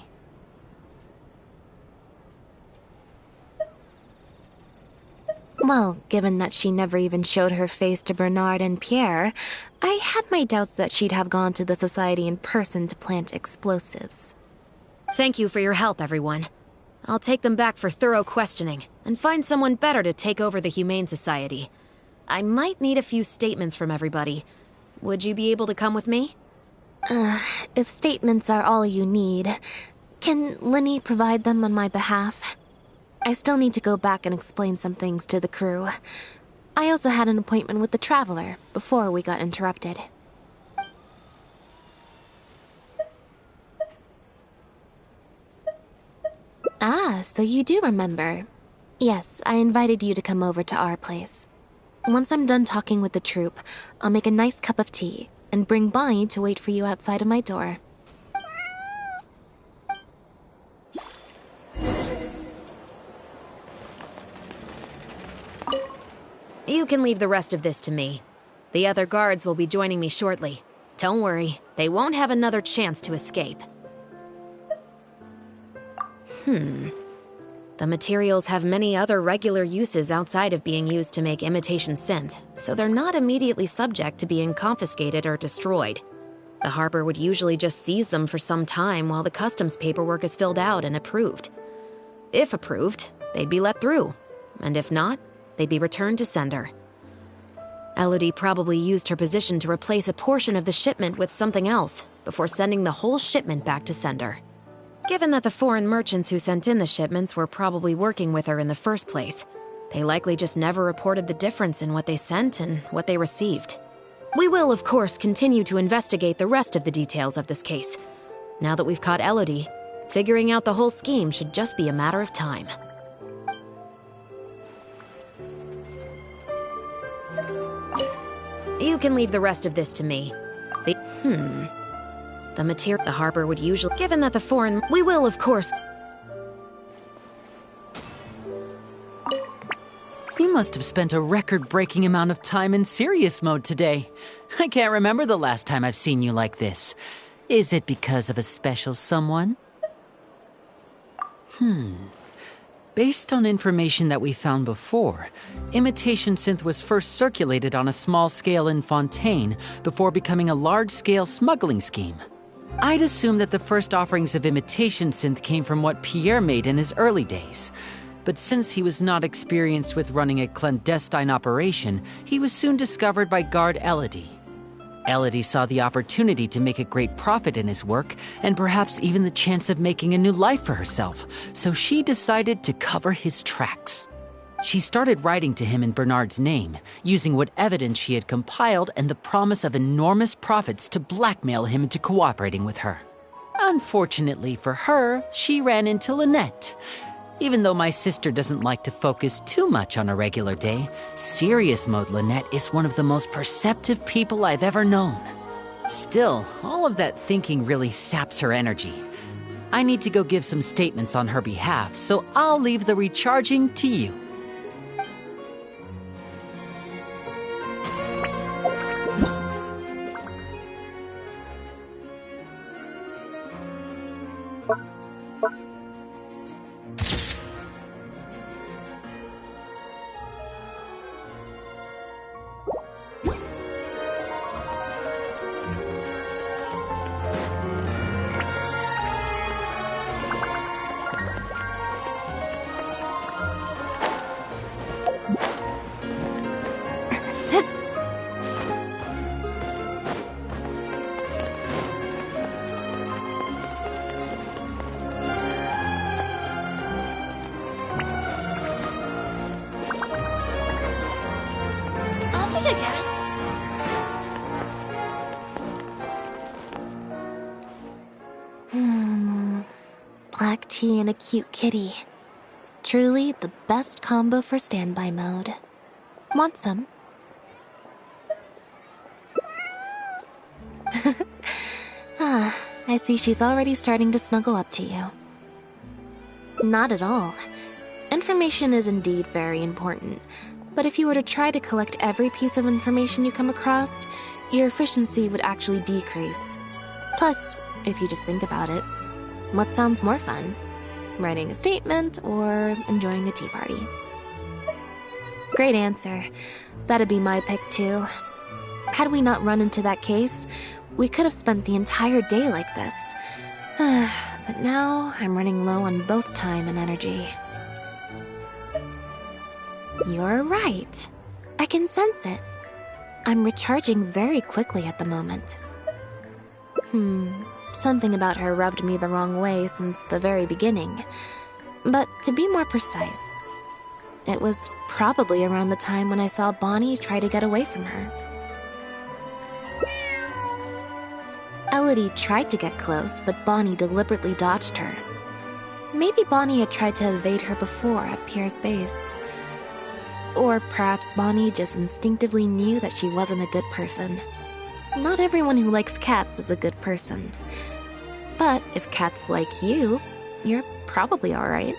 Well, given that she never even showed her face to Bernard and Pierre, I had my doubts that she'd have gone to the Society in person to plant explosives. Thank you for your help, everyone. I'll take them back for thorough questioning, and find someone better to take over the Humane Society. I might need a few statements from everybody. Would you be able to come with me? If statements are all you need, can Lenny provide them on my behalf? I still need to go back and explain some things to the crew. I also had an appointment with the Traveler before we got interrupted. Ah, so you do remember. Yes, I invited you to come over to our place. Once I'm done talking with the troupe, I'll make a nice cup of tea and bring Bonnie to wait for you outside of my door. You can leave the rest of this to me. The other guards will be joining me shortly. Don't worry, they won't have another chance to escape. The materials have many other regular uses outside of being used to make imitation synth, so they're not immediately subject to being confiscated or destroyed. The harbor would usually just seize them for some time while the customs paperwork is filled out and approved. If approved, they'd be let through, and if not, they'd be returned to sender. Elodie probably used her position to replace a portion of the shipment with something else before sending the whole shipment back to sender. Given that the foreign merchants who sent in the shipments were probably working with her in the first place, they likely just never reported the difference in what they sent and what they received. We will, of course, continue to investigate the rest of the details of this case. Now that we've caught Elodie, figuring out the whole scheme should just be a matter of time. You can leave the rest of this to me. The material the harbor would usually... Given that the foreign... We will, of course... You must have spent a record-breaking amount of time in serious mode today. I can't remember the last time I've seen you like this. Is it because of a special someone? Based on information that we found before, imitation synth was first circulated on a small scale in Fontaine before becoming a large-scale smuggling scheme. I'd assume that the first offerings of imitation synth came from what Pierre made in his early days. But since he was not experienced with running a clandestine operation, he was soon discovered by guard Elodie. Elodie saw the opportunity to make a great profit in his work, and perhaps even the chance of making a new life for herself, so she decided to cover his tracks. She started writing to him in Bernard's name, using what evidence she had compiled and the promise of enormous profits to blackmail him into cooperating with her. Unfortunately for her, she ran into Lynette. Even though my sister doesn't like to focus too much on a regular day, serious mode Lynette is one of the most perceptive people I've ever known. Still, all of that thinking really saps her energy. I need to go give some statements on her behalf, so I'll leave the recharging to you. Black tea and a cute kitty. Truly the best combo for standby mode. Want some? I see she's already starting to snuggle up to you. Not at all. Information is indeed very important, but if you were to try to collect every piece of information you come across, your efficiency would actually decrease. Plus, if you just think about it, what sounds more fun? Writing a statement or enjoying a tea party? Great answer. That'd be my pick too. Had we not run into that case, we could have spent the entire day like this. But now I'm running low on both time and energy. You're right. I can sense it. I'm recharging very quickly at the moment. Something about her rubbed me the wrong way since the very beginning. But to be more precise, it was probably around the time when I saw Bonnie try to get away from her. Elodie tried to get close, but Bonnie deliberately dodged her. Maybe Bonnie had tried to evade her before at Pierre's base. Or perhaps Bonnie just instinctively knew that she wasn't a good person. Not everyone who likes cats is a good person. But if cats like you, you're probably alright.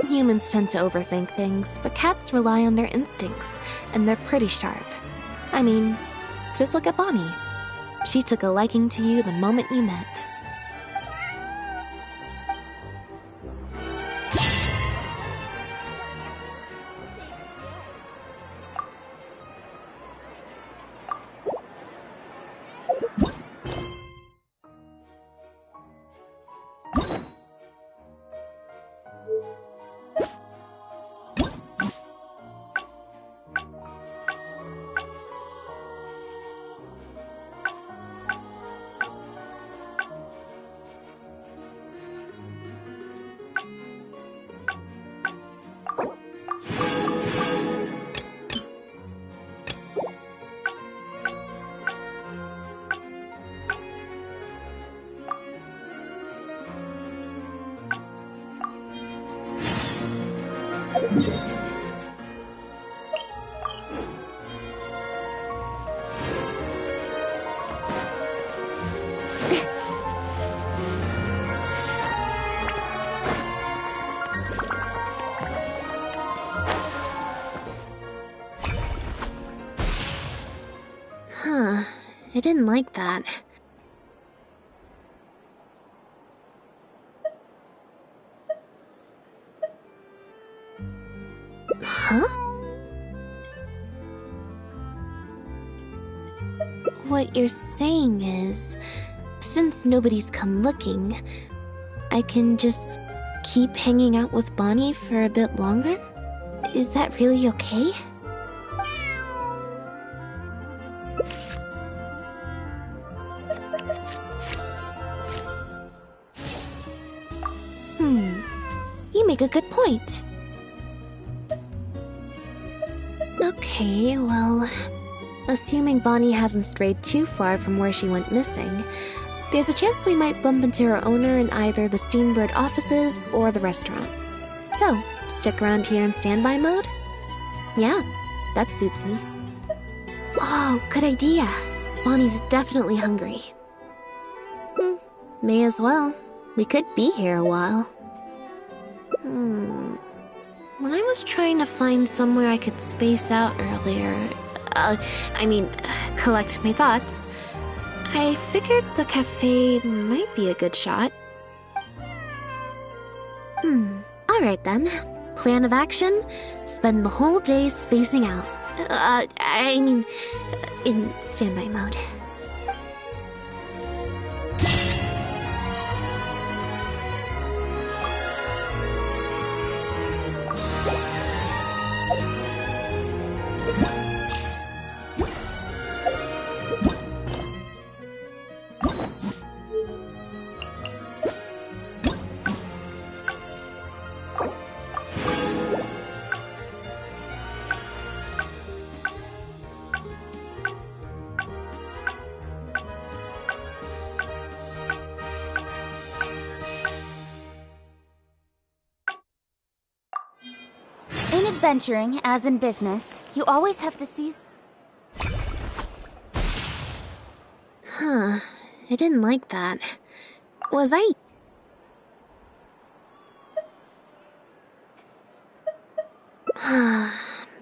Humans tend to overthink things, but cats rely on their instincts, and they're pretty sharp. I mean, just look at Bonnie. She took a liking to you the moment you met. I didn't like that. Huh? What you're saying is, since nobody's come looking, I can just keep hanging out with Bonnie for a bit longer? Is that really okay? You make a good point. Okay, well, assuming Bonnie hasn't strayed too far from where she went missing, there's a chance we might bump into her owner in either the Steambird offices or the restaurant. So, stick around here in standby mode? Yeah, that suits me. Oh, good idea. Bonnie's definitely hungry. May as well. We could be here a while. When I was trying to find somewhere I could space out earlier, collect my thoughts, I figured the cafe might be a good shot. Alright then. Plan of action, spend the whole day spacing out. In standby mode. In adventuring, as in business, you always have to seize... I didn't like that. Was I...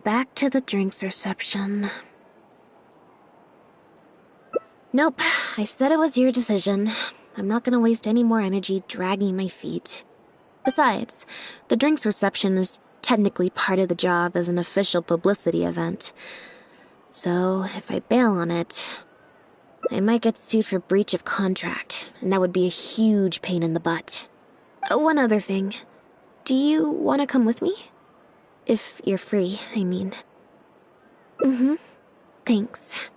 Back to the drinks reception. Nope, I said it was your decision. I'm not gonna waste any more energy dragging my feet. Besides, the drinks reception is technically part of the job as an official publicity event. So, if I bail on it, I might get sued for breach of contract, and that would be a huge pain in the butt. One other thing. Do you want to come with me? If you're free, I mean. Mm-hmm. Thanks.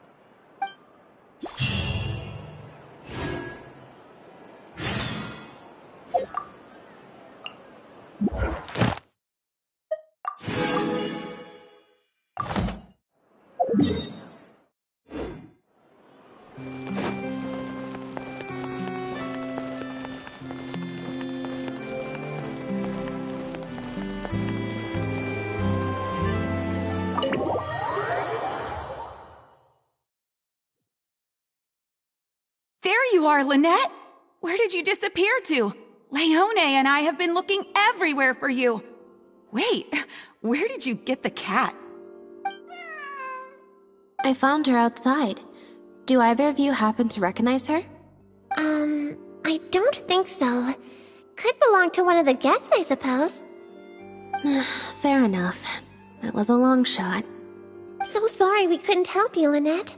There you are, Lynette! Where did you disappear to? Leone and I have been looking everywhere for you. Wait, where did you get the cat? I found her outside. Do either of you happen to recognize her? I don't think so. Could belong to one of the guests, I suppose. Fair enough. It was a long shot. So sorry we couldn't help you, Lynette.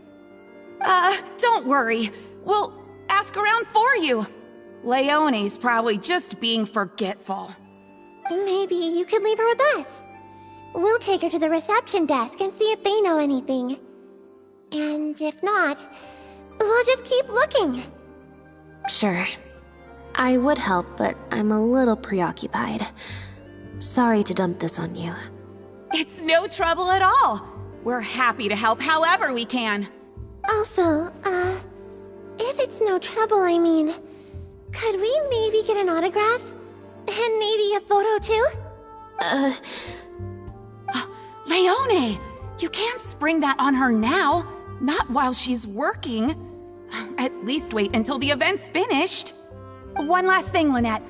Don't worry. We'll ask around for you. Leone's probably just being forgetful. Maybe you could leave her with us. We'll take her to the reception desk and see if they know anything. And if not, we'll just keep looking. Sure. I would help, but I'm a little preoccupied. Sorry to dump this on you. It's no trouble at all. We're happy to help however we can. Also, if it's no trouble, I mean, could we maybe get an autograph? And maybe a photo too? Leone! You can't spring that on her now. Not while she's working. At least wait until the event's finished. One last thing, Lynette.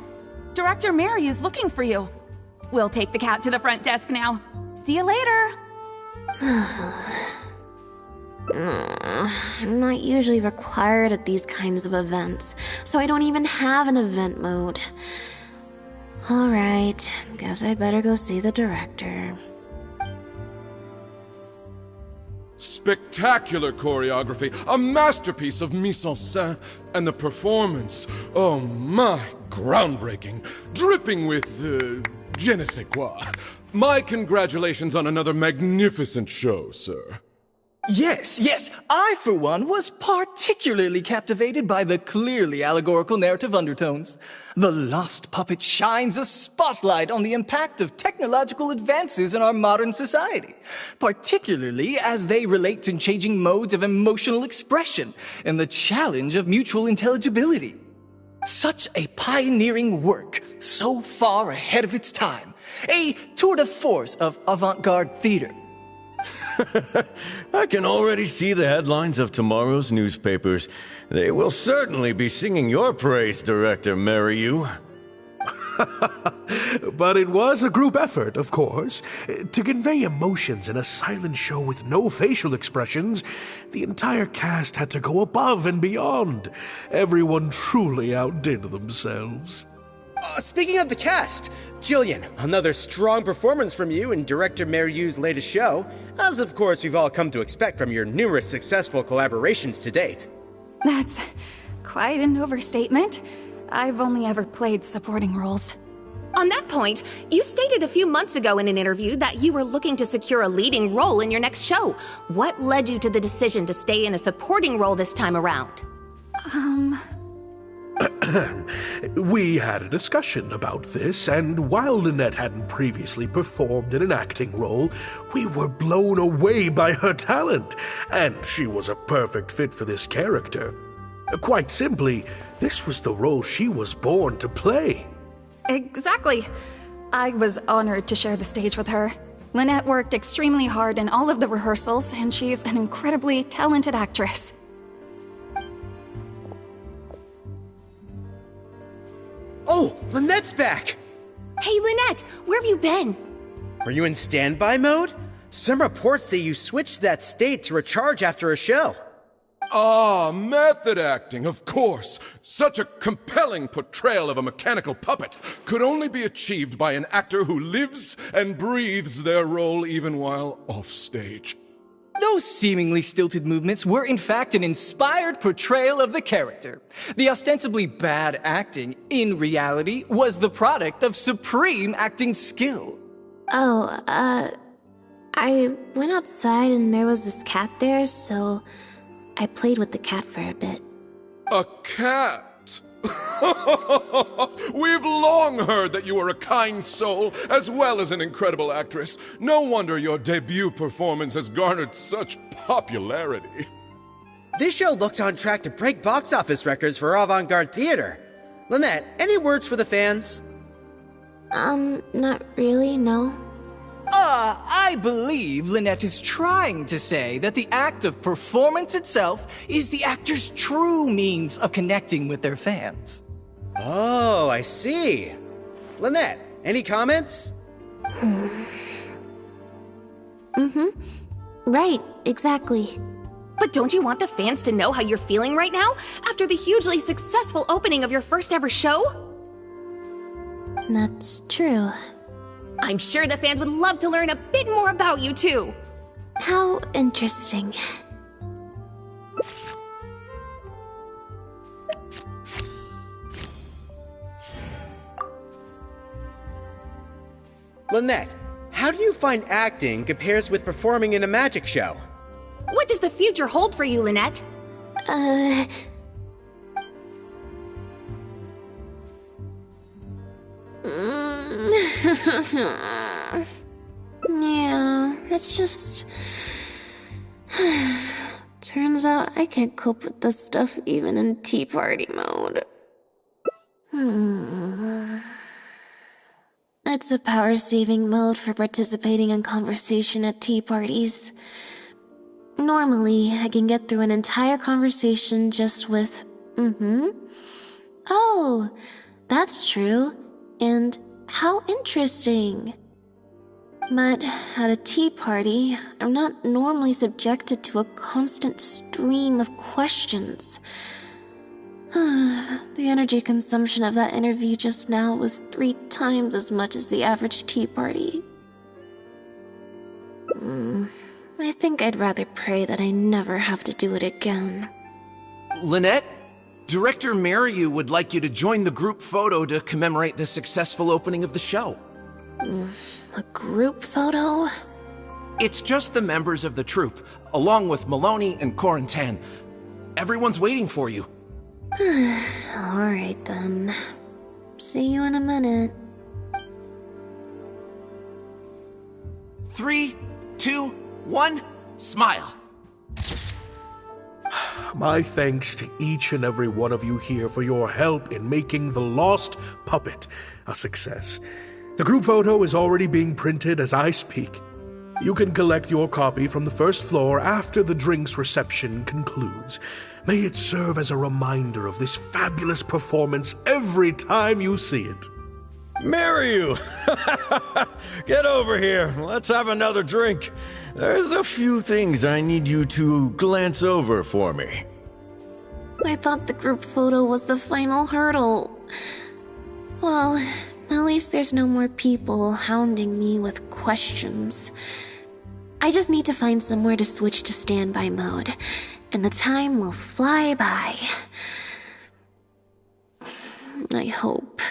Director Mary is looking for you. We'll take the cat to the front desk now. See you later. I'm not usually required at these kinds of events, so I don't even have an event mode. Alright, guess I better go see the director. Spectacular choreography, a masterpiece of mise-en-scène, and the performance, oh my, groundbreaking, dripping with, je ne sais quoi. My congratulations on another magnificent show, sir. Yes, I, for one, was particularly captivated by the clearly allegorical narrative undertones. The Lost Puppet shines a spotlight on the impact of technological advances in our modern society, particularly as they relate to changing modes of emotional expression and the challenge of mutual intelligibility. Such a pioneering work, so far ahead of its time. A tour de force of avant-garde theater. I can already see the headlines of tomorrow's newspapers. They will certainly be singing your praise, Director Mariyu. But it was a group effort, of course. To convey emotions in a silent show with no facial expressions, the entire cast had to go above and beyond. Everyone truly outdid themselves. Speaking of the cast, Jillian, another strong performance from you in Director Mariyu's latest show, as of course we've all come to expect from your numerous successful collaborations to date. That's quite an overstatement. I've only ever played supporting roles. On that point, you stated a few months ago in an interview that you were looking to secure a leading role in your next show. What led you to the decision to stay in a supporting role this time around? We had a discussion about this, and while Lynette hadn't previously performed in an acting role, we were blown away by her talent, and she was a perfect fit for this character. Quite simply, this was the role she was born to play. Exactly. I was honored to share the stage with her. Lynette worked extremely hard in all of the rehearsals, and she's an incredibly talented actress. Oh, Lynette's back! Hey, Lynette, where have you been? Were you in standby mode? Some reports say you switched that state to recharge after a show. Ah, method acting, of course. Such a compelling portrayal of a mechanical puppet could only be achieved by an actor who lives and breathes their role even while offstage. Those seemingly stilted movements were in fact an inspired portrayal of the character. The ostensibly bad acting, in reality, was the product of supreme acting skill. Oh, I went outside and there was this cat there, so I played with the cat for a bit. A cat? We've long heard that you are a kind soul, as well as an incredible actress. No wonder your debut performance has garnered such popularity. This show looks on track to break box office records for avant-garde theater. Lynette, any words for the fans? Not really, no. I believe Lynette is trying to say that the act of performance itself is the actor's true means of connecting with their fans. Oh, I see. Lynette, any comments? Right, exactly. But don't you want the fans to know how you're feeling right now, after the hugely successful opening of your first ever show? That's true. I'm sure the fans would love to learn a bit more about you, too. How interesting. Lynette, how do you find acting compares with performing in a magic show? What does the future hold for you, Lynette? Yeah, it's just... Turns out I can't cope with this stuff even in tea party mode. It's a power-saving mode for participating in conversation at tea parties. Normally, I can get through an entire conversation just with, Oh, that's true. And how interesting. But at a tea party, I'm not normally subjected to a constant stream of questions. The energy consumption of that interview just now was 3 times as much as the average tea party. I think I'd rather pray that I never have to do it again. Lynette, Director Mariu would like you to join the group photo to commemorate the successful opening of the show. A group photo? It's just the members of the troupe, along with Maloney and Corentin. Everyone's waiting for you. Alright then. See you in a minute. 3, 2, 1, smile. My thanks to each and every one of you here for your help in making The Lost Puppet a success. The group photo is already being printed as I speak. You can collect your copy from the first floor after the drinks reception concludes. May it serve as a reminder of this fabulous performance every time you see it. Mariu! Get over here. Let's have another drink. There's a few things I need you to glance over for me. I thought the group photo was the final hurdle. Well, at least there's no more people hounding me with questions. I just need to find somewhere to switch to standby mode, and the time will fly by. I hope.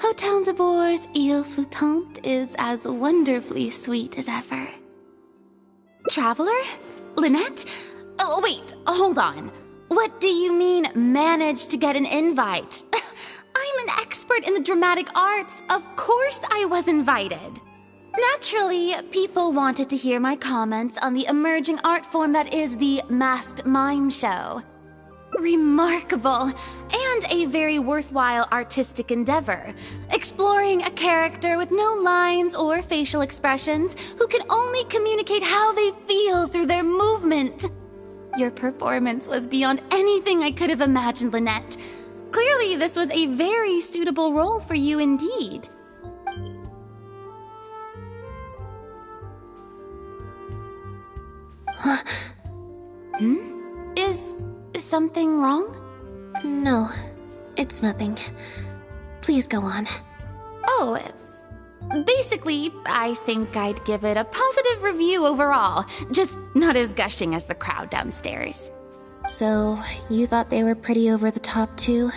Hotel de Bour's Ile Flottante is as wonderfully sweet as ever. Traveler? Lynette? Oh, wait, hold on. What do you mean, managed to get an invite? I'm an expert in the dramatic arts. Of course I was invited. Naturally, people wanted to hear my comments on the emerging art form that is the masked mime show. Remarkable, and a very worthwhile artistic endeavor. Exploring a character with no lines or facial expressions who can only communicate how they feel through their movement. Your performance was beyond anything I could have imagined, Lynette. Clearly, this was a very suitable role for you indeed. Huh? Is something wrong? No, it's nothing. Please go on. Oh, basically, I think I'd give it a positive review overall, just not as gushing as the crowd downstairs. So, you thought they were pretty over the top too?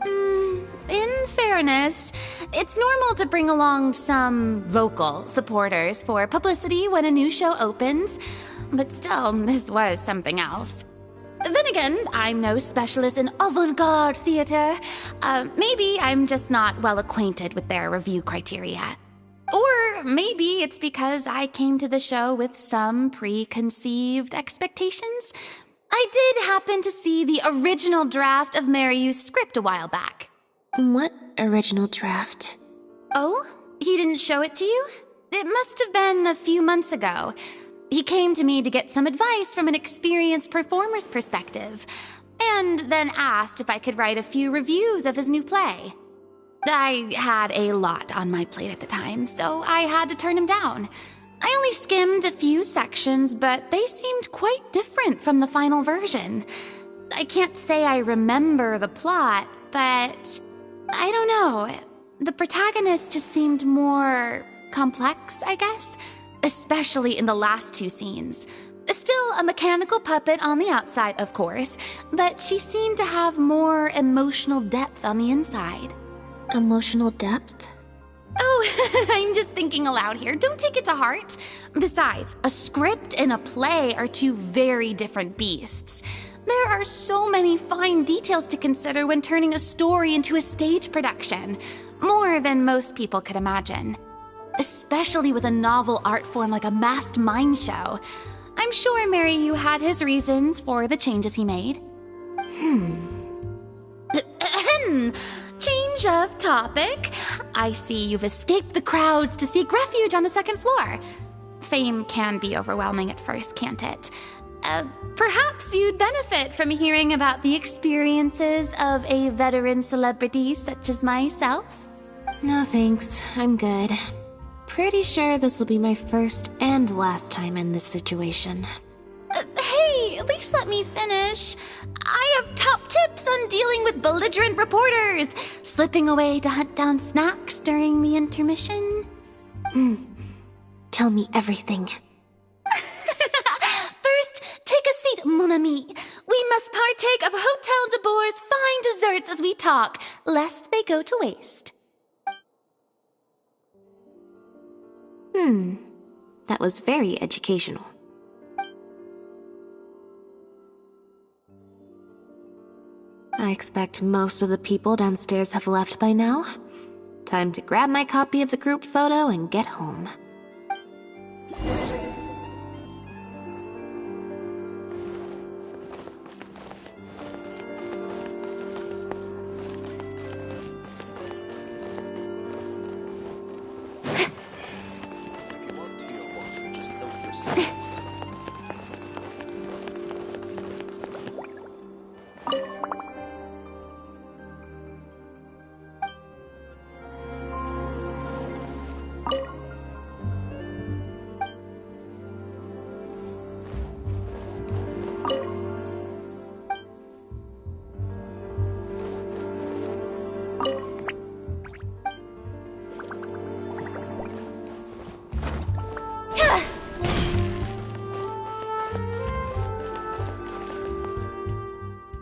In fairness, it's normal to bring along some vocal supporters for publicity when a new show opens, but still, this was something else. Then again, I'm no specialist in avant-garde theater. Maybe I'm just not well acquainted with their review criteria. Or maybe it's because I came to the show with some preconceived expectations. I did happen to see the original draft of Maryu's script a while back. What original draft? Oh? He didn't show it to you? It must have been a few months ago. He came to me to get some advice from an experienced performer's perspective, and then asked if I could write a few reviews of his new play. I had a lot on my plate at the time, so I had to turn him down. I only skimmed a few sections, but they seemed quite different from the final version. I can't say I remember the plot, but I don't know. The protagonist just seemed more complex, I guess. Especially in the last two scenes. Still a mechanical puppet on the outside, of course, but she seemed to have more emotional depth on the inside. Emotional depth? Oh, I'm just thinking aloud here. Don't take it to heart. Besides, a script and a play are two very different beasts. There are so many fine details to consider when turning a story into a stage production. More than most people could imagine. Especially with a novel art form like a masked mime show. I'm sure Maryu had his reasons for the changes he made. Change of topic. I see you've escaped the crowds to seek refuge on the second floor. Fame can be overwhelming at first, can't it? Perhaps you'd benefit from hearing about the experiences of a veteran celebrity such as myself. No thanks, I'm good. Pretty sure this will be my first and last time in this situation. Hey, at least let me finish. I have top tips on dealing with belligerent reporters, slipping away to hunt down snacks during the intermission. Tell me everything. First, take a seat, mon ami. We must partake of Hotel de Boer's fine desserts as we talk, lest they go to waste. That was very educational. I expect most of the people downstairs have left by now. Time to grab my copy of the group photo and get home.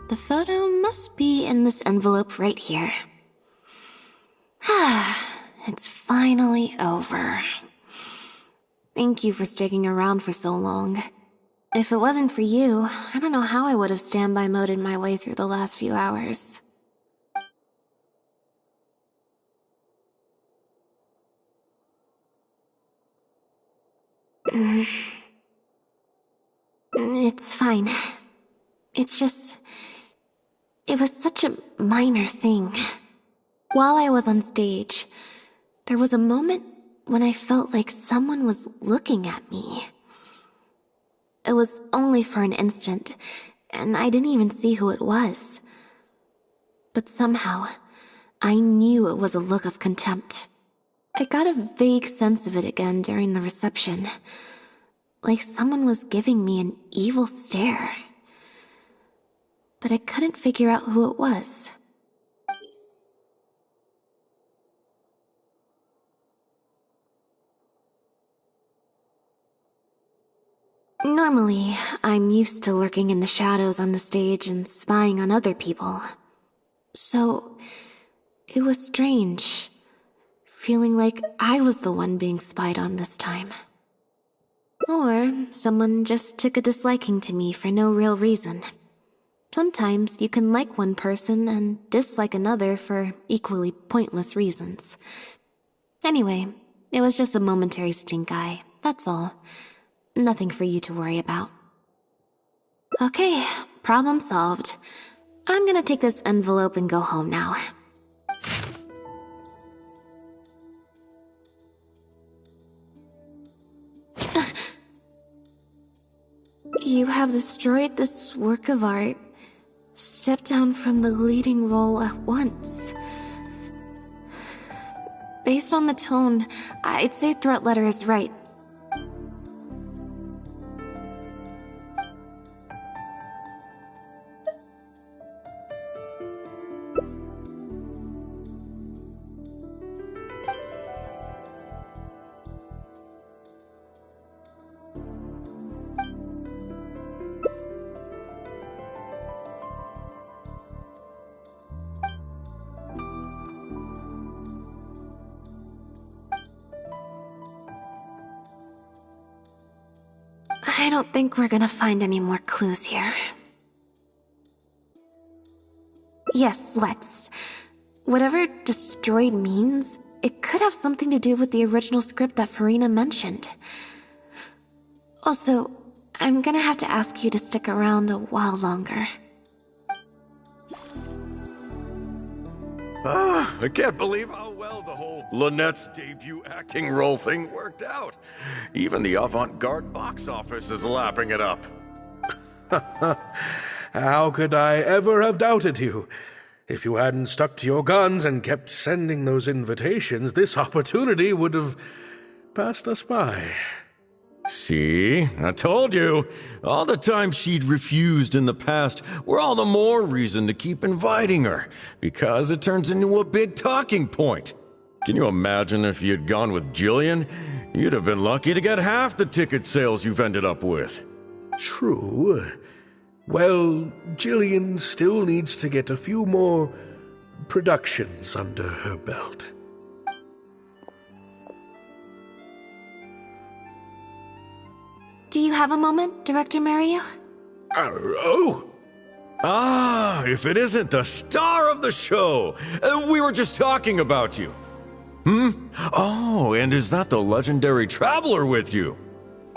The photo must be in this envelope right here. It's finally over. Thank you for sticking around for so long. If it wasn't for you, I don't know how I would have standby moded my way through the last few hours. It's fine. It's just, It was such a minor thing. While I was on stage, there was a moment when I felt like someone was looking at me. It was only for an instant, and I didn't even see who it was. But somehow, I knew it was a look of contempt. I got a vague sense of it again during the reception, like someone was giving me an evil stare. But I couldn't figure out who it was. Normally, I'm used to lurking in the shadows on the stage and spying on other people. So, it was strange, feeling like I was the one being spied on this time. Or someone just took a disliking to me for no real reason. Sometimes you can like one person and dislike another for equally pointless reasons. Anyway, it was just a momentary stink eye, that's all. Nothing for you to worry about. Okay, problem solved. I'm gonna take this envelope and go home now. You have destroyed this work of art. Step down from the leading role at once. Based on the tone, I'd say threat letter is right. I don't think we're gonna find any more clues here. Yes, let's. Whatever destroyed means, it could have something to do with the original script that Farina mentioned. Also, I'm gonna have to ask you to stick around a while longer. I can't believe how well the whole Lynette's debut acting role thing worked out. Even the avant-garde box office is lapping it up. How could I ever have doubted you? If you hadn't stuck to your guns and kept sending those invitations, this opportunity would have passed us by. See? I told you. All the times she'd refused in the past were all the more reason to keep inviting her, because it turns into a big talking point. Can you imagine if you'd gone with Jillian? You'd have been lucky to get half the ticket sales you've ended up with. True. Well, Jillian still needs to get a few more productions under her belt. Do you have a moment, Director Mario? If it isn't the star of the show! We were just talking about you. Oh, and is that the legendary Traveler with you?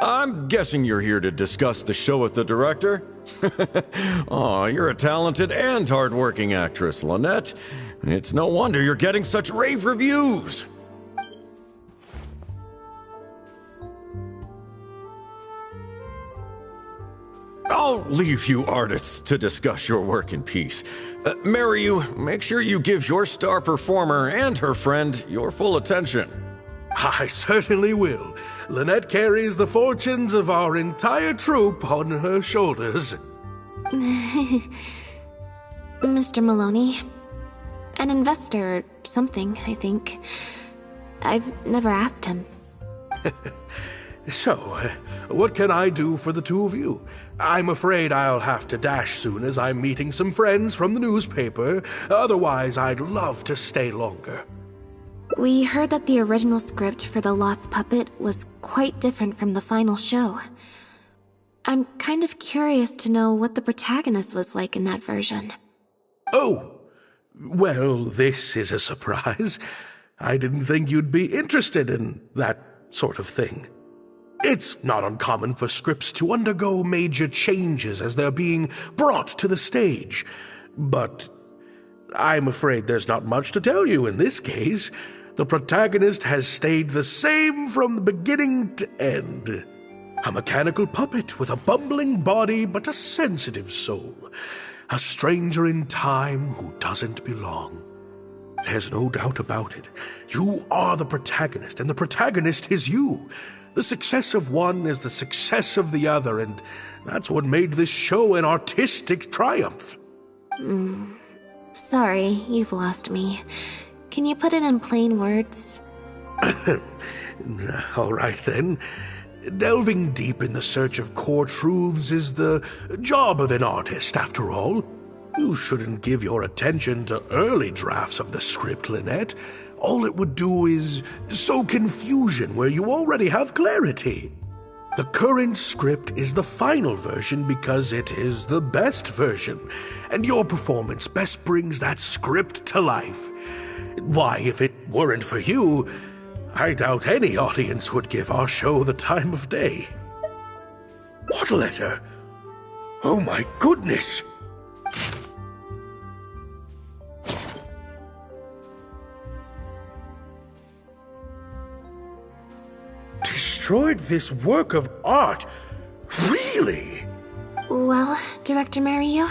I'm guessing you're here to discuss the show with the director? Oh, you're a talented and hardworking actress, Lynette. It's no wonder you're getting such rave reviews. I'll leave you artists to discuss your work in peace. Mariu, make sure you give your star performer and her friend your full attention. I certainly will. Lynette carries the fortunes of our entire troupe on her shoulders. Mr. Maloney. An investor or something, I think. I've never asked him. So, what can I do for the two of you? I'm afraid I'll have to dash soon as I'm meeting some friends from the newspaper. Otherwise, I'd love to stay longer. We heard that the original script for The Lost Puppet was quite different from the final show. I'm kind of curious to know what the protagonist was like in that version. Oh, well, this is a surprise. I didn't think you'd be interested in that sort of thing. It's not uncommon for scripts to undergo major changes as they're being brought to the stage. But I'm afraid there's not much to tell you in this case. The protagonist has stayed the same from the beginning to end. A mechanical puppet with a bumbling body but a sensitive soul. A stranger in time who doesn't belong. There's no doubt about it. You are the protagonist, and the protagonist is you. The success of one is the success of the other, and that's what made this show an artistic triumph. Sorry, you've lost me. Can you put it in plain words? All right, then. Delving deep in the search of core truths is the job of an artist, after all. You shouldn't give your attention to early drafts of the script, Lynette. All it would do is sow confusion where you already have clarity. The current script is the final version because it is the best version, and your performance best brings that script to life. Why, if it weren't for you, I doubt any audience would give our show the time of day. What letter? Oh my goodness! Destroyed this work of art? Really? Well, Director Mariu,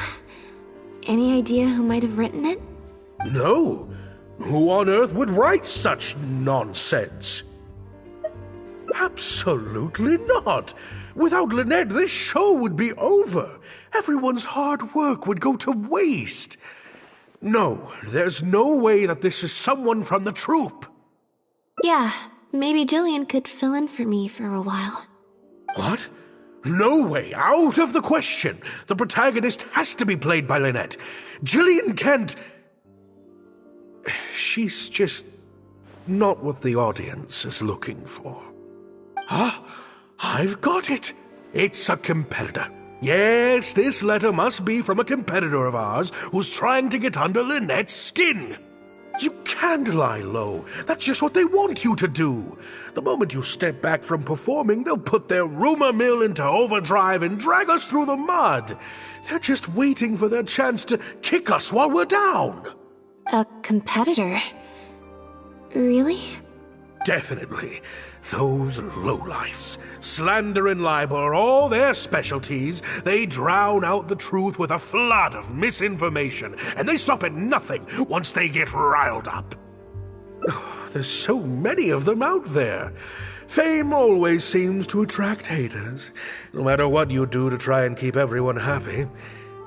any idea who might have written it? No. Who on earth would write such nonsense? Absolutely not. Without Lynette, this show would be over. Everyone's hard work would go to waste. No, there's no way that this is someone from the troupe. Yeah, maybe Jillian could fill in for me for a while. What? No way, out of the question. The protagonist has to be played by Lynette. Jillian can't... She's just not what the audience is looking for. Ah, I've got it. It's a competitor. Yes, this letter must be from a competitor of ours who's trying to get under Lynette's skin. You can't lie low. That's just what they want you to do. The moment you step back from performing, they'll put their rumor mill into overdrive and drag us through the mud. They're just waiting for their chance to kick us while we're down. A competitor? Really? Definitely. Those lowlifes. Slander and libel are all their specialties. They drown out the truth with a flood of misinformation, and they stop at nothing once they get riled up. Oh, there's so many of them out there. Fame always seems to attract haters, no matter what you do to try and keep everyone happy.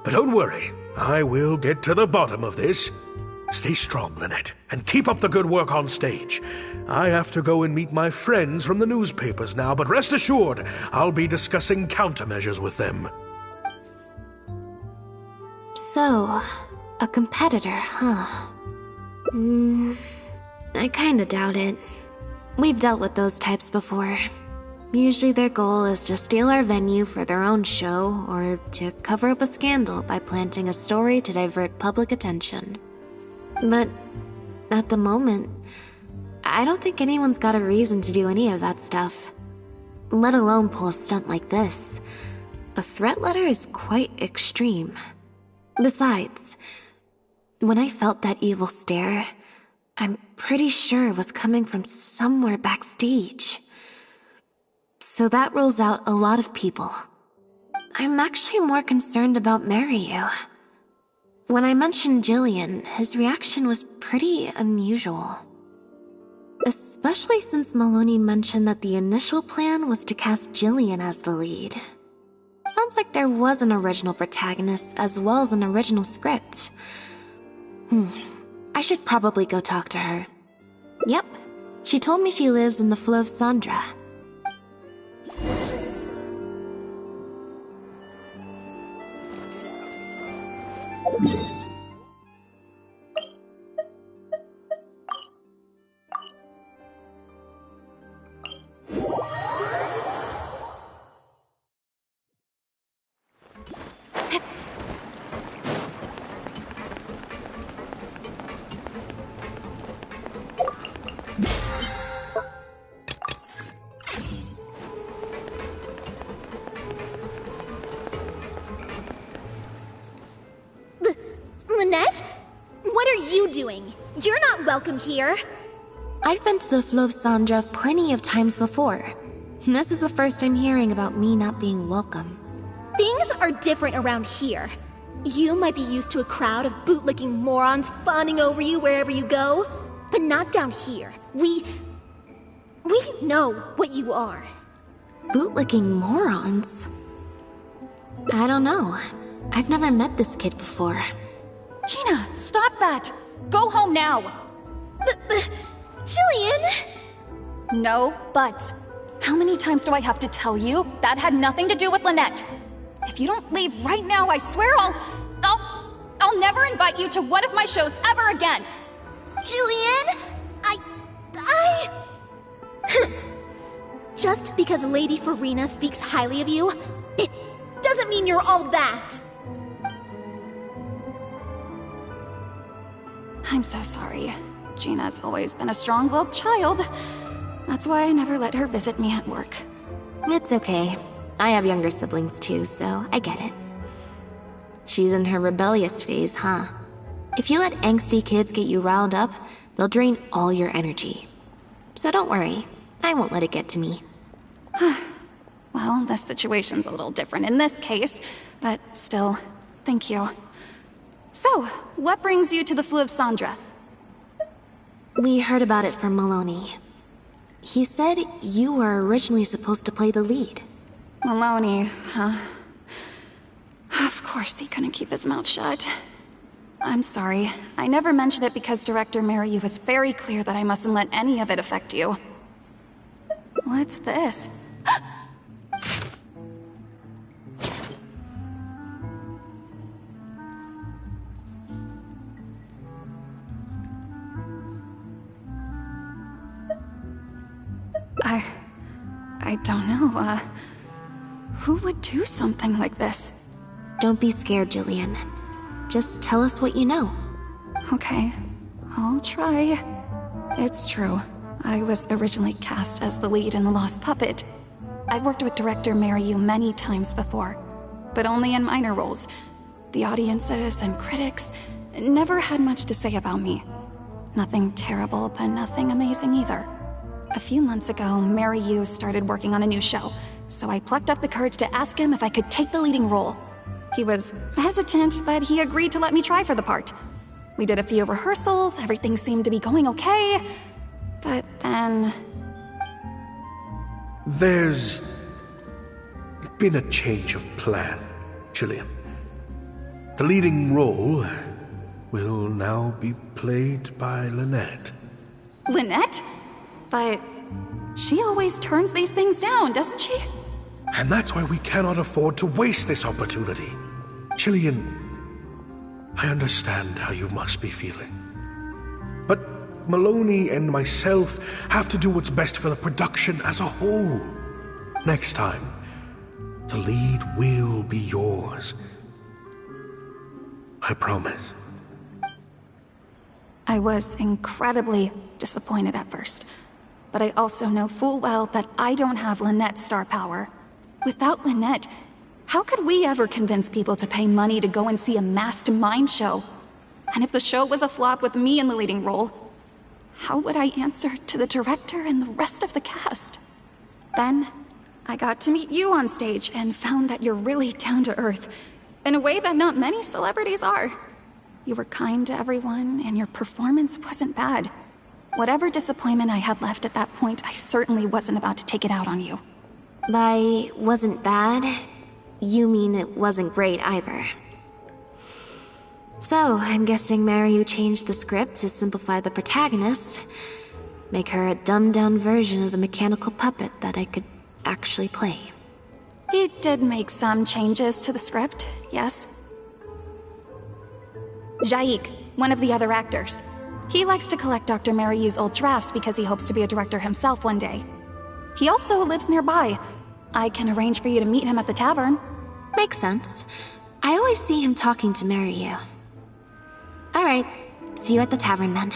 But don't worry, I will get to the bottom of this. Stay strong, Lynette, and keep up the good work on stage. I have to go and meet my friends from the newspapers now, but rest assured, I'll be discussing countermeasures with them. So, a competitor, huh? I kinda doubt it. We've dealt with those types before. Usually their goal is to steal our venue for their own show, or to cover up a scandal by planting a story to divert public attention. But at the moment, I don't think anyone's got a reason to do any of that stuff. Let alone pull a stunt like this. A threat letter is quite extreme. Besides, when I felt that evil stare, I'm pretty sure it was coming from somewhere backstage. So that rules out a lot of people. I'm actually more concerned about Mariu. When I mentioned Jillian, his reaction was pretty unusual. Especially since Maloney mentioned that the initial plan was to cast Jillian as the lead. Sounds like there was an original protagonist as well as an original script. I should probably go talk to her. Yep, she told me she lives in the Fleuve Sandra. welcome here. I've been to the Fleuve Sandra plenty of times before. This is the first I'm hearing about me not being welcome. Things are different around here. You might be used to a crowd of bootlicking morons fawning over you wherever you go, but not down here. We know what you are. Bootlicking morons? I don't know. I've never met this kid before. Gina, stop that! Go home now! Jillian! No buts. How many times do I have to tell you? That had nothing to do with Lynette. If you don't leave right now, I swear I'll never invite you to one of my shows ever again! Jillian! Just because Lady Farina speaks highly of you, it doesn't mean you're all that! I'm so sorry. Gina's always been a strong-willed child. That's why I never let her visit me at work. It's okay. I have younger siblings too, so I get it. She's in her rebellious phase, huh? If you let angsty kids get you riled up, they'll drain all your energy. So don't worry, I won't let it get to me. Well, this situation's a little different in this case, but still, thank you. So, what brings you to the Fleuve Sandra? We heard about it from Maloney. He said you were originally supposed to play the lead. Maloney, huh? Of course he couldn't keep his mouth shut. I'm sorry. I never mentioned it because Director Mary was very clear that I mustn't let any of it affect you. What's this? I don't know, who would do something like this? Don't be scared, Jillian. Just tell us what you know. Okay, I'll try. It's true. I was originally cast as the lead in The Lost Puppet. I've worked with director Mary many times before, but only in minor roles. The audiences and critics never had much to say about me. Nothing terrible, but nothing amazing either. A few months ago, Mary started working on a new show, so I plucked up the courage to ask him if I could take the leading role. He was hesitant, but he agreed to let me try for the part. We did a few rehearsals, everything seemed to be going okay, but then... There's been a change of plan, Jillian. The leading role will now be played by Lynette. Lynette? But she always turns these things down, doesn't she? And that's why we cannot afford to waste this opportunity. Jillian, I understand how you must be feeling. But Maloney and myself have to do what's best for the production as a whole. Next time, the lead will be yours. I promise. I was incredibly disappointed at first. But I also know full well that I don't have Lynette's star power. Without Lynette, how could we ever convince people to pay money to go and see a masked mime show? And if the show was a flop with me in the leading role, how would I answer to the director and the rest of the cast? Then, I got to meet you on stage and found that you're really down to earth, in a way that not many celebrities are. You were kind to everyone, and your performance wasn't bad. Whatever disappointment I had left at that point, I certainly wasn't about to take it out on you. By wasn't bad, you mean it wasn't great either. So, I'm guessing Mary changed the script to simplify the protagonist, make her a dumbed-down version of the mechanical puppet that I could actually play. He did make some changes to the script, yes. Jaik, one of the other actors. He likes to collect Dr. Maryu's old drafts because he hopes to be a director himself one day. He also lives nearby. I can arrange for you to meet him at the tavern. Makes sense. I always see him talking to Maryu. Alright, see you at the tavern then.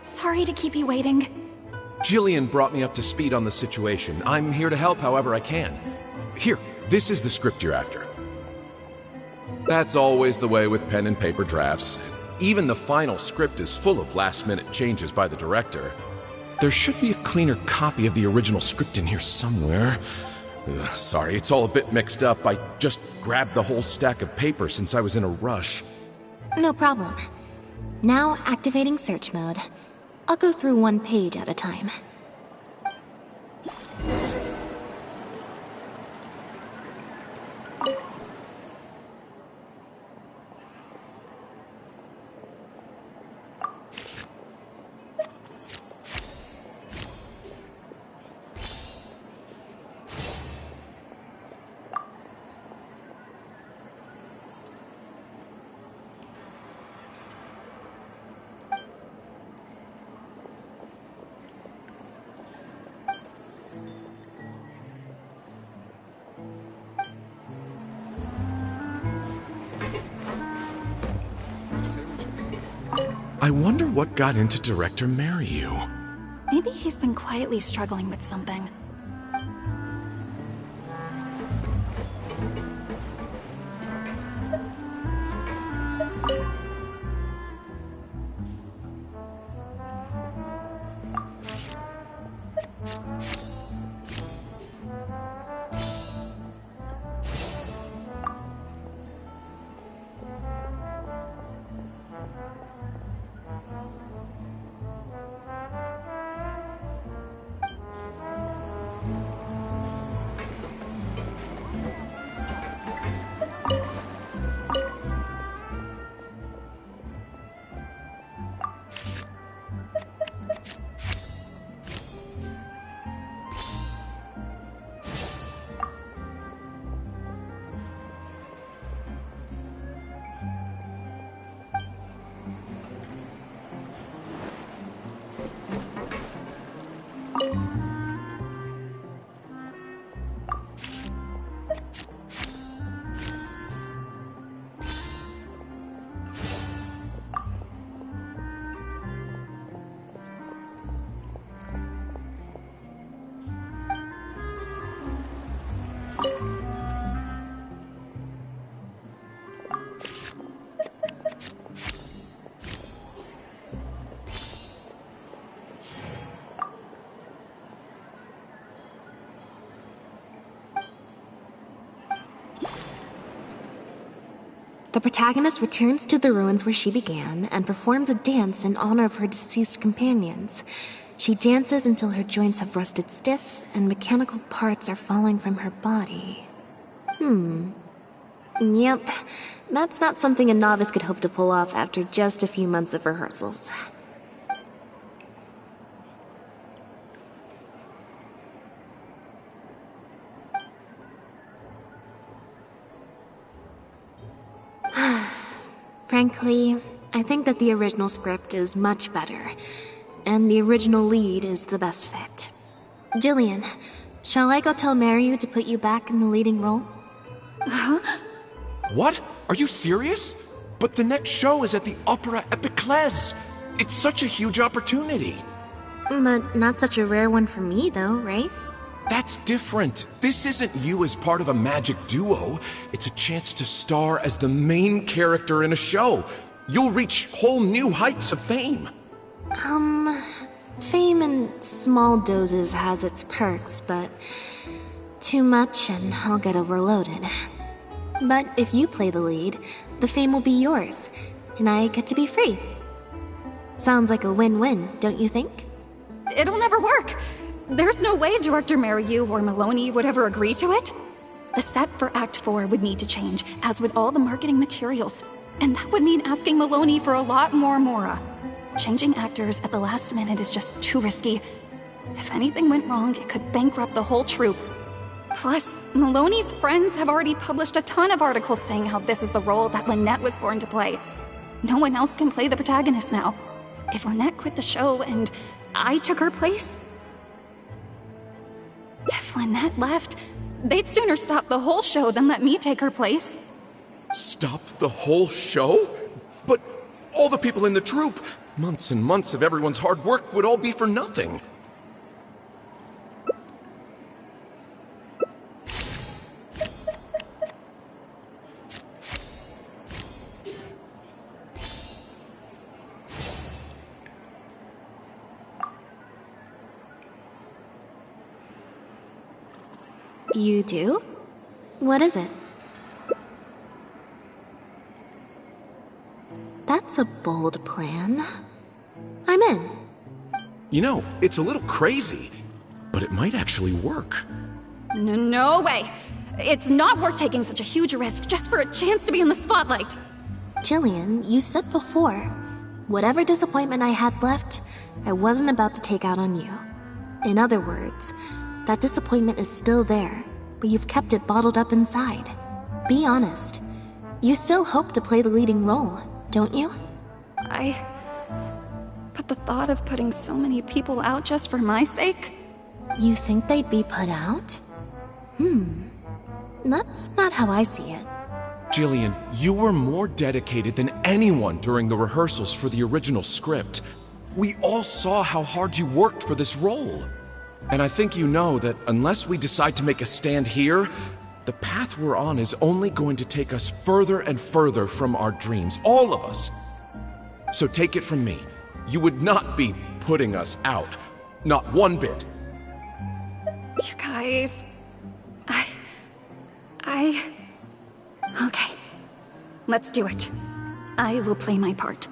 Sorry to keep you waiting. Jillian brought me up to speed on the situation. I'm here to help however I can. Here, this is the script you're after. That's always the way with pen and paper drafts. Even the final script is full of last-minute changes by the director. There should be a cleaner copy of the original script in here somewhere. Sorry, it's all a bit mixed up. I just grabbed the whole stack of paper since I was in a rush. No problem. Now activating search mode. I'll go through one page at a time. I wonder what got into Director Mariu. Maybe he's been quietly struggling with something. The protagonist returns to the ruins where she began and performs a dance in honor of her deceased companions. She dances until her joints have rusted stiff and mechanical parts are falling from her body. Yep, that's not something a novice could hope to pull off after just a few months of rehearsals. Frankly, I think that the original script is much better, and the original lead is the best fit. Jillian, shall I go tell Mariu to put you back in the leading role? What? Are you serious? But the next show is at the Opera Epiclese. It's such a huge opportunity. But not such a rare one for me, though, right? That's different. This isn't you as part of a magic duo. It's a chance to star as the main character in a show. You'll reach whole new heights of fame. Fame in small doses has its perks, but too much and I'll get overloaded. But if you play the lead, the fame will be yours, and I get to be free. Sounds like a win-win, don't you think? It'll never work. There's no way Director Mariu or Maloney would ever agree to it. The set for Act 4 would need to change, as would all the marketing materials. And that would mean asking Maloney for a lot more Mora. Changing actors at the last minute is just too risky. If anything went wrong, it could bankrupt the whole troupe. Plus, Maloney's friends have already published a ton of articles saying how this is the role that Lynette was born to play. No one else can play the protagonist now. If Lynette quit the show and I took her place... If Lynette left, they'd sooner stop the whole show than let me take her place. Stop the whole show? But all the people in the troupe, Months and months of everyone's hard work would all be for nothing. You do? What is it? That's a bold plan. I'm in. You know, it's a little crazy, but it might actually work. No way! It's not worth taking such a huge risk just for a chance to be in the spotlight. Jillian, you said before, whatever disappointment I had left, I wasn't about to take out on you. In other words, that disappointment is still there, but you've kept it bottled up inside. Be honest. You still hope to play the leading role, don't you? But the thought of putting so many people out just for my sake? You think they'd be put out? That's not how I see it. Jillian, you were more dedicated than anyone during the rehearsals for the original script. We all saw how hard you worked for this role. And I think you know that unless we decide to make a stand here, the path we're on is only going to take us further and further from our dreams, all of us. So take it from me, you would not be putting us out. Not one bit. You guys... Okay. Let's do it. I will play my part.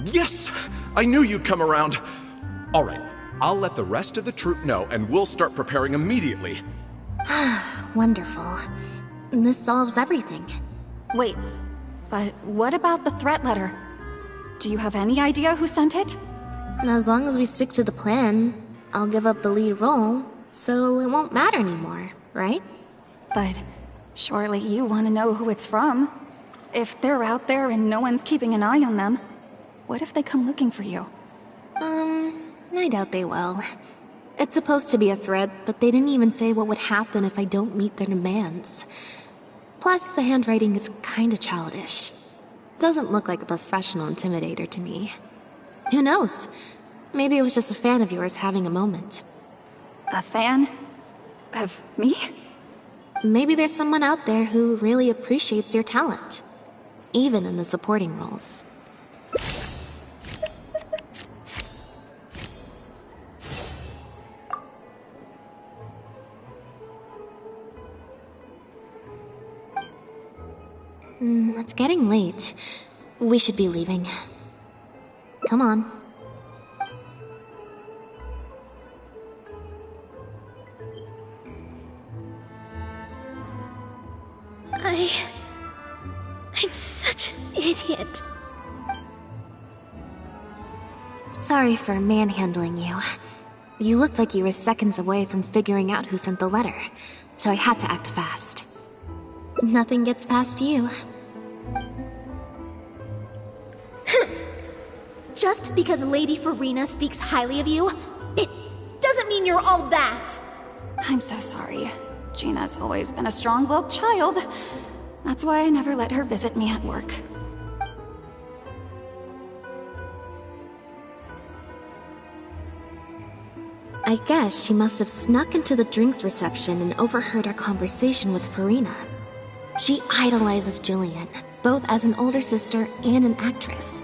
Yes! I knew you'd come around. All right, I'll let the rest of the troupe know and we'll start preparing immediately. Wonderful. This solves everything. Wait, but what about the threat letter? Do you have any idea who sent it? As long as we stick to the plan, I'll give up the lead role, so it won't matter anymore, right? But surely you want to know who it's from. If they're out there and no one's keeping an eye on them, what if they come looking for you? I doubt they will. It's supposed to be a threat, but they didn't even say what would happen if I don't meet their demands. Plus, the handwriting is kinda childish. Doesn't look like a professional intimidator to me. Who knows? Maybe it was just a fan of yours having a moment. A fan? Of me? Maybe there's someone out there who really appreciates your talent. Even in the supporting roles. It's getting late. We should be leaving. Come on. I'm such an idiot. Sorry for manhandling you. You looked like you were seconds away from figuring out who sent the letter, so I had to act fast. Nothing gets past you. Just because Lady Farina speaks highly of you, it doesn't mean you're all that. I'm so sorry. Gina's always been a strong-willed child. That's why I never let her visit me at work. I guess she must have snuck into the drinks reception and overheard our conversation with Farina. She idolizes Jillian, both as an older sister and an actress.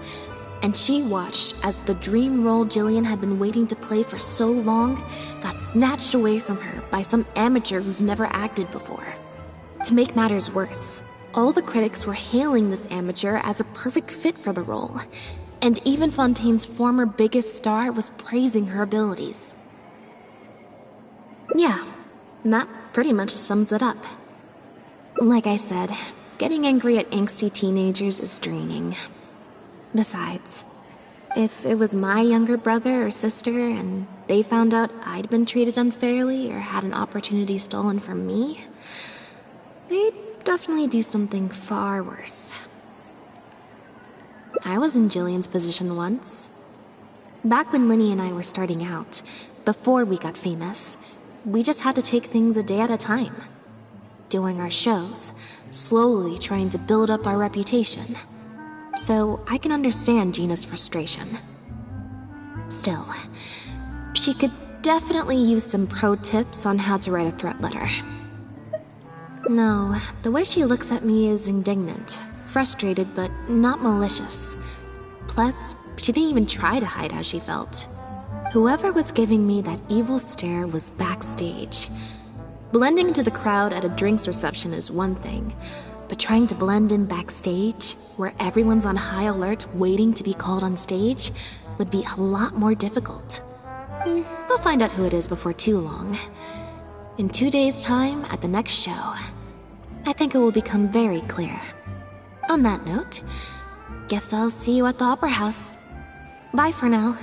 And she watched as the dream role Jillian had been waiting to play for so long got snatched away from her by some amateur who's never acted before. To make matters worse, all the critics were hailing this amateur as a perfect fit for the role, and even Fontaine's former biggest star was praising her abilities. Yeah, that pretty much sums it up. Like I said, getting angry at angsty teenagers is draining. Besides, if it was my younger brother or sister and they found out I'd been treated unfairly or had an opportunity stolen from me, they'd definitely do something far worse. I was in Jillian's position once. Back when Linny and I were starting out, before we got famous, we just had to take things a day at a time. Doing our shows, slowly trying to build up our reputation. so I can understand Gina's frustration. Still, she could definitely use some pro tips on how to write a threat letter. No, the way she looks at me is indignant, frustrated, but not malicious. Plus, she didn't even try to hide how she felt. Whoever was giving me that evil stare was backstage. Blending into the crowd at a drinks reception is one thing, but trying to blend in backstage, where everyone's on high alert waiting to be called on stage, would be a lot more difficult. We'll find out who it is before too long. In 2 days' time, at the next show, I think it will become very clear. On that note, guess I'll see you at the Opera House. Bye for now.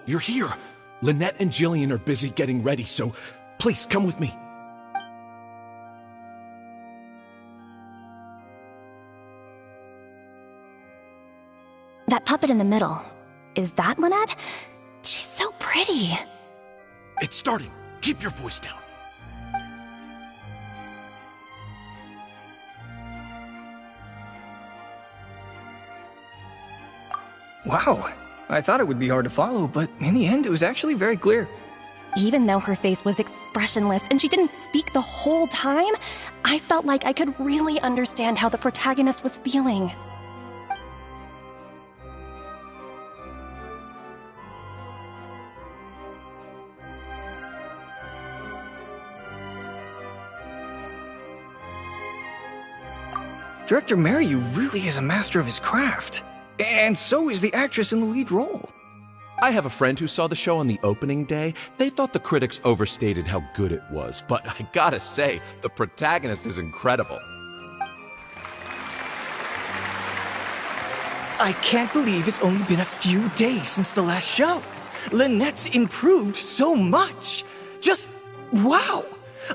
You're here. Lynette and Jillian are busy getting ready, so please come with me. That puppet in the middle, is that Lynette? She's so pretty. It's starting. Keep your voice down. Wow. I thought it would be hard to follow, but in the end, it was actually very clear. Even though her face was expressionless and she didn't speak the whole time, I felt like I could really understand how the protagonist was feeling. Director Mariu really is a master of his craft. And so is the actress in the lead role. I have a friend who saw the show on the opening day. They thought the critics overstated how good it was, but I gotta say, the protagonist is incredible. I can't believe it's only been a few days since the last show. Lynette's improved so much. Just wow!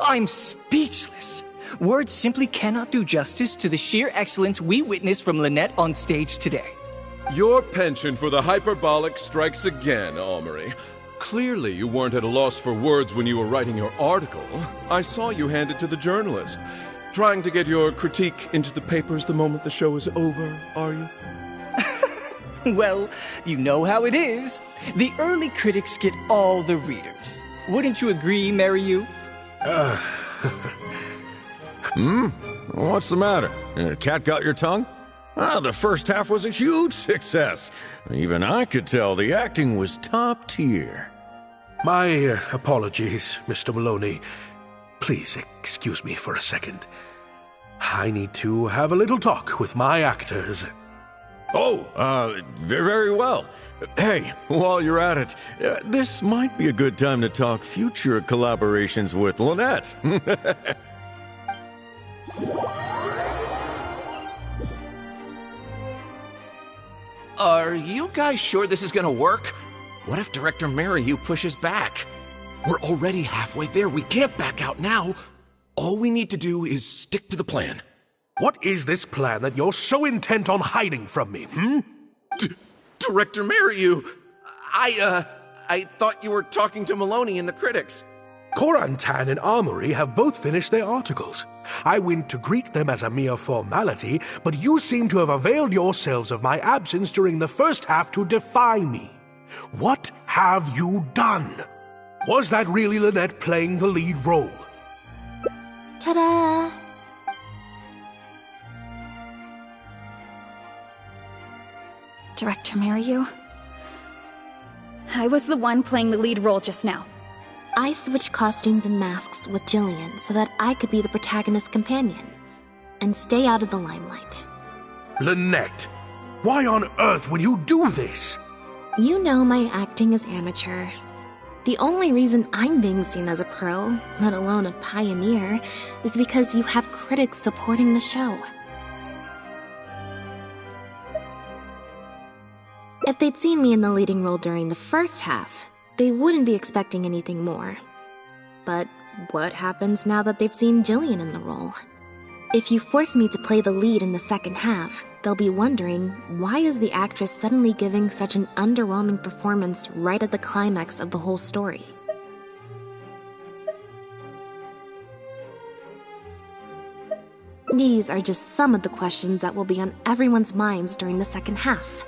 I'm speechless. Words simply cannot do justice to the sheer excellence we witnessed from Lynette on stage today. Your penchant for the hyperbolic strikes again, Almery. Clearly you weren't at a loss for words when you were writing your article. I saw you hand it to the journalist. Trying to get your critique into the papers the moment the show is over, are you? Well, you know how it is. The early critics get all the readers. Wouldn't you agree, Mariu? What's the matter? Cat got your tongue? The first half was a huge success. Even I could tell the acting was top tier. My apologies, Mr. Maloney. Please excuse me for a second. I need to have a little talk with my actors. Oh, very well. Hey, while you're at it, this might be a good time to talk future collaborations with Lynette. Are you guys sure this is gonna work? What if Director Mariu pushes back? We're already halfway there. We can't back out now. All we need to do is stick to the plan. What is this plan that you're so intent on hiding from me, Director Mariu, I thought you were talking to Maloney and the critics. Korantan and Armory have both finished their articles. I went to greet them as a mere formality, but you seem to have availed yourselves of my absence during the first half to defy me. What have you done? Was that really Lynette playing the lead role? Ta-da! Director Mariu? I was the one playing the lead role just now. I switched costumes and masks with Jillian so that I could be the protagonist's companion and stay out of the limelight. Lynette, why on earth would you do this? You know my acting is amateur. The only reason I'm being seen as a pro, let alone a pioneer, is because you have critics supporting the show. If they'd seen me in the leading role during the first half, they wouldn't be expecting anything more. But what happens now that they've seen Jillian in the role? If you force me to play the lead in the second half, they'll be wondering, why is the actress suddenly giving such an underwhelming performance right at the climax of the whole story? These are just some of the questions that will be on everyone's minds during the second half.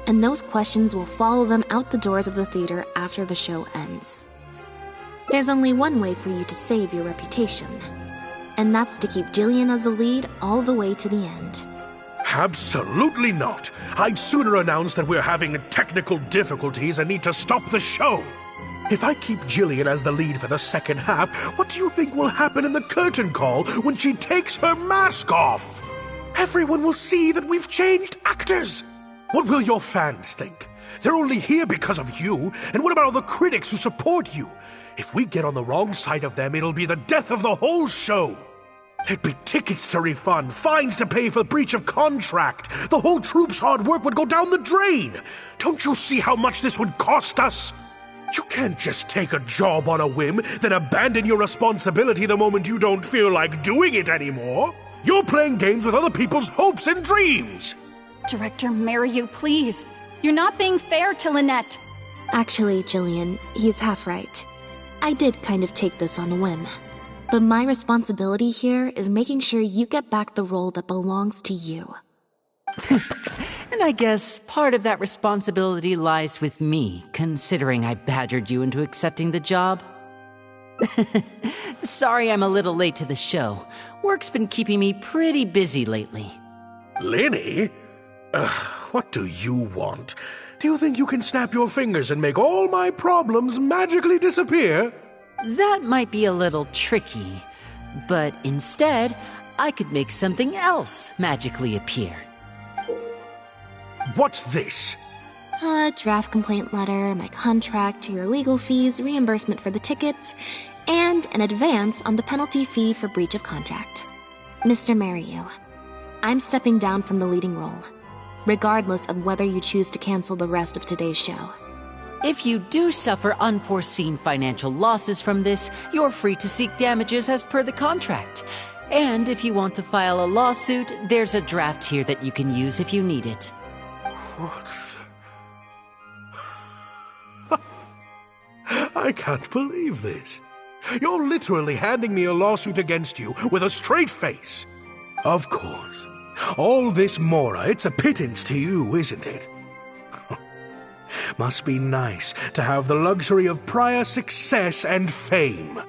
And those questions will follow them out the doors of the theater after the show ends. There's only one way for you to save your reputation, and that's to keep Jillian as the lead all the way to the end. Absolutely not. I'd sooner announce that we're having technical difficulties and need to stop the show. If I keep Jillian as the lead for the second half, what do you think will happen in the curtain call when she takes her mask off? Everyone will see that we've changed actors. What will your fans think? They're only here because of you, and what about all the critics who support you? If we get on the wrong side of them, it'll be the death of the whole show. There'd be tickets to refund, fines to pay for breach of contract. The whole troupe's hard work would go down the drain. Don't you see how much this would cost us? You can't just take a job on a whim, then abandon your responsibility the moment you don't feel like doing it anymore. You're playing games with other people's hopes and dreams. Director Mariu, please. You're not being fair to Lynette. Actually, Jillian, he's half right. I did kind of take this on a whim. But my responsibility here is making sure you get back the role that belongs to you. And I guess part of that responsibility lies with me, considering I badgered you into accepting the job. Sorry I'm a little late to the show. Work's been keeping me pretty busy lately. Lenny? What do you want? Do you think you can snap your fingers and make all my problems magically disappear? That might be a little tricky, but instead, I could make something else magically appear. What's this? A draft complaint letter, my contract, your legal fees, reimbursement for the tickets, and an advance on the penalty fee for breach of contract. Mr. Mariu, I'm stepping down from the leading role, regardless of whether you choose to cancel the rest of today's show. If you do suffer unforeseen financial losses from this, you're free to seek damages as per the contract. And if you want to file a lawsuit, there's a draft here that you can use if you need it. What the... I can't believe this. You're literally handing me a lawsuit against you with a straight face. Of course. All this Mora, it's a pittance to you, isn't it? Must be nice to have the luxury of prior success and fame.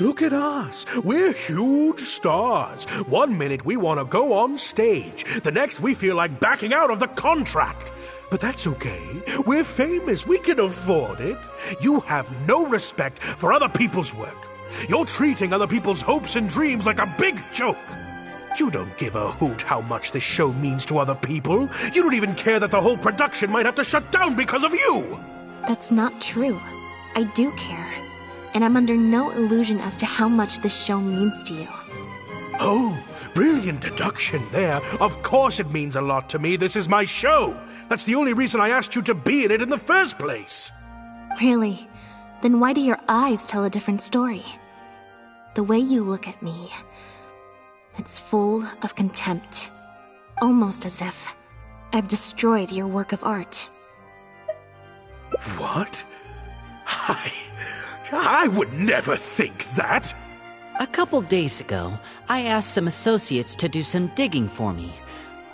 Look at us. We're huge stars. One minute we want to go on stage. The next we feel like backing out of the contract. But that's okay. We're famous. We can afford it. You have no respect for other people's work. You're treating other people's hopes and dreams like a big joke. You don't give a hoot how much this show means to other people. You don't even care that the whole production might have to shut down because of you. That's not true. I do care. And I'm under no illusion as to how much this show means to you. Oh, brilliant deduction there. Of course it means a lot to me. This is my show. That's the only reason I asked you to be in it in the first place. Really? Then why do your eyes tell a different story? The way you look at me... it's full of contempt. Almost as if I've destroyed your work of art. What? I would never think that. A couple days ago, I asked some associates to do some digging for me.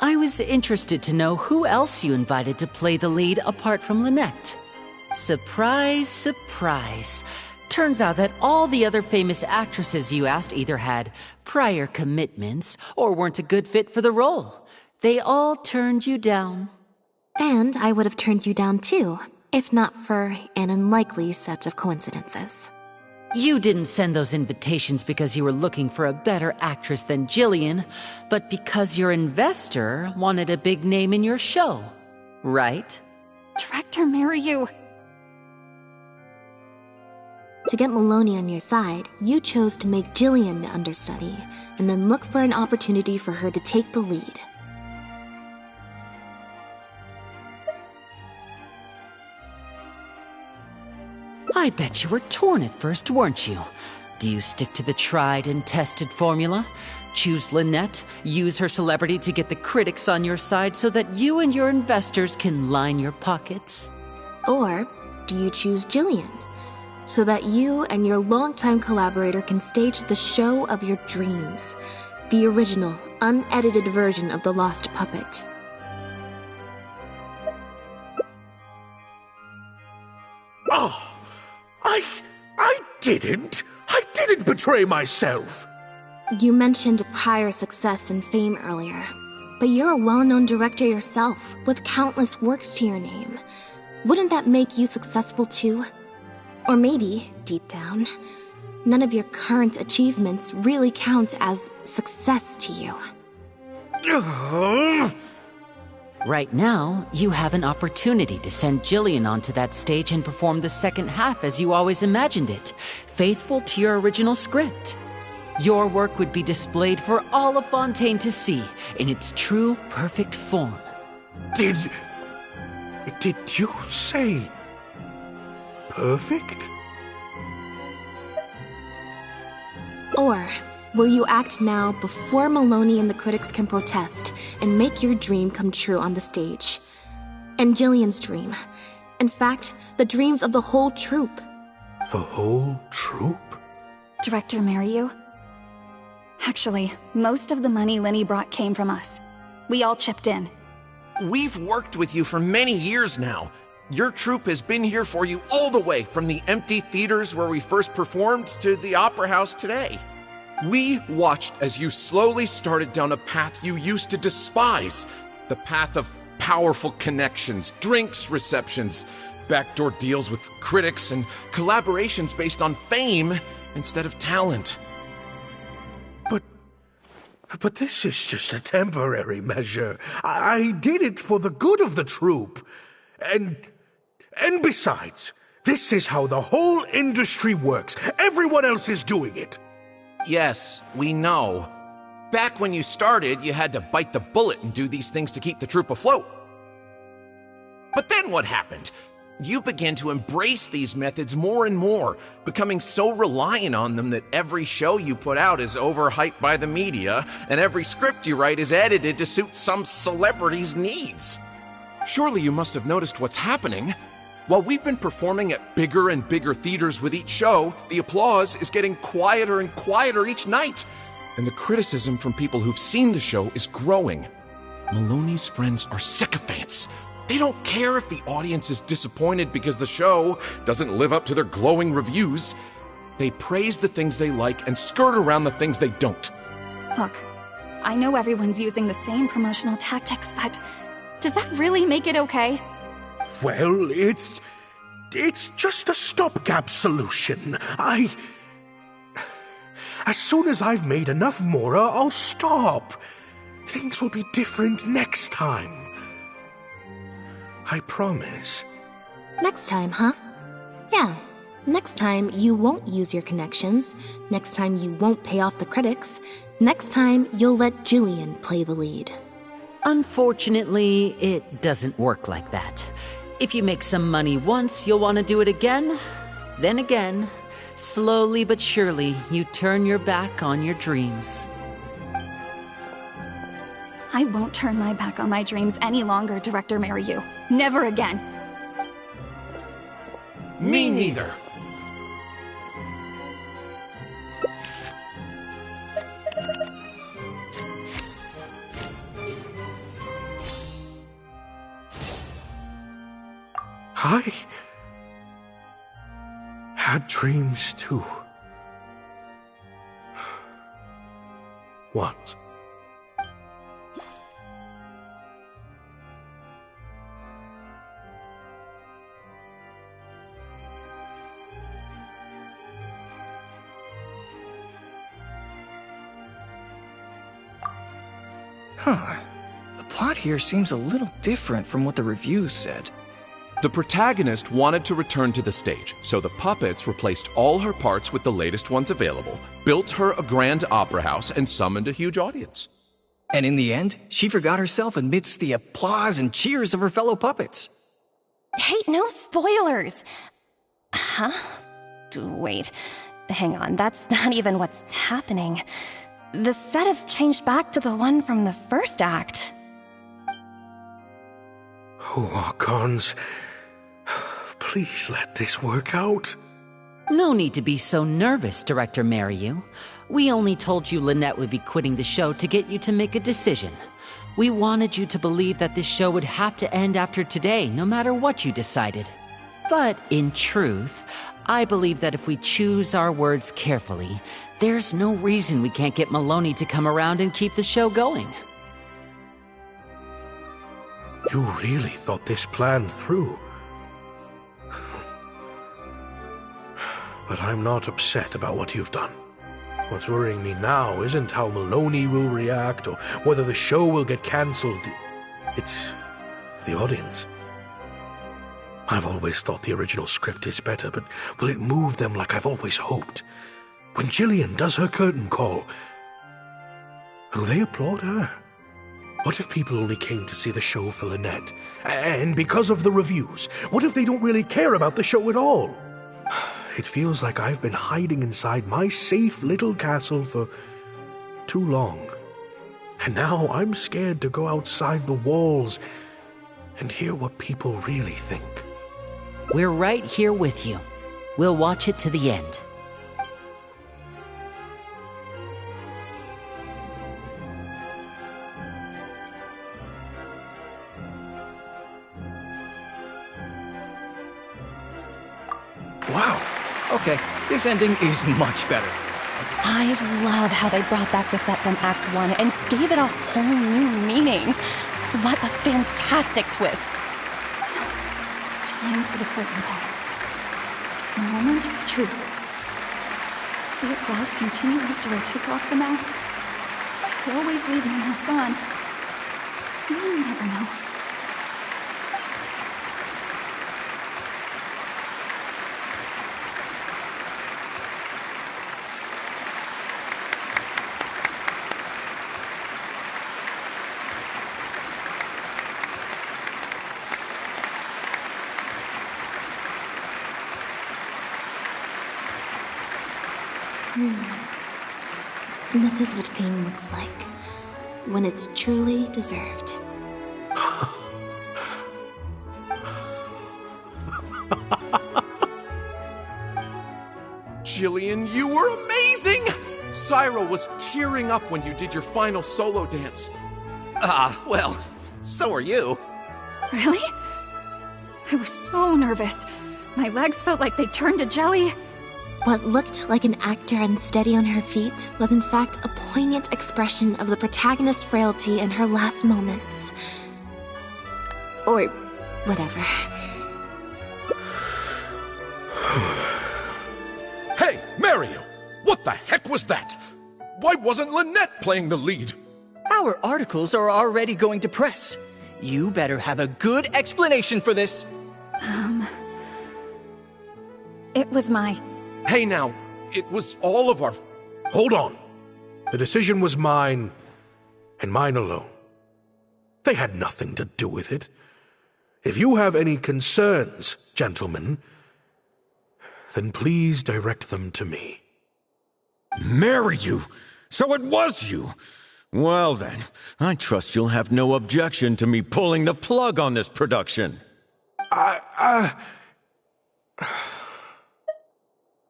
I was interested to know who else you invited to play the lead apart from Lynette. Surprise, surprise. Turns out that all the other famous actresses you asked either had prior commitments or weren't a good fit for the role. They all turned you down. And I would have turned you down too, if not for an unlikely set of coincidences. You didn't send those invitations because you were looking for a better actress than Jillian, but because your investor wanted a big name in your show, right? Director Mariyu. To get Maloney on your side, you chose to make Jillian the understudy, and then look for an opportunity for her to take the lead. I bet you were torn at first, weren't you? Do you stick to the tried and tested formula? Choose Lynette, use her celebrity to get the critics on your side so that you and your investors can line your pockets? Or do you choose Jillian, so that you and your longtime collaborator can stage the show of your dreams, the original, unedited version of The Lost Puppet? Oh, I didn't betray myself. You mentioned prior success and fame earlier, but you're a well-known director yourself, with countless works to your name. Wouldn't that make you successful too? Or maybe, deep down, none of your current achievements really count as success to you. Right now, you have an opportunity to send Jillian onto that stage and perform the second half as you always imagined it, faithful to your original script. Your work would be displayed for all of Fontaine to see, in its true, perfect form. Did you say perfect? Or will you act now before Maloney and the critics can protest and make your dream come true on the stage? And Jillian's dream. In fact, the dreams of the whole troupe. The whole troupe? Director Mariyu? Actually, most of the money Lenny brought came from us. We all chipped in. We've worked with you for many years now. Your troupe has been here for you all the way from the empty theaters where we first performed to the Opera House today. We watched as you slowly started down a path you used to despise. The path of powerful connections, drinks receptions, backdoor deals with critics, and collaborations based on fame instead of talent. But this is just a temporary measure. I did it for the good of the troupe. And besides, this is how the whole industry works. Everyone else is doing it. Yes, we know. Back when you started, you had to bite the bullet and do these things to keep the troupe afloat. But then what happened? You began to embrace these methods more and more, becoming so reliant on them that every show you put out is overhyped by the media, and every script you write is edited to suit some celebrity's needs. Surely you must have noticed what's happening. While we've been performing at bigger and bigger theaters with each show, the applause is getting quieter and quieter each night, and the criticism from people who've seen the show is growing. Maloney's friends are sycophants. They don't care if the audience is disappointed because the show doesn't live up to their glowing reviews. They praise the things they like and skirt around the things they don't. Look, I know everyone's using the same promotional tactics, but does that really make it okay? Well, it's just a stopgap solution. As soon as I've made enough more, I'll stop. Things will be different next time. I promise. Next time, huh? Yeah. Next time, you won't use your connections. Next time, you won't pay off the critics. Next time, you'll let Jillian play the lead. Unfortunately, it doesn't work like that. If you make some money once, you'll want to do it again, then again. Slowly but surely, you turn your back on your dreams. I won't turn my back on my dreams any longer, Director Mariyu. Never again. Me neither. I had dreams too. Once. Huh. The plot here seems a little different from what the reviews said. The protagonist wanted to return to the stage, so the puppets replaced all her parts with the latest ones available, built her a grand opera house, and summoned a huge audience. And in the end, she forgot herself amidst the applause and cheers of her fellow puppets. Hey, no spoilers! Huh? Wait, hang on, that's not even what's happening. The set has changed back to the one from the first act. Oh, Archons, please let this work out. No need to be so nervous, Director Mariu. We only told you Lynette would be quitting the show to get you to make a decision. We wanted you to believe that this show would have to end after today, no matter what you decided. But in truth, I believe that if we choose our words carefully, there's no reason we can't get Maloney to come around and keep the show going. You really thought this plan through. But I'm not upset about what you've done. What's worrying me now isn't how Maloney will react or whether the show will get cancelled. It's the audience. I've always thought the original script is better, but will it move them like I've always hoped? When Jillian does her curtain call, will they applaud her? What if people only came to see the show for Lynette? And because of the reviews, what if they don't really care about the show at all? It feels like I've been hiding inside my safe little castle for too long. And now I'm scared to go outside the walls and hear what people really think. We're right here with you. We'll watch it to the end. Wow. Okay, this ending is much better. I love how they brought back the set from Act 1 and gave it a whole new meaning. What a fantastic twist. Time for the curtain call. It's the moment of truth. The applause continue after I take off the mask. I always leave my mask on. No one would ever know. This is what fame looks like, when it's truly deserved. Jillian, you were amazing! Syra was tearing up when you did your final solo dance. Well, so are you. Really? I was so nervous. My legs felt like they turned to jelly. What looked like an actor unsteady on her feet was in fact a poignant expression of the protagonist's frailty in her last moments. Or whatever. Hey, Mario! What the heck was that? Why wasn't Lynette playing the lead? Our articles are already going to press. You better have a good explanation for this. It was my... Hey now, it was all of our... Hold on. The decision was mine, and mine alone. They had nothing to do with it. If you have any concerns, gentlemen, then please direct them to me. Marry you? So it was you? Well then, I trust you'll have no objection to me pulling the plug on this production.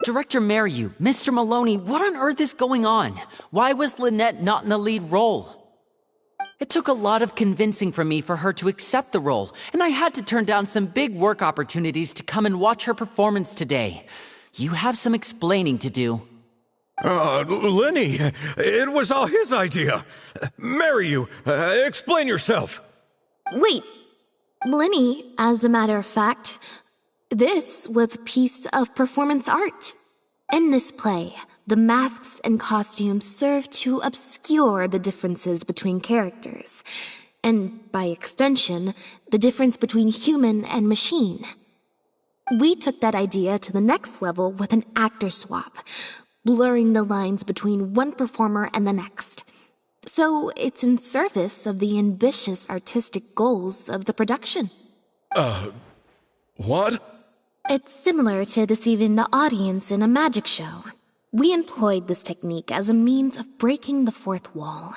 Director Mariu, Mr. Maloney, what on earth is going on? Why was Lynette not in the lead role? It took a lot of convincing from me for her to accept the role, and I had to turn down some big work opportunities to come and watch her performance today. You have some explaining to do. Lenny, it was all his idea. Marry you. Explain yourself. Wait, Lenny, as a matter of fact, this was a piece of performance art. In this play, the masks and costumes serve to obscure the differences between characters, and by extension, the difference between human and machine. We took that idea to the next level with an actor swap, blurring the lines between one performer and the next. So it's in service of the ambitious artistic goals of the production. What? It's similar to deceiving the audience in a magic show. We employed this technique as a means of breaking the fourth wall.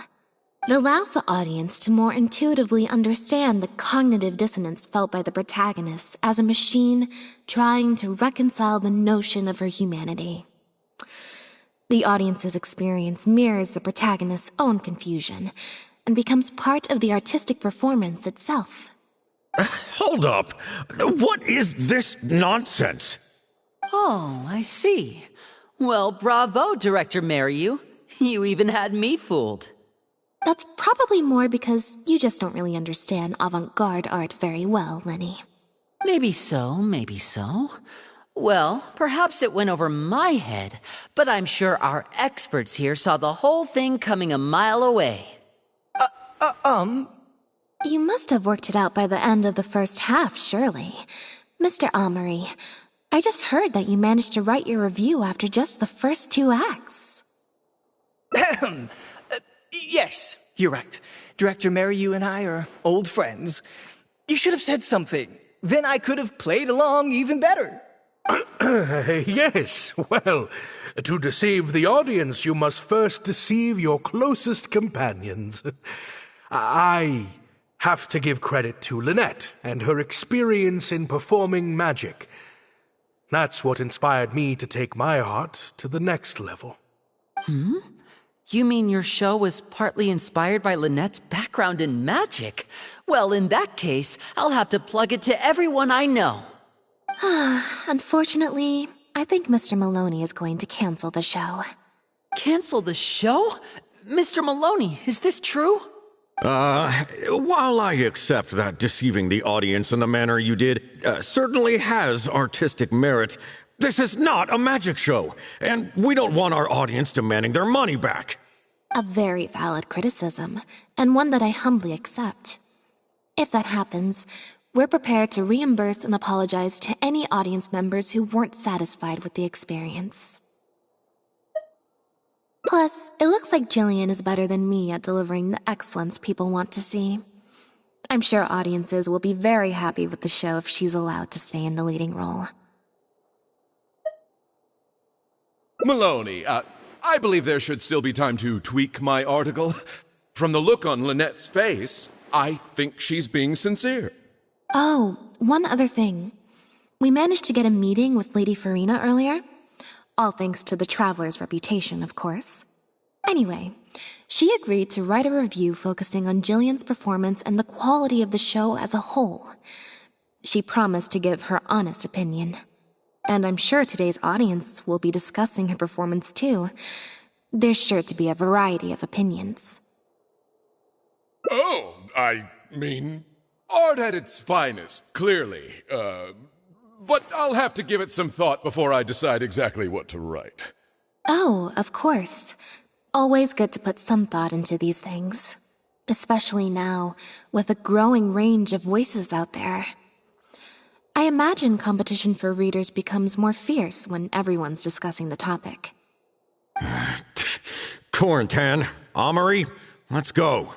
It allows the audience to more intuitively understand the cognitive dissonance felt by the protagonist as a machine trying to reconcile the notion of her humanity. The audience's experience mirrors the protagonist's own confusion and becomes part of the artistic performance itself. Hold up. What is this nonsense? Oh, I see. Well, bravo, Director Mariu. You even had me fooled. That's probably more because you just don't really understand avant-garde art very well, Lenny. Maybe so, maybe so. Well, perhaps it went over my head, but I'm sure our experts here saw the whole thing coming a mile away. You must have worked it out by the end of the first half, surely. Mr. Amory, I just heard that you managed to write your review after just the first 2 acts. Yes, you're right. Director Mariu and I are old friends. You should have said something. Then I could have played along even better. Yes, well, to deceive the audience, you must first deceive your closest companions. I have to give credit to Lynette and her experience in performing magic. That's what inspired me to take my art to the next level. You mean your show was partly inspired by Lynette's background in magic? Well, in that case, I'll have to plug it to everyone I know. Unfortunately, I think Mr. Maloney is going to cancel the show. Cancel the show? Mr. Maloney, is this true? While I accept that deceiving the audience in the manner you did certainly has artistic merit, this is not a magic show, and we don't want our audience demanding their money back. A very valid criticism, and one that I humbly accept. If that happens, we're prepared to reimburse and apologize to any audience members who weren't satisfied with the experience. Plus, it looks like Jillian is better than me at delivering the excellence people want to see. I'm sure audiences will be very happy with the show if she's allowed to stay in the leading role. Maloney, I believe there should still be time to tweak my article. From the look on Lynette's face, I think she's being sincere. Oh, one other thing. We managed to get a meeting with Lady Farina earlier. All thanks to the Traveler's reputation, of course. Anyway, she agreed to write a review focusing on Jillian's performance and the quality of the show as a whole. She promised to give her honest opinion. And I'm sure today's audience will be discussing her performance too. There's sure to be a variety of opinions. Oh, I mean, art at its finest, clearly. But I'll have to give it some thought before I decide exactly what to write. Oh, of course. Always good to put some thought into these things. Especially now, with a growing range of voices out there. I imagine competition for readers becomes more fierce when everyone's discussing the topic. Corentin, Amory, let's go.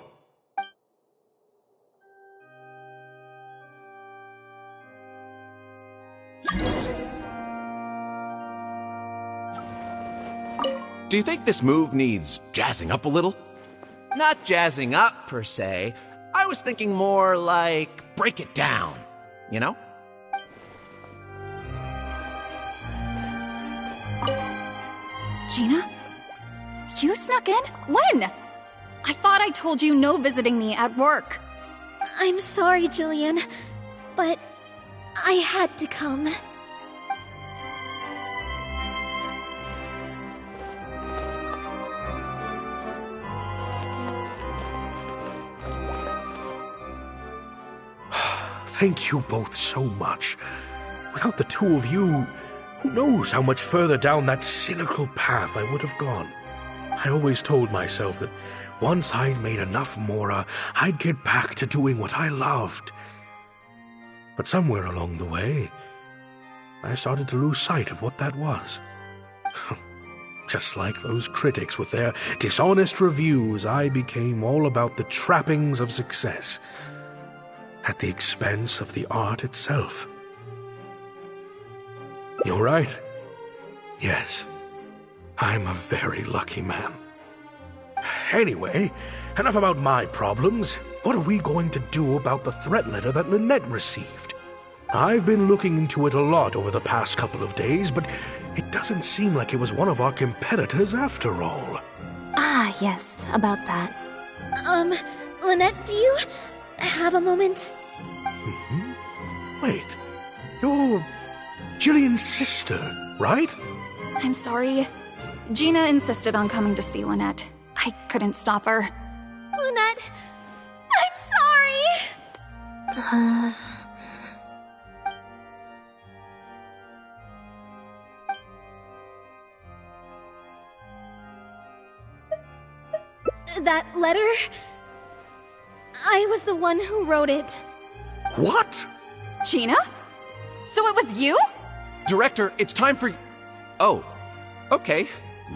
Do you think this move needs jazzing up a little? Not jazzing up, per se. I was thinking more like break it down, you know? Gina? You snuck in? When? I thought I told you no visiting me at work. I'm sorry, Jillian, but I had to come. Thank you both so much. Without the two of you, who knows how much further down that cynical path I would have gone. I always told myself that once I'd made enough Mora, I'd get back to doing what I loved. But somewhere along the way, I started to lose sight of what that was. Just like those critics with their dishonest reviews, I became all about the trappings of success, at the expense of the art itself. You're right. Yes, I'm a very lucky man. Anyway, enough about my problems. What are we going to do about the threat letter that Lynette received? I've been looking into it a lot over the past couple of days, but it doesn't seem like it was one of our competitors after all. Ah, yes, about that. Lynette, do you have a moment? Wait, you're Jillian's sister, right? I'm sorry. Gina insisted on coming to see Lynette. I couldn't stop her. Lynette, I'm sorry! That letter? I was the one who wrote it. What? Gina? So it was you? Director, it's time for... Oh, okay.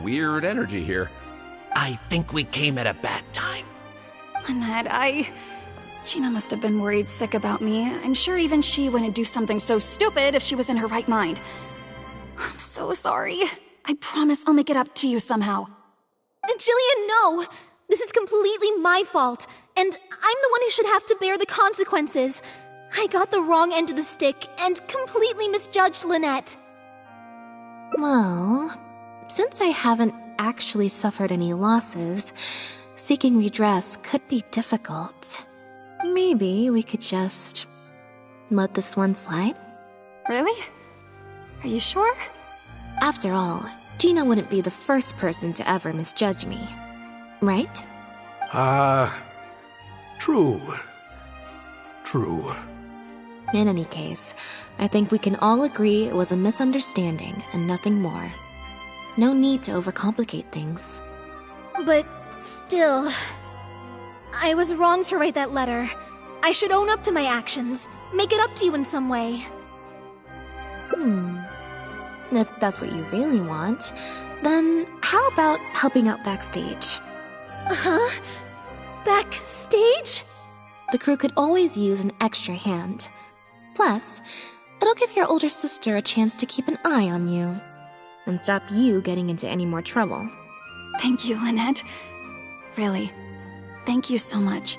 Weird energy here. I think we came at a bad time. Lynette, Gina must have been worried sick about me. I'm sure even she wouldn't do something so stupid if she was in her right mind. I'm so sorry. I promise I'll make it up to you somehow. Jillian, no! This is completely my fault, and I'm the one who should have to bear the consequences. I got the wrong end of the stick and completely misjudged Lynette. Well, since I haven't actually suffered any losses, seeking redress could be difficult. Maybe we could just let this one slide? Really? Are you sure? After all, Gina wouldn't be the first person to ever misjudge me. Right? True. True. In any case, I think we can all agree it was a misunderstanding and nothing more. No need to overcomplicate things. But still, I was wrong to write that letter. I should own up to my actions, make it up to you in some way. If that's what you really want, then how about helping out backstage? Huh? Backstage? The crew could always use an extra hand. Plus, it'll give your older sister a chance to keep an eye on you and stop you getting into any more trouble. Thank you, Lynette. Really, thank you so much.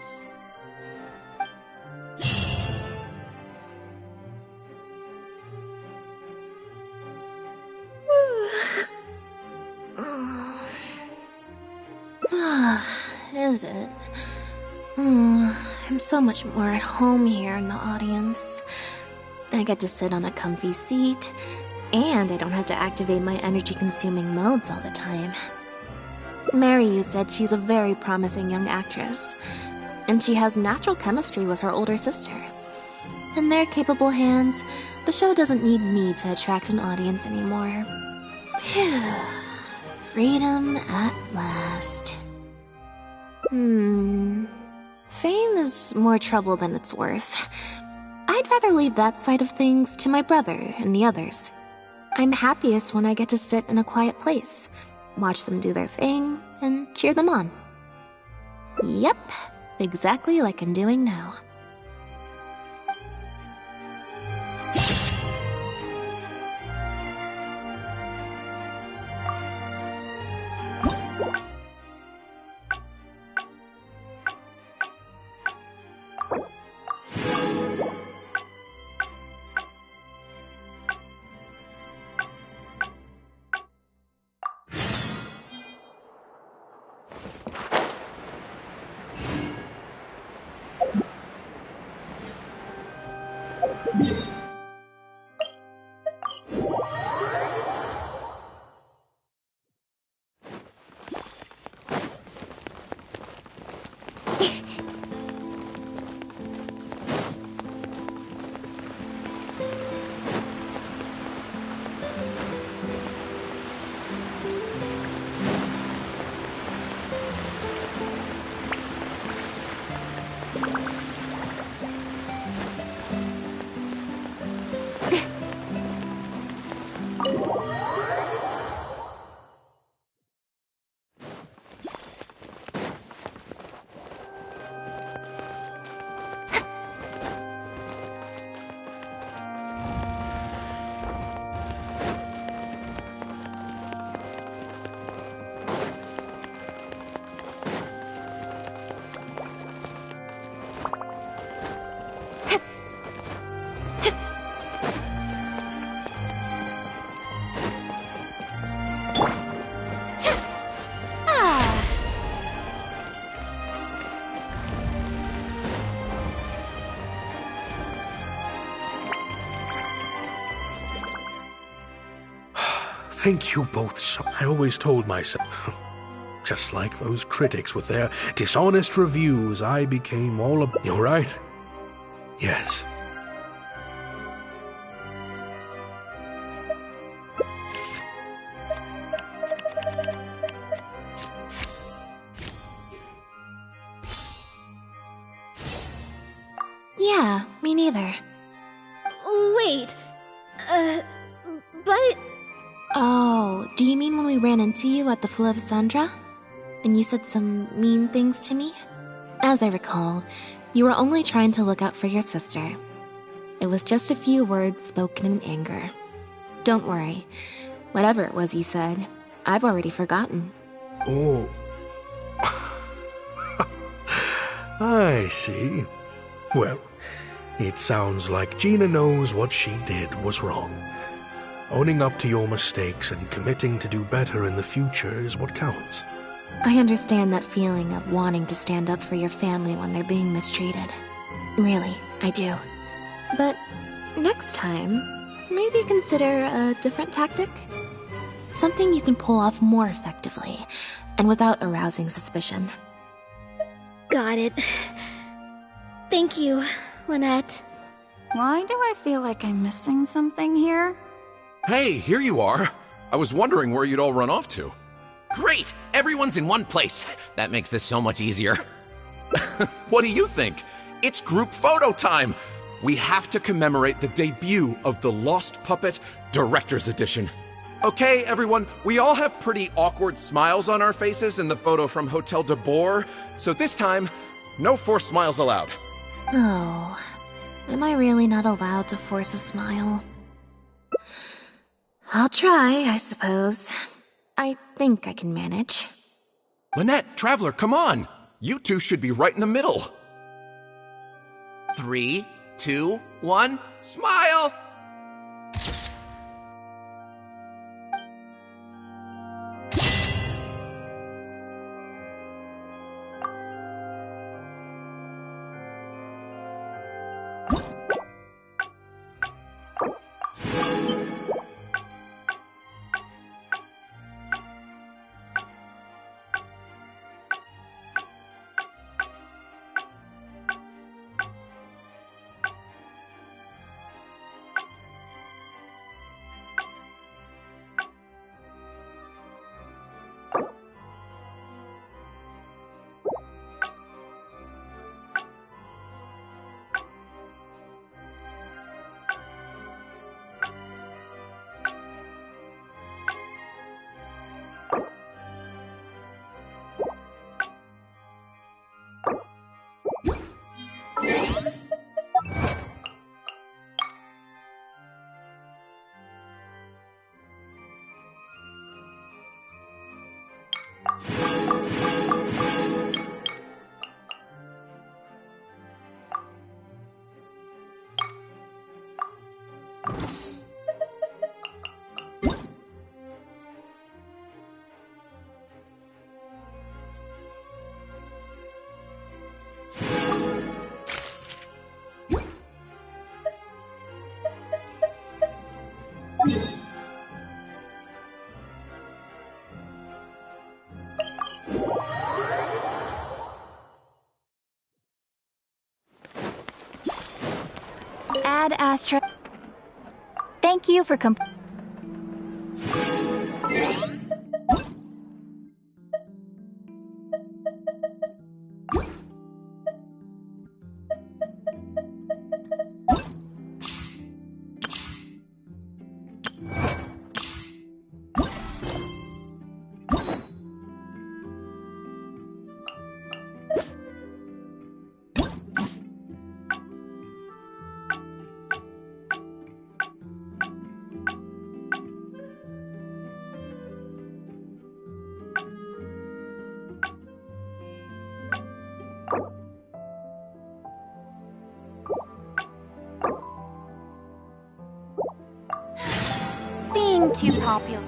Is it? I'm so much more at home here in the audience. I get to sit on a comfy seat, and I don't have to activate my energy-consuming modes all the time. Mary said she's a very promising young actress, and she has natural chemistry with her older sister. In their capable hands, the show doesn't need me to attract an audience anymore. Phew. Freedom at last. Fame is more trouble than it's worth. I'd rather leave that side of things to my brother and the others. I'm happiest when I get to sit in a quiet place, watch them do their thing, and cheer them on. Yep, exactly like I'm doing now. Thank you both so. I always told myself, just like those critics with their dishonest reviews, I became all about. You're right. Yes. Yeah, me neither. Wait, but... Oh, do you mean when we ran into you at the Fleuve Sandra? And you said some mean things to me? As I recall, you were only trying to look out for your sister. It was just a few words spoken in anger. Don't worry. Whatever it was you said, I've already forgotten. Oh. I see. Well, it sounds like Gina knows what she did was wrong. Owning up to your mistakes and committing to do better in the future is what counts. I understand that feeling of wanting to stand up for your family when they're being mistreated. Really, I do. But next time, maybe consider a different tactic? Something you can pull off more effectively, and without arousing suspicion. Got it. Thank you, Lynette. Why do I feel like I'm missing something here? Hey, here you are. I was wondering where you'd all run off to. Great! Everyone's in one place. That makes this so much easier. What do you think? It's group photo time! We have to commemorate the debut of the Lost Puppet Director's Edition. Okay, everyone, we all have pretty awkward smiles on our faces in the photo from Hotel de Boer, so this time, no forced smiles allowed. Oh, am I really not allowed to force a smile? I'll try, I suppose. I think I can manage. Lynette, Traveler, come on! You two should be right in the middle. 3, 2, 1, smile! Ad Astra. Thank you for being too popular.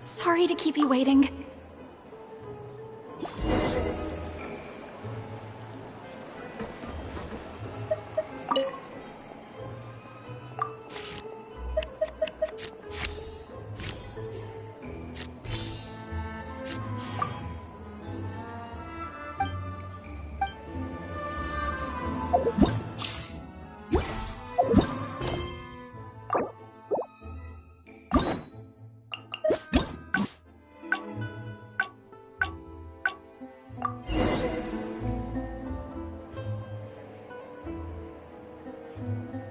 Sorry to keep you waiting.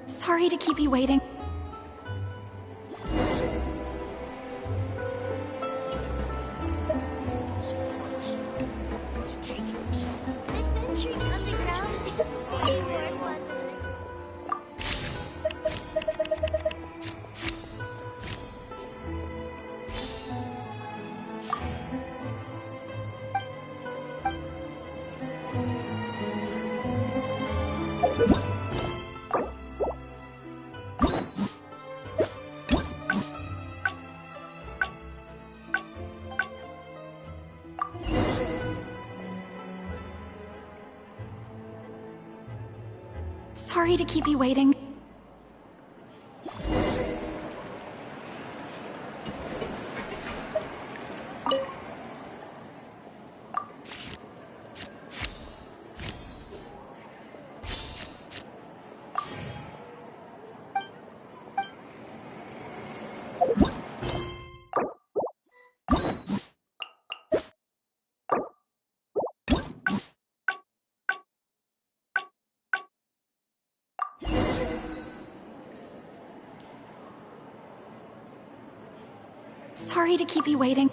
Sorry to keep you waiting. Adventuring underground is way more fun than Sorry to keep you waiting. Sorry to keep you waiting.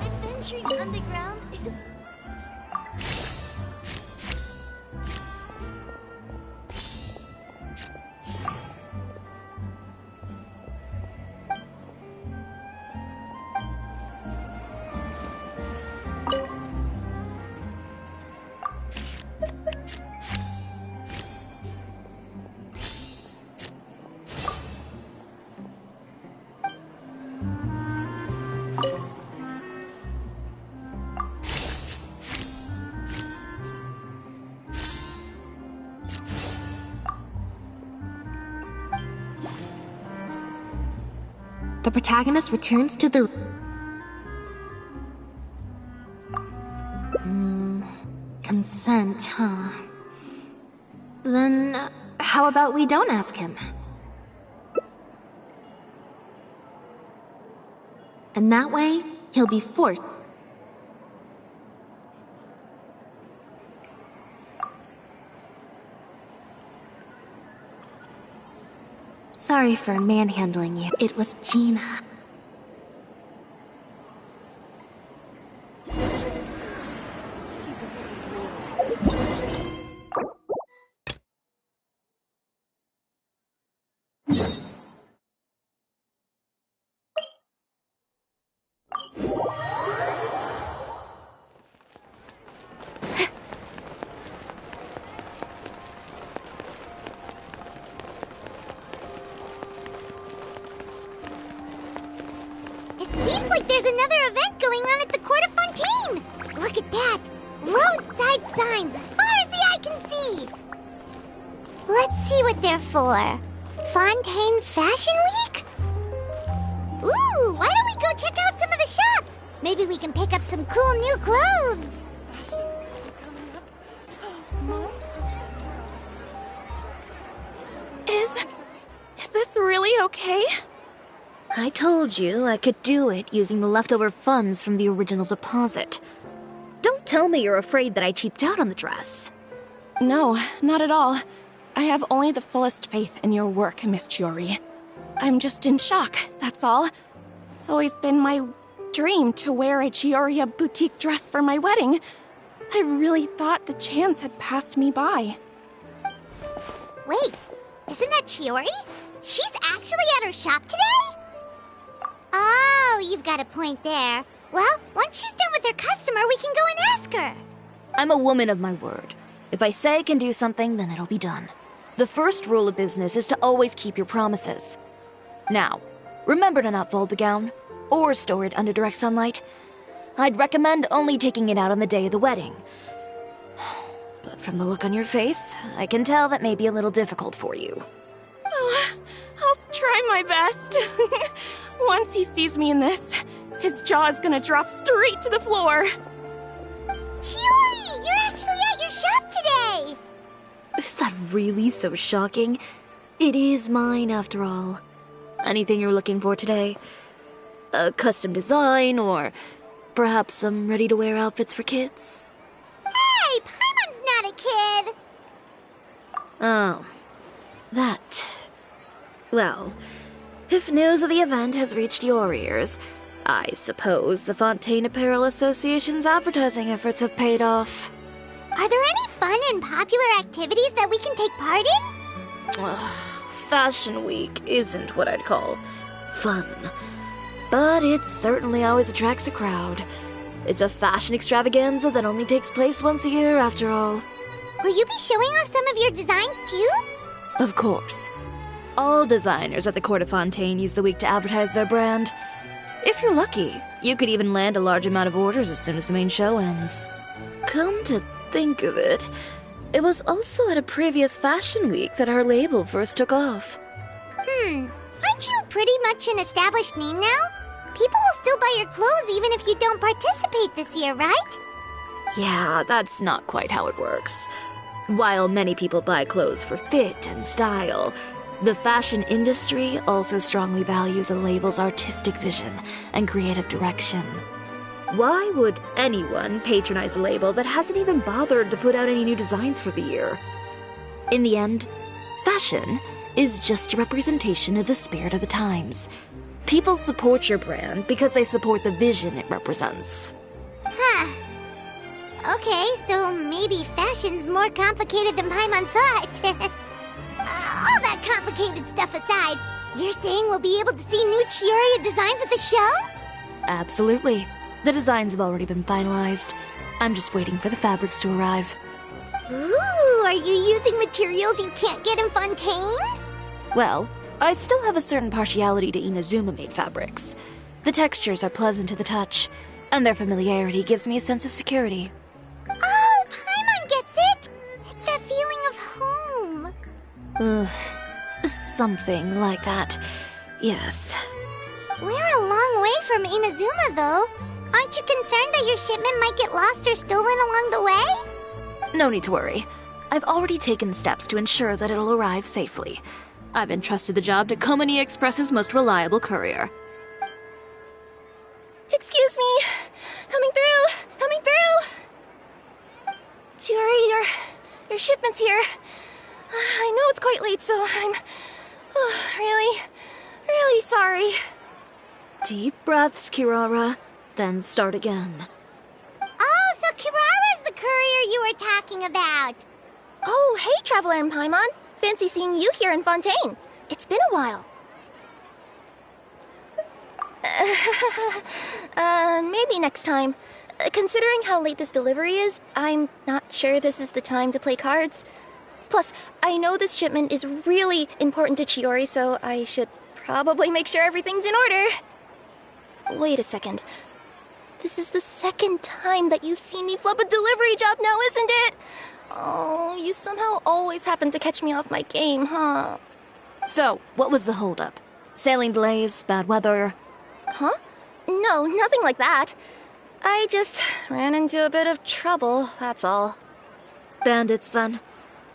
Adventuring underground is... The protagonist returns to the... Consent, huh? Then, how about we don't ask him? And that way, he'll be forced. Sorry for manhandling you. It was Gina. Seems like there's another event going on at the Court of Fontaine! Look at that! Roadside signs as far as the eye can see! Let's see what they're for. Fontaine Fashion Week? Ooh, why don't we go check out some of the shops? Maybe we can pick up some cool new clothes! Is this really okay? I told told you I could do it using the leftover funds from the original deposit. Don't tell me you're afraid that I cheaped out on the dress. No, not at all. I have only the fullest faith in your work, Miss Chiori. I'm just in shock, that's all. It's always been my dream to wear a Chiori boutique dress for my wedding. I really thought the chance had passed me by. Wait, isn't that Chiori? She's actually at her shop today? Oh, you've got a point there. Well, once she's done with her customer, we can go and ask her. I'm a woman of my word. If I say I can do something, then it'll be done. The first rule of business is to always keep your promises. Now, remember to not fold the gown, or store it under direct sunlight. I'd recommend only taking it out on the day of the wedding. But from the look on your face, I can tell that may be a little difficult for you. Oh, I'll try my best. Once he sees me in this, his jaw is gonna drop straight to the floor. Chiori, you're actually at your shop today! Is that really so shocking? It is mine, after all. Anything you're looking for today? A custom design, or perhaps some ready-to-wear outfits for kids? Hey, Paimon's not a kid! Oh, that. Well, if news of the event has reached your ears, I suppose the Fontaine Apparel Association's advertising efforts have paid off. Are there any fun and popular activities that we can take part in? Ugh, Fashion Week isn't what I'd call fun. But it certainly always attracts a crowd. It's a fashion extravaganza that only takes place once a year, after all. Will you be showing off some of your designs, too? Of course. All designers at the Court of Fontaine use the week to advertise their brand. If you're lucky, you could even land a large amount of orders as soon as the main show ends. Come to think of it, it was also at a previous Fashion Week that our label first took off. Aren't you pretty much an established name now? People will still buy your clothes even if you don't participate this year, right? Yeah, that's not quite how it works. While many people buy clothes for fit and style, the fashion industry also strongly values a label's artistic vision and creative direction. Why would anyone patronize a label that hasn't even bothered to put out any new designs for the year? In the end, fashion is just a representation of the spirit of the times. People support your brand because they support the vision it represents. Huh. Okay, so maybe fashion's more complicated than Paimon thought. All that complicated stuff aside, you're saying we'll be able to see new Chiori designs at the show? Absolutely. The designs have already been finalized. I'm just waiting for the fabrics to arrive. Ooh, are you using materials you can't get in Fontaine? Well, I still have a certain partiality to Inazuma-made fabrics. The textures are pleasant to the touch, and their familiarity gives me a sense of security. Oh, Paimon gets it! It's that feeling of home. Ugh, something like that. Yes. We're a long way from Inazuma, though. Aren't you concerned that your shipment might get lost or stolen along the way? No need to worry. I've already taken steps to ensure that it'll arrive safely. I've entrusted the job to Komani Express's most reliable courier. Excuse me! Coming through! Coming through! Chiori, your shipment's here. I know it's quite late, so I'm really sorry. Deep breaths, Kirara, then start again. Oh, so Kirara's the courier you were talking about. Oh, hey, Traveler and Paimon. Fancy seeing you here in Fontaine. It's been a while. Maybe next time. Considering how late this delivery is, I'm not sure this is the time to play cards. Plus, I know this shipment is really important to Chiori, so I should probably make sure everything's in order. Wait a second. This is the second time that you've seen me flub a delivery job now, isn't it? Oh, you somehow always happen to catch me off my game, huh? So, what was the holdup? Sailing delays, bad weather? Huh? No, nothing like that. I just ran into a bit of trouble, that's all. Bandits, then?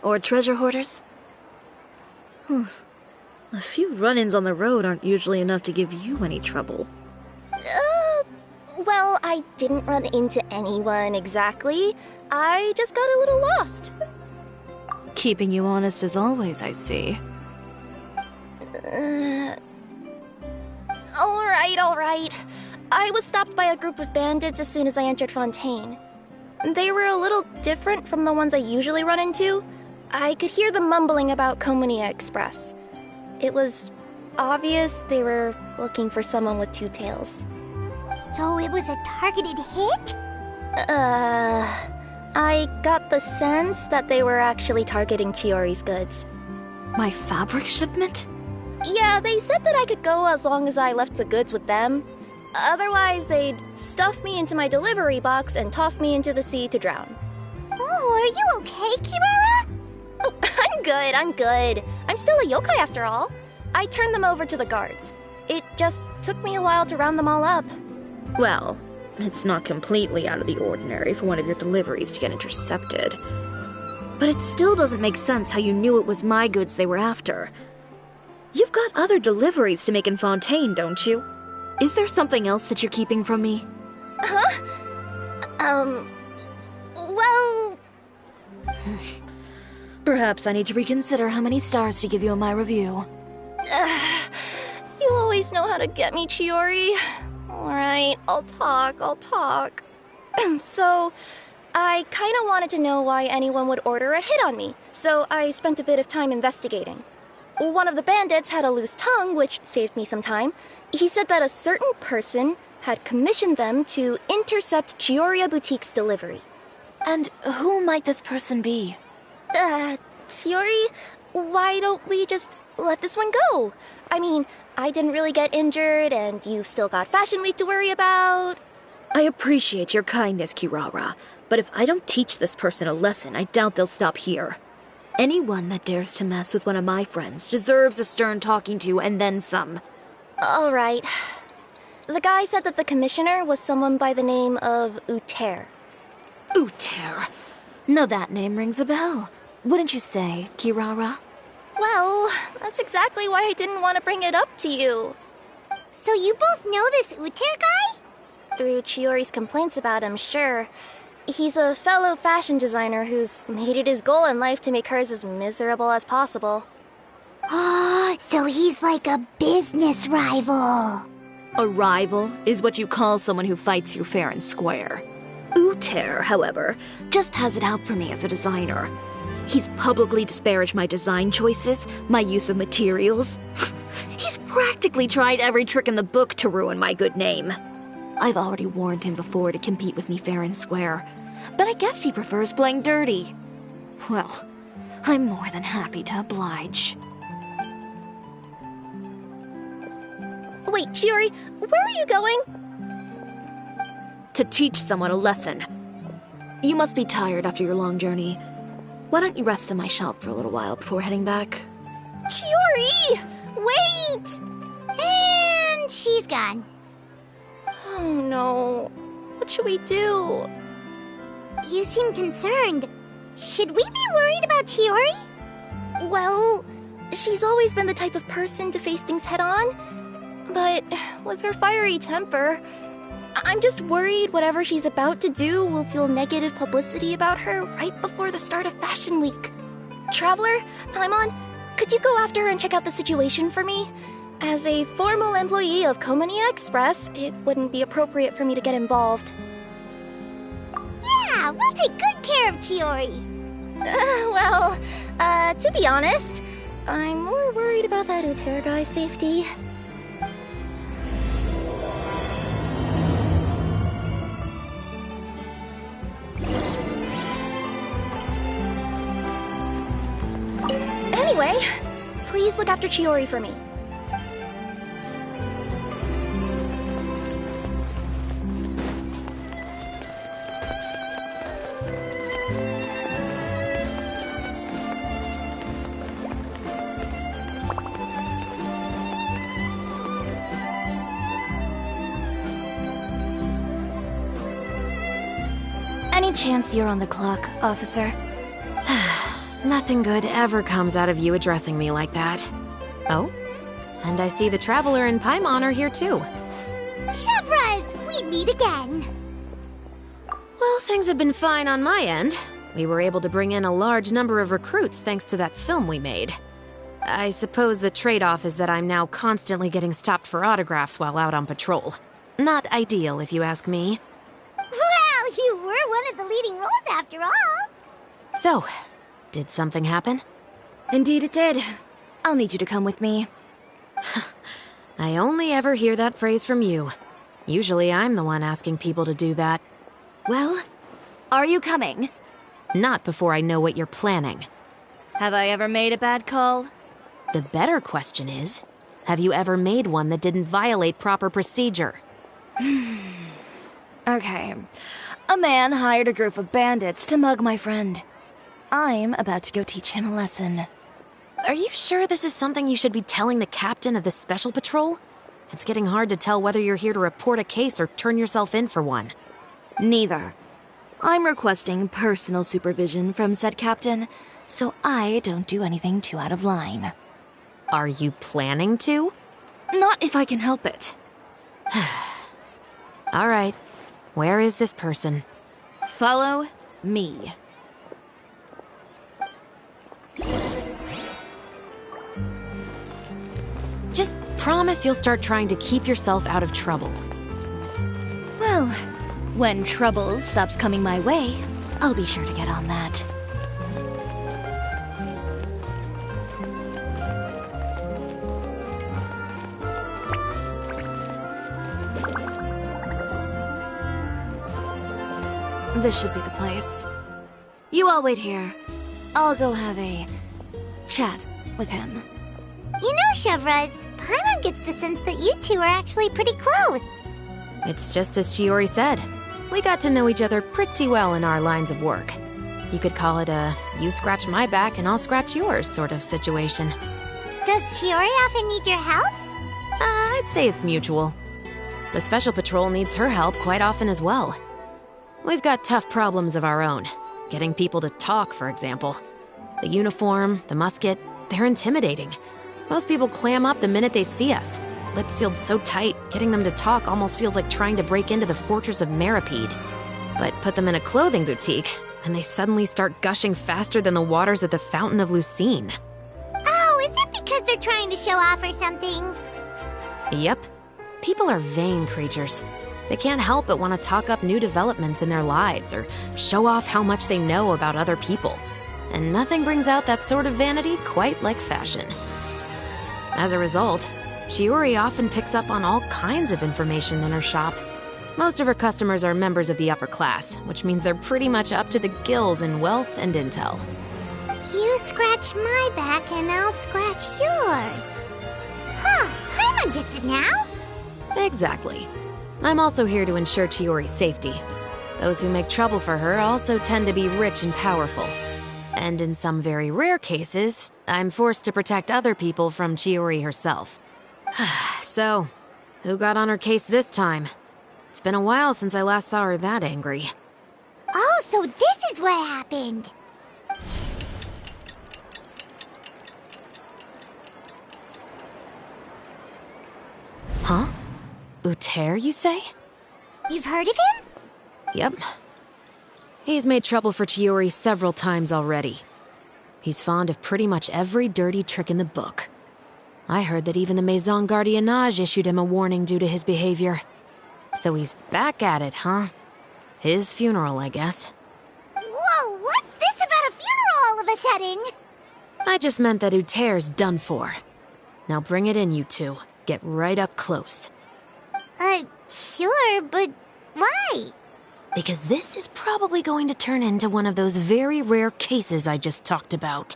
Or treasure hoarders? A few run-ins on the road aren't usually enough to give you any trouble. Well, I didn't run into anyone exactly. I just got a little lost. Keeping you honest as always, I see. Alright. I was stopped by a group of bandits as soon as I entered Fontaine. They were a little different from the ones I usually run into. I could hear them mumbling about Komunia Express. It was obvious they were looking for someone with two tails. So it was a targeted hit? I got the sense that they were actually targeting Chiori's goods. My fabric shipment? Yeah, they said that I could go as long as I left the goods with them. Otherwise, they'd stuff me into my delivery box and toss me into the sea to drown. Oh, are you okay, Kirara? Oh, I'm good. I'm still a yokai after all. I turned them over to the guards. It just took me a while to round them all up. Well, it's not completely out of the ordinary for one of your deliveries to get intercepted. But it still doesn't make sense how you knew it was my goods they were after. You've got other deliveries to make in Fontaine, don't you? Is there something else that you're keeping from me? Huh? Well... Perhaps I need to reconsider how many stars to give you in my review. You always know how to get me, Chiori. Alright, I'll talk. So, I kinda wanted to know why anyone would order a hit on me, so I spent a bit of time investigating. One of the bandits had a loose tongue, which saved me some time. He said that a certain person had commissioned them to intercept Chioria Boutique's delivery. And who might this person be? Chiori, why don't we just let this one go? I mean, I didn't really get injured, and you've still got Fashion Week to worry about. I appreciate your kindness, Kirara, but if I don't teach this person a lesson, I doubt they'll stop here. Anyone that dares to mess with one of my friends deserves a stern talking to and then some. Alright. The guy said that the commissioner was someone by the name of Uter. Uter? No, that name rings a bell. Wouldn't you say, Kirara? Well, that's exactly why I didn't want to bring it up to you. So you both know this Uter guy? Through Chiori's complaints about him, sure. He's a fellow fashion designer who's made it his goal in life to make hers as miserable as possible. Oh, so he's like a business rival. A rival is what you call someone who fights you fair and square. Uter, however, just has it out for me as a designer. He's publicly disparaged my design choices, my use of materials. He's practically tried every trick in the book to ruin my good name. I've already warned him before to compete with me fair and square, but I guess he prefers playing dirty. Well, I'm more than happy to oblige. Wait, Chiori, where are you going? To teach someone a lesson. You must be tired after your long journey. Why don't you rest in my shop for a little while before heading back? Chiori! Wait! And she's gone. Oh no. What should we do? You seem concerned. Should we be worried about Chiori? Well, she's always been the type of person to face things head on. But with her fiery temper, I'm just worried whatever she's about to do will feel negative publicity about her right before the start of Fashion Week. Traveler, Paimon, could you go after her and check out the situation for me? As a formal employee of Komunia Express, it wouldn't be appropriate for me to get involved. Yeah, we'll take good care of Chiori. To be honest, I'm more worried about that Uter guy's safety. Anyway, please look after Chiori for me. Any chance you're on the clock, officer? Nothing good ever comes out of you addressing me like that. Oh? And I see the Traveler and Paimon are here too. Chevras, we meet again. Well, things have been fine on my end. We were able to bring in a large number of recruits thanks to that film we made. I suppose the trade-off is that I'm now constantly getting stopped for autographs while out on patrol. Not ideal, if you ask me. Well, you were one of the leading roles after all. So, did something happen? Indeed it did. I'll need you to come with me. I only ever hear that phrase from you. Usually I'm the one asking people to do that. Well, are you coming? Not before I know what you're planning. Have I ever made a bad call? The better question is, have you ever made one that didn't violate proper procedure? Okay. A man hired a group of bandits to mug my friend. I'm about to go teach him a lesson. Are you sure this is something you should be telling the captain of the Special Patrol? It's getting hard to tell whether you're here to report a case or turn yourself in for one. Neither. I'm requesting personal supervision from said captain, so I don't do anything too out of line. Are you planning to? Not if I can help it. All right. Where is this person? Follow me. Just promise you'll start trying to keep yourself out of trouble. Well, when trouble stops coming my way, I'll be sure to get on that. This should be the place. You all wait here. I'll go have a chat with him. You know, Chevras, Paimon gets the sense that you two are actually pretty close. It's just as Chiori said. We got to know each other pretty well in our lines of work. You could call it a you scratch my back and I'll scratch yours sort of situation. Does Chiori often need your help? I'd say it's mutual. The Special Patrol needs her help quite often as well. We've got tough problems of our own. Getting people to talk, for example. The uniform, the musket, they're intimidating. Most people clam up the minute they see us. Lips sealed so tight, getting them to talk almost feels like trying to break into the fortress of Meripede. But put them in a clothing boutique, and they suddenly start gushing faster than the waters at the Fountain of Lucine. Oh, is it because they're trying to show off or something? Yep. People are vain creatures. They can't help but want to talk up new developments in their lives or show off how much they know about other people. And nothing brings out that sort of vanity quite like fashion. As a result, Chiori often picks up on all kinds of information in her shop. Most of her customers are members of the upper class, which means they're pretty much up to the gills in wealth and intel. You scratch my back and I'll scratch yours. Huh, Paimon gets it now? Exactly. I'm also here to ensure Chiori's safety. Those who make trouble for her also tend to be rich and powerful. And in some very rare cases, I'm forced to protect other people from Chiori herself. So, who got on her case this time? It's been a while since I last saw her that angry. Oh, so this is what happened. Huh? Uter, you say? You've heard of him? Yep. He's made trouble for Chiori several times already. He's fond of pretty much every dirty trick in the book. I heard that even the Maison Gardiennage issued him a warning due to his behavior. So he's back at it, huh? His funeral, I guess. Whoa, what's this about a funeral all of a sudden? I just meant that Uter's done for. Now bring it in, you two. Get right up close. Sure, but why? Because this is probably going to turn into one of those very rare cases I just talked about.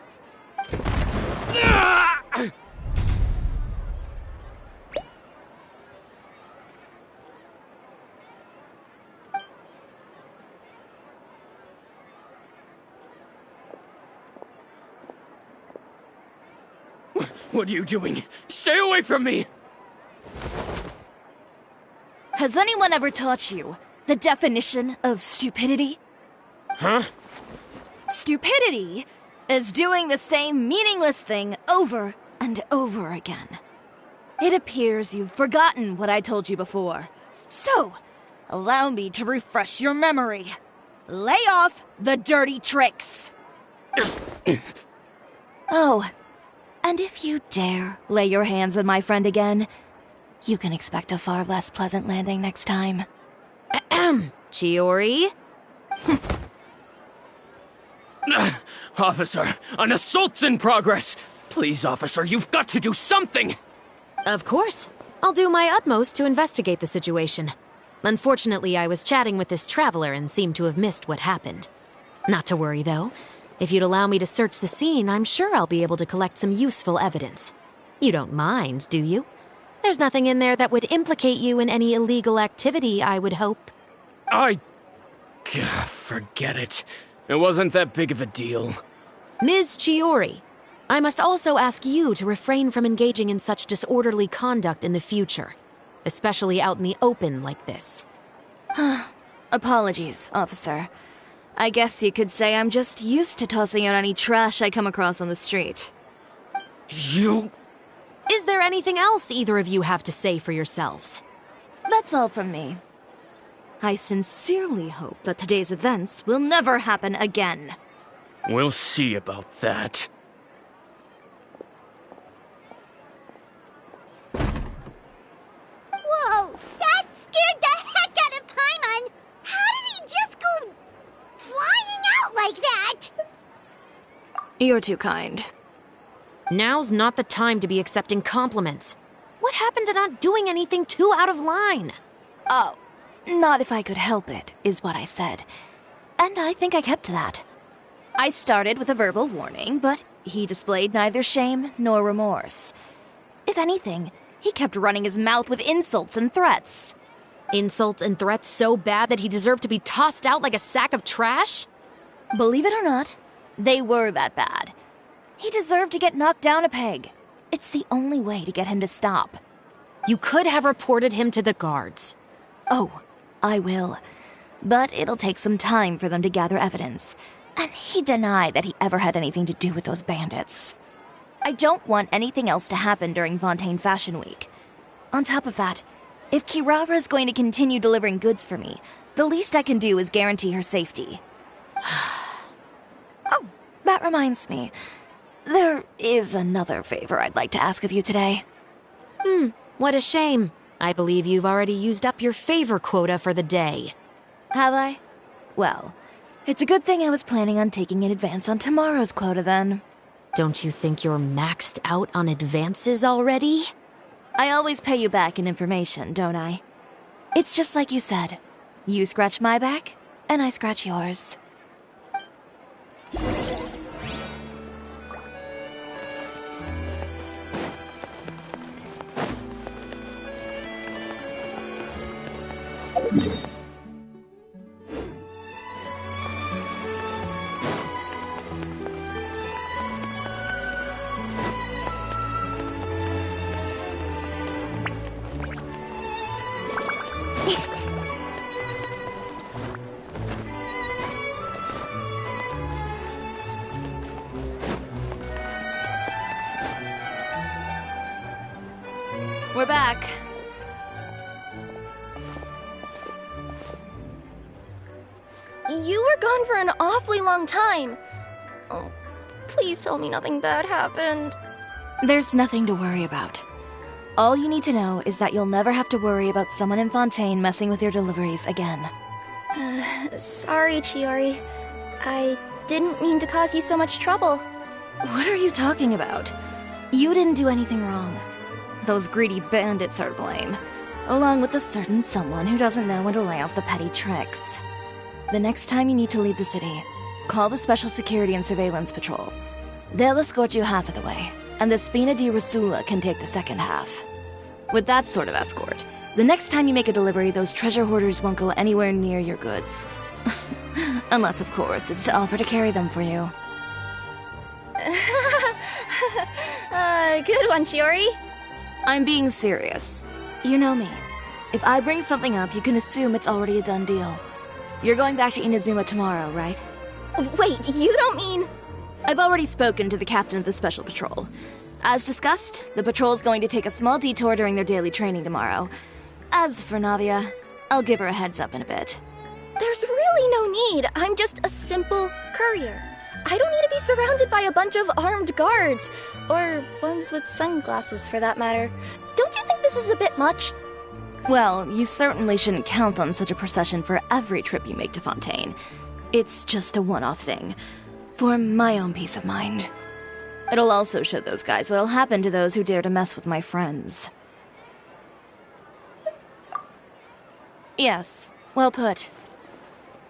What are you doing? Stay away from me! Has anyone ever taught you the definition of stupidity? Huh? Stupidity is doing the same meaningless thing over and over again. It appears you've forgotten what I told you before. So, allow me to refresh your memory. Lay off the dirty tricks! Oh, and if you dare lay your hands on my friend again, you can expect a far less pleasant landing next time. Chiori? Officer, an assault's in progress! Please, officer, you've got to do something! Of course. I'll do my utmost to investigate the situation. Unfortunately, I was chatting with this traveler and seemed to have missed what happened. Not to worry, though. If you'd allow me to search the scene, I'm sure I'll be able to collect some useful evidence. You don't mind, do you? There's nothing in there that would implicate you in any illegal activity, I would hope. Forget it. It wasn't that big of a deal. Ms. Chiori, I must also ask you to refrain from engaging in such disorderly conduct in the future, especially out in the open like this. Apologies, officer. I guess you could say I'm just used to tossing out any trash I come across on the street. You... Is there anything else either of you have to say for yourselves? That's all from me. I sincerely hope that today's events will never happen again. We'll see about that. Whoa! That scared the heck out of Paimon! How did he just go flying out like that? You're too kind. Now's not the time to be accepting compliments. What happened to not doing anything too out of line? Oh, not if I could help it, is what I said. And I think I kept to that. I started with a verbal warning, but he displayed neither shame nor remorse. If anything, he kept running his mouth with insults and threats. Insults and threats so bad that he deserved to be tossed out like a sack of trash? Believe it or not, they were that bad. He deserved to get knocked down a peg. It's the only way to get him to stop. You could have reported him to the guards. Oh, I will. But it'll take some time for them to gather evidence. And he denied that he ever had anything to do with those bandits. I don't want anything else to happen during Fontaine Fashion Week. On top of that, if Kirara is going to continue delivering goods for me, the least I can do is guarantee her safety. Oh, that reminds me. There is another favor I'd like to ask of you today. What a shame. I believe you've already used up your favor quota for the day. Have I? Well, it's a good thing I was planning on taking an advance on tomorrow's quota then. Don't you think you're maxed out on advances already? I always pay you back in information, don't I? It's just like you said. You scratch my back, and I scratch yours. We're back. You were gone for an awfully long time. Oh, please tell me nothing bad happened. There's nothing to worry about. All you need to know is that you'll never have to worry about someone in Fontaine messing with your deliveries again. Sorry, Chiori. I didn't mean to cause you so much trouble. What are you talking about? You didn't do anything wrong. Those greedy bandits are to blame, along with a certain someone who doesn't know when to lay off the petty tricks. The next time you need to leave the city, call the Special Security and Surveillance Patrol. They'll escort you half of the way, and the Spina di Rusula can take the second half. With that sort of escort, the next time you make a delivery, those treasure hoarders won't go anywhere near your goods. Unless, of course, it's to offer to carry them for you. Good one, Chiori. I'm being serious. You know me. If I bring something up, you can assume it's already a done deal. You're going back to Inazuma tomorrow, right? Wait, you don't mean... I've already spoken to the captain of the Special Patrol. As discussed, the patrol's going to take a small detour during their daily training tomorrow. As for Navia, I'll give her a heads up in a bit. There's really no need. I'm just a simple courier. I don't need to be surrounded by a bunch of armed guards. Or ones with sunglasses, for that matter. Don't you think this is a bit much? Well, you certainly shouldn't count on such a procession for every trip you make to Fontaine. It's just a one-off thing, for my own peace of mind. It'll also show those guys what'll happen to those who dare to mess with my friends. Yes, well put.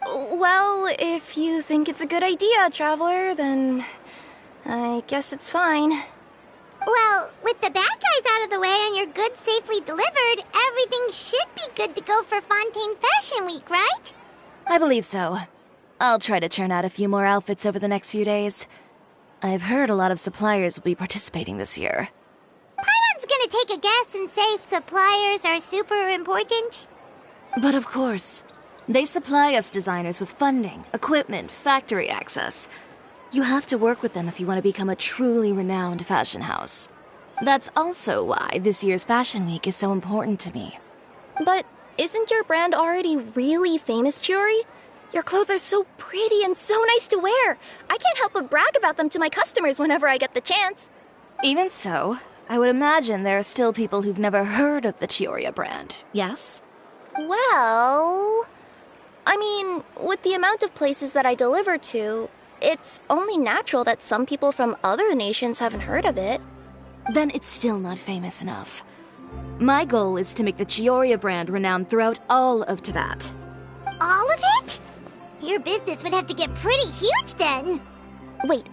Well, if you think it's a good idea, Traveler, then I guess it's fine. Well, with the bad guys out of the way and your goods safely delivered, everything should be good to go for Fontaine Fashion Week, right? I believe so. I'll try to churn out a few more outfits over the next few days. I've heard a lot of suppliers will be participating this year. Paimon's gonna take a guess and say suppliers are super important. But of course, they supply us designers with funding, equipment, factory access. You have to work with them if you want to become a truly renowned fashion house. That's also why this year's Fashion Week is so important to me. But isn't your brand already really famous, Chiori? Your clothes are so pretty and so nice to wear. I can't help but brag about them to my customers whenever I get the chance. Even so, I would imagine there are still people who've never heard of the Chiori brand, yes? Well, I mean, with the amount of places that I deliver to, it's only natural that some people from other nations haven't heard of it. Then it's still not famous enough. My goal is to make the Chiori brand renowned throughout all of Teyvat. All of it? Your business would have to get pretty huge then. Wait,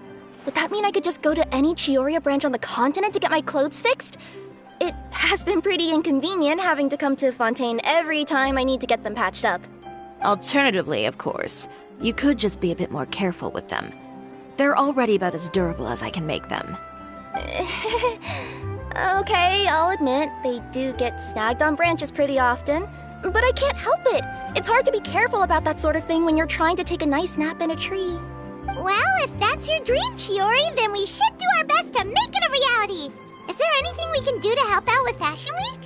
would that mean I could just go to any Chiori branch on the continent to get my clothes fixed? It has been pretty inconvenient having to come to Fontaine every time I need to get them patched up. Alternatively, of course, you could just be a bit more careful with them. They're already about as durable as I can make them. Okay, I'll admit, they do get snagged on branches pretty often, but I can't help it. It's hard to be careful about that sort of thing when you're trying to take a nice nap in a tree. Well, if that's your dream, Chiori, then we should do our best to make it a reality. Is there anything we can do to help out with Fashion Week?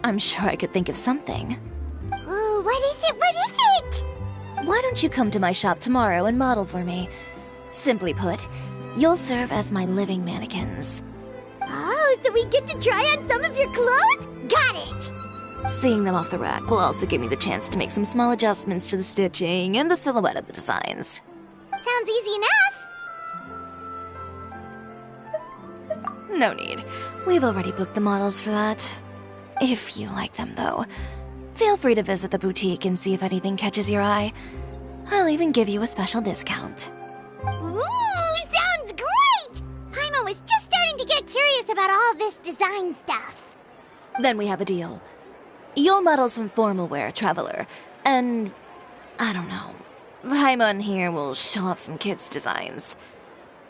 I'm sure I could think of something. Ooh, what is it? What is it? Why don't you come to my shop tomorrow and model for me? Simply put, you'll serve as my living mannequins. Oh, so we get to try on some of your clothes? Got it! Seeing them off the rack will also give me the chance to make some small adjustments to the stitching and the silhouette of the designs. Sounds easy enough. No need. We've already booked the models for that. If you like them, though, feel free to visit the boutique and see if anything catches your eye. I'll even give you a special discount. Ooh, sounds great! Paimon was just starting to get curious about all this design stuff. Then we have a deal. You'll model some formal wear, Traveler, and I don't know. Paimon here will show off some kids' designs.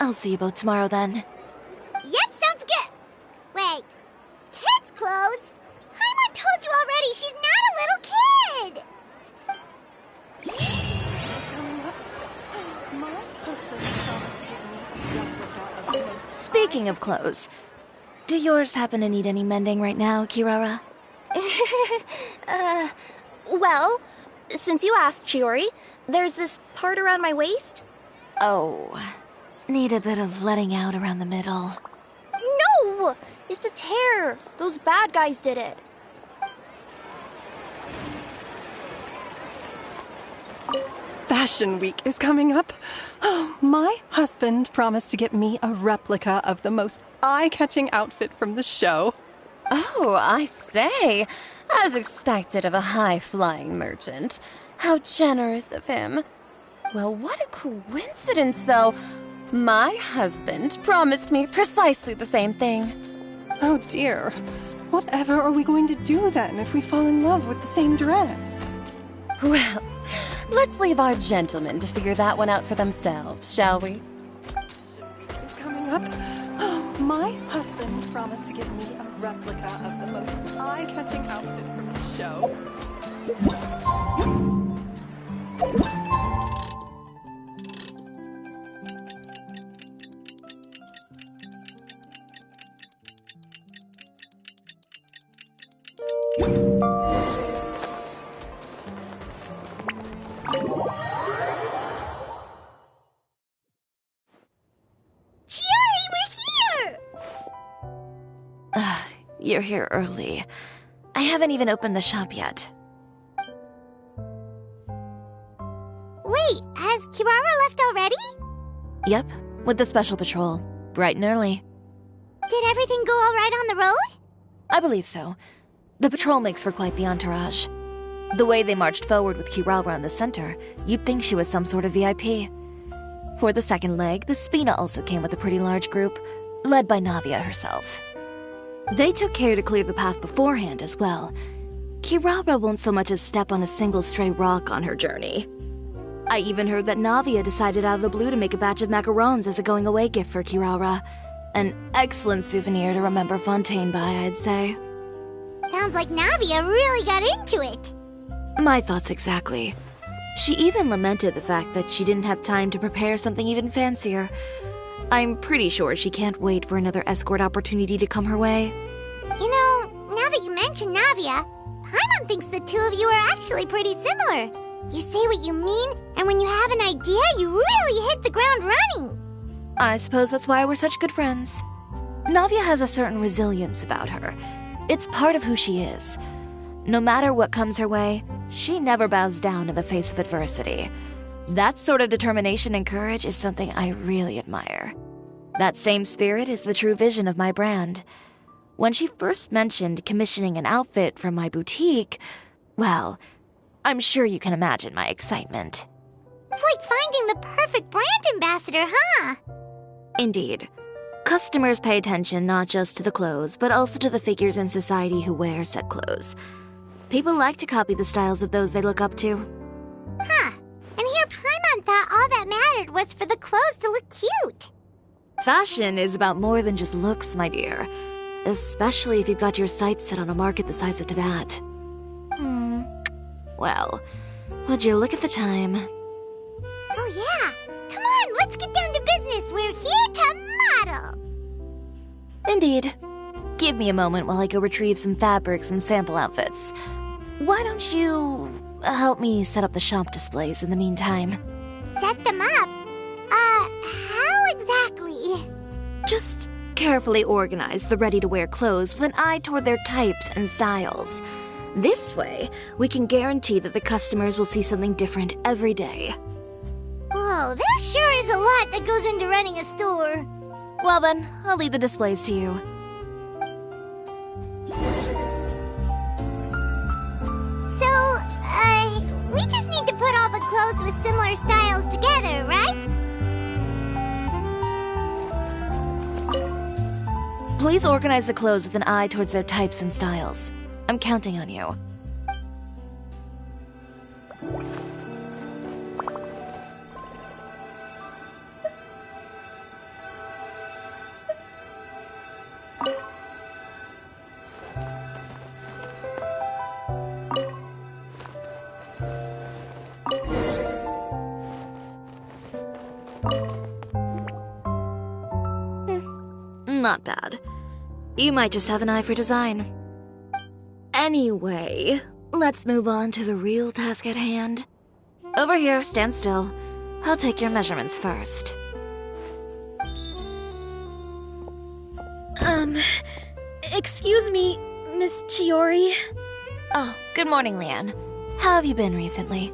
I'll see you both tomorrow then. Yep, sounds good. Wait, kids' clothes? Paimon told you already she's not a little kid. Speaking of clothes, do yours happen to need any mending right now, Kirara? Well, since you asked, Chiori, there's this part around my waist. Oh, need a bit of letting out around the middle. No! It's a tear. Those bad guys did it. Fashion Week is coming up. Oh, my husband promised to get me a replica of the most eye-catching outfit from the show. Oh, I say. As expected of a high-flying merchant. How generous of him. Well, what a coincidence, though. My husband promised me precisely the same thing. Oh dear. Whatever are we going to do then if we fall in love with the same dress? Well, let's leave our gentlemen to figure that one out for themselves, shall we? Fashion Week is coming up. Oh, my husband promised to get me a replica of the most eye-catching outfit from the show. you're here early. I haven't even opened the shop yet. Wait, has Kirara left already? Yep, with the special patrol. Bright and early. Did everything go all right on the road? I believe so. The patrol makes for quite the entourage. The way they marched forward with Kirara in the center, you'd think she was some sort of VIP. For the second leg, the Spina also came with a pretty large group, led by Navia herself. They took care to clear the path beforehand as well. Kirara won't so much as step on a single stray rock on her journey. I even heard that Navia decided out of the blue to make a batch of macarons as a going-away gift for Kirara. An excellent souvenir to remember Fontaine by, I'd say. Sounds like Navia really got into it. My thoughts exactly. She even lamented the fact that she didn't have time to prepare something even fancier. I'm pretty sure she can't wait for another escort opportunity to come her way. You know, now that you mention Navia, Paimon thinks the two of you are actually pretty similar. You say what you mean, and when you have an idea, you really hit the ground running. I suppose that's why we're such good friends. Navia has a certain resilience about her. It's part of who she is. No matter what comes her way, she never bows down in the face of adversity. That sort of determination and courage is something I really admire. That same spirit is the true vision of my brand. When she first mentioned commissioning an outfit from my boutique, well, I'm sure you can imagine my excitement. It's like finding the perfect brand ambassador, huh? Indeed. Customers pay attention not just to the clothes, but also to the figures in society who wear said clothes. People like to copy the styles of those they look up to. Huh. And here Paimon thought all that mattered was for the clothes to look cute. Fashion is about more than just looks, my dear. Especially if you've got your sights set on a market the size of Teyvat. Well, would you look at the time? Oh yeah! Come on, let's get down to business! We're here to model! Indeed. Give me a moment while I go retrieve some fabrics and sample outfits. Why don't you help me set up the shop displays in the meantime? Set them up? How exactly? Just carefully organize the ready-to-wear clothes with an eye toward their types and styles. This way, we can guarantee that the customers will see something different every day. Whoa, there sure is a lot that goes into running a store. Well then, I'll leave the displays to you. So, we just need to put all the clothes with similar styles together, right? Please organize the clothes with an eye towards their types and styles. I'm counting on you. Not bad. You might just have an eye for design. Anyway, let's move on to the real task at hand. Over here, stand still. I'll take your measurements first. Excuse me, Miss Chiori. Oh, good morning, Leanne. How have you been recently?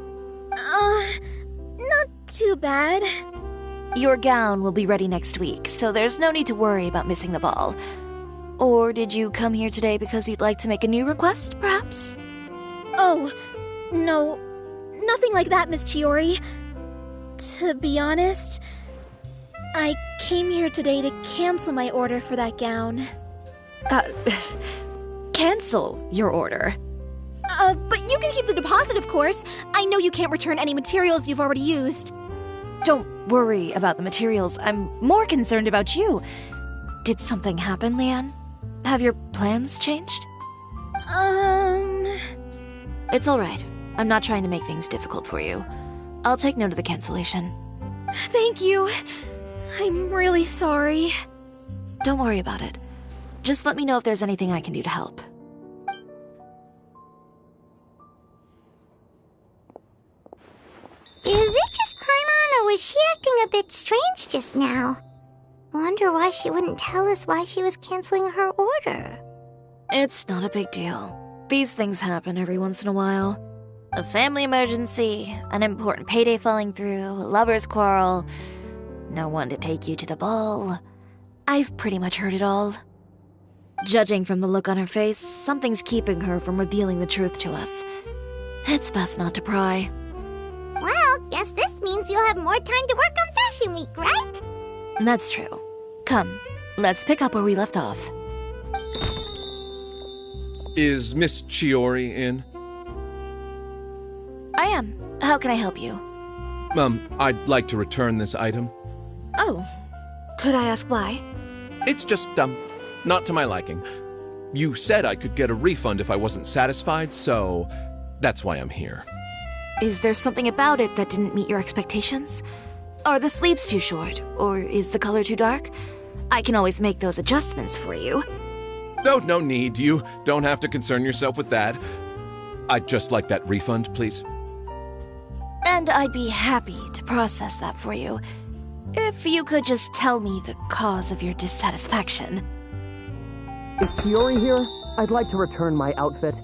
Not too bad. Your gown will be ready next week, so there's no need to worry about missing the ball. Or did you come here today because you'd like to make a new request, perhaps? Oh, no. Nothing like that, Miss Chiori. To be honest, I came here today to cancel my order for that gown. Cancel your order? But you can keep the deposit, of course. I know you can't return any materials you've already used. Don't worry about the materials. I'm more concerned about you. Did something happen, Leanne? Have your plans changed? It's alright. I'm not trying to make things difficult for you. I'll take note of the cancellation. Thank you. I'm really sorry. Don't worry about it. Just let me know if there's anything I can do to help. Is it just Paimon, or was she acting a bit strange just now? Wonder why she wouldn't tell us why she was canceling her order. It's not a big deal. These things happen every once in a while. A family emergency, an important payday falling through, a lover's quarrel, no one to take you to the ball. I've pretty much heard it all. Judging from the look on her face, something's keeping her from revealing the truth to us. It's best not to pry. Well, guess this means you'll have more time to work on Fashion Week, right? That's true. Come, let's pick up where we left off. Is Miss Chiori in? I am. How can I help you? I'd like to return this item. Oh, could I ask why? It's just, not to my liking. You said I could get a refund if I wasn't satisfied, so that's why I'm here. Is there something about it that didn't meet your expectations? Are the sleeves too short, or is the color too dark? I can always make those adjustments for you. No need. You don't have to concern yourself with that. I'd just like that refund, please. And I'd be happy to process that for you. If you could just tell me the cause of your dissatisfaction. Is Chiori here? I'd like to return my outfit.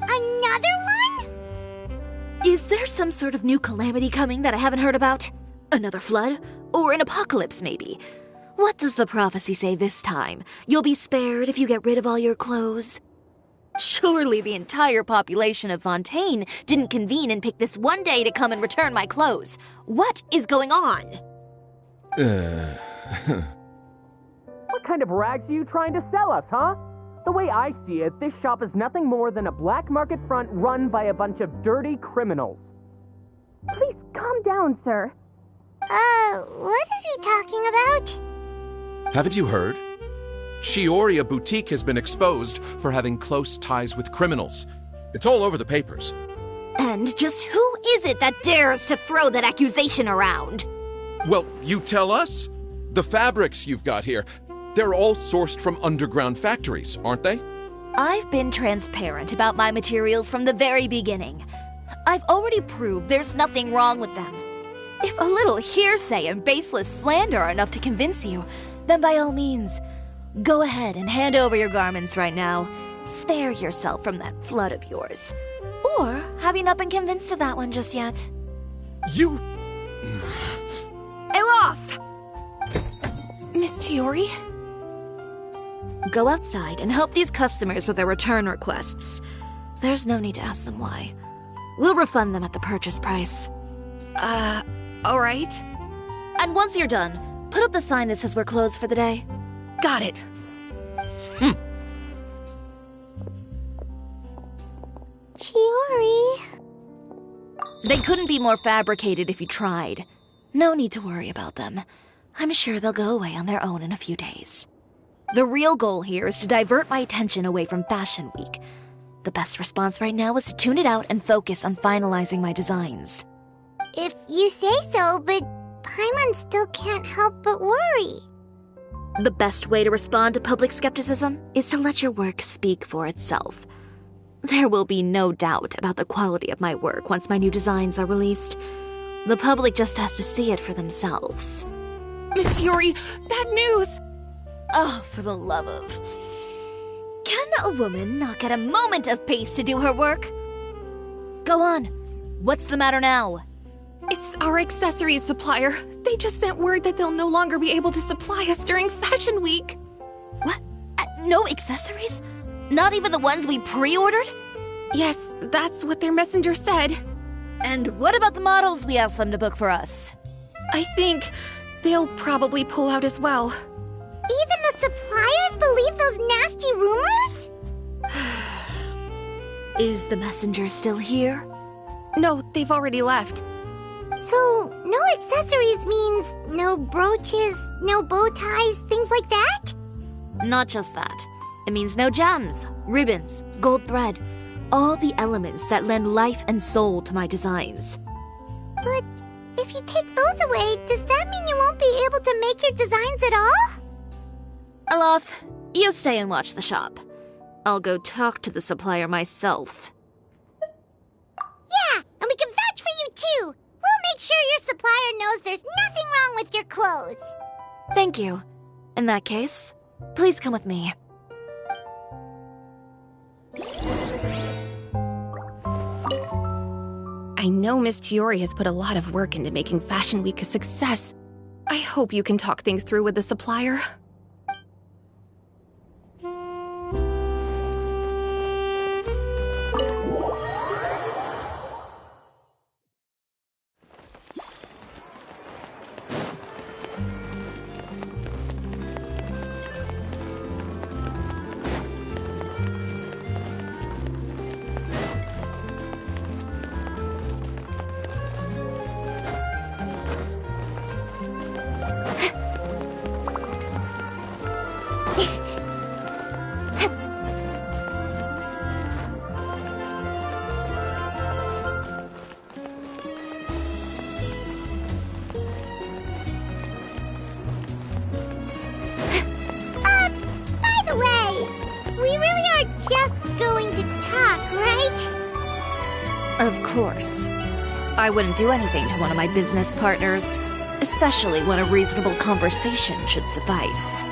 Another one? Is there some sort of new calamity coming that I haven't heard about? Another flood? Or an apocalypse, maybe? What does the prophecy say this time? You'll be spared if you get rid of all your clothes? Surely the entire population of Fontaine didn't convene and pick this one day to come and return my clothes. What is going on? What kind of rags are you trying to sell us, huh? The way I see it, this shop is nothing more than a black market front run by a bunch of dirty criminals. Please calm down, sir. What is he talking about? Haven't you heard? Chiori, a boutique, has been exposed for having close ties with criminals. It's all over the papers. And just who is it that dares to throw that accusation around? Well, you tell us. The fabrics you've got here, they're all sourced from underground factories, aren't they? I've been transparent about my materials from the very beginning. I've already proved there's nothing wrong with them. If a little hearsay and baseless slander are enough to convince you, then by all means, go ahead and hand over your garments right now. Spare yourself from that flood of yours. Or have you not been convinced of that one just yet? You... Elof! Miss Chiori? Go outside and help these customers with their return requests. There's no need to ask them why. We'll refund them at the purchase price. Alright. And once you're done, put up the sign that says we're closed for the day. Got it. Chiori. They couldn't be more fabricated if you tried. No need to worry about them. I'm sure they'll go away on their own in a few days. The real goal here is to divert my attention away from Fashion Week. The best response right now is to tune it out and focus on finalizing my designs. If you say so, but Paimon still can't help but worry. The best way to respond to public skepticism is to let your work speak for itself. There will be no doubt about the quality of my work once my new designs are released. The public just has to see it for themselves. Miss Chiori, bad news! Oh, for the love of... Can a woman not get a moment of peace to do her work? Go on. What's the matter now? It's our accessories supplier. They just sent word that they'll no longer be able to supply us during Fashion Week. What? No accessories? Not even the ones we pre-ordered? Yes, that's what their messenger said. And what about the models we asked them to book for us? I think they'll probably pull out as well. Even the suppliers believe those nasty rumors? Is the messenger still here? No, they've already left. So, no accessories means no brooches, no bow ties, things like that? Not just that. It means no gems, ribbons, gold thread, all the elements that lend life and soul to my designs. But if you take those away, does that mean you won't be able to make your designs at all? Elof, you stay and watch the shop. I'll go talk to the supplier myself. Yeah, and we can vouch for you too! We'll make sure your supplier knows there's nothing wrong with your clothes. Thank you. In that case, please come with me. I know Miss Chiori has put a lot of work into making Fashion Week a success. I hope you can talk things through with the supplier. Of course. I wouldn't do anything to one of my business partners, especially when a reasonable conversation should suffice.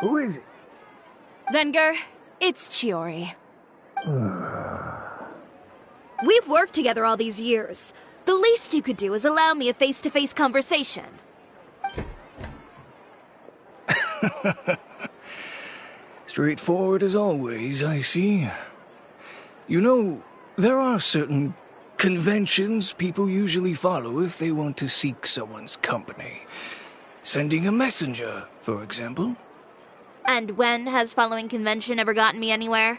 Who is it? Venger, it's Chiori. We've worked together all these years. The least you could do is allow me a face-to-face conversation. Straightforward as always, I see. You know, there are certain conventions people usually follow if they want to seek someone's company. Sending a messenger, for example. And when has following convention ever gotten me anywhere?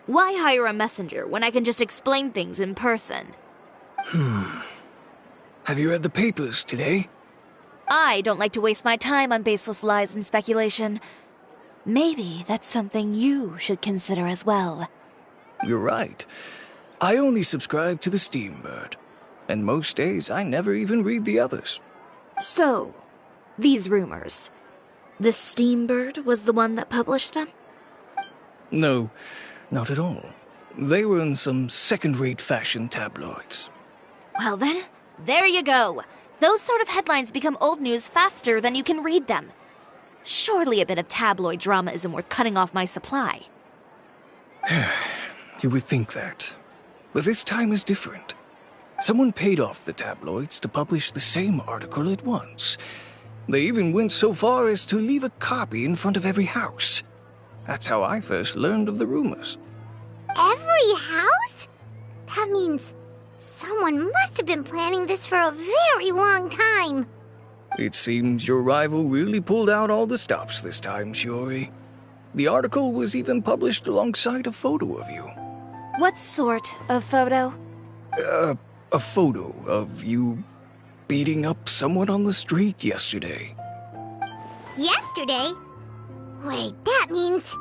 Why hire a messenger when I can just explain things in person? Have you read the papers today? I don't like to waste my time on baseless lies and speculation. Maybe that's something you should consider as well. You're right. I only subscribe to the Steambird. And most days I never even read the others. So, these rumors. The Steambird was the one that published them? No, not at all. They were in some second-rate fashion tabloids. Well then, there you go. Those sort of headlines become old news faster than you can read them. Surely a bit of tabloid drama isn't worth cutting off my supply. You would think that. But this time is different. Someone paid off the tabloids to publish the same article at once. They even went so far as to leave a copy in front of every house. That's how I first learned of the rumors. Every house? That means someone must have been planning this for a very long time. It seems your rival really pulled out all the stops this time, Chiori. The article was even published alongside a photo of you. What sort of photo? A photo of you beating up someone on the street yesterday. Yesterday? Wait, that means...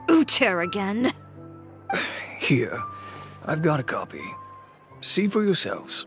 Uter again. Here, I've got a copy. See for yourselves.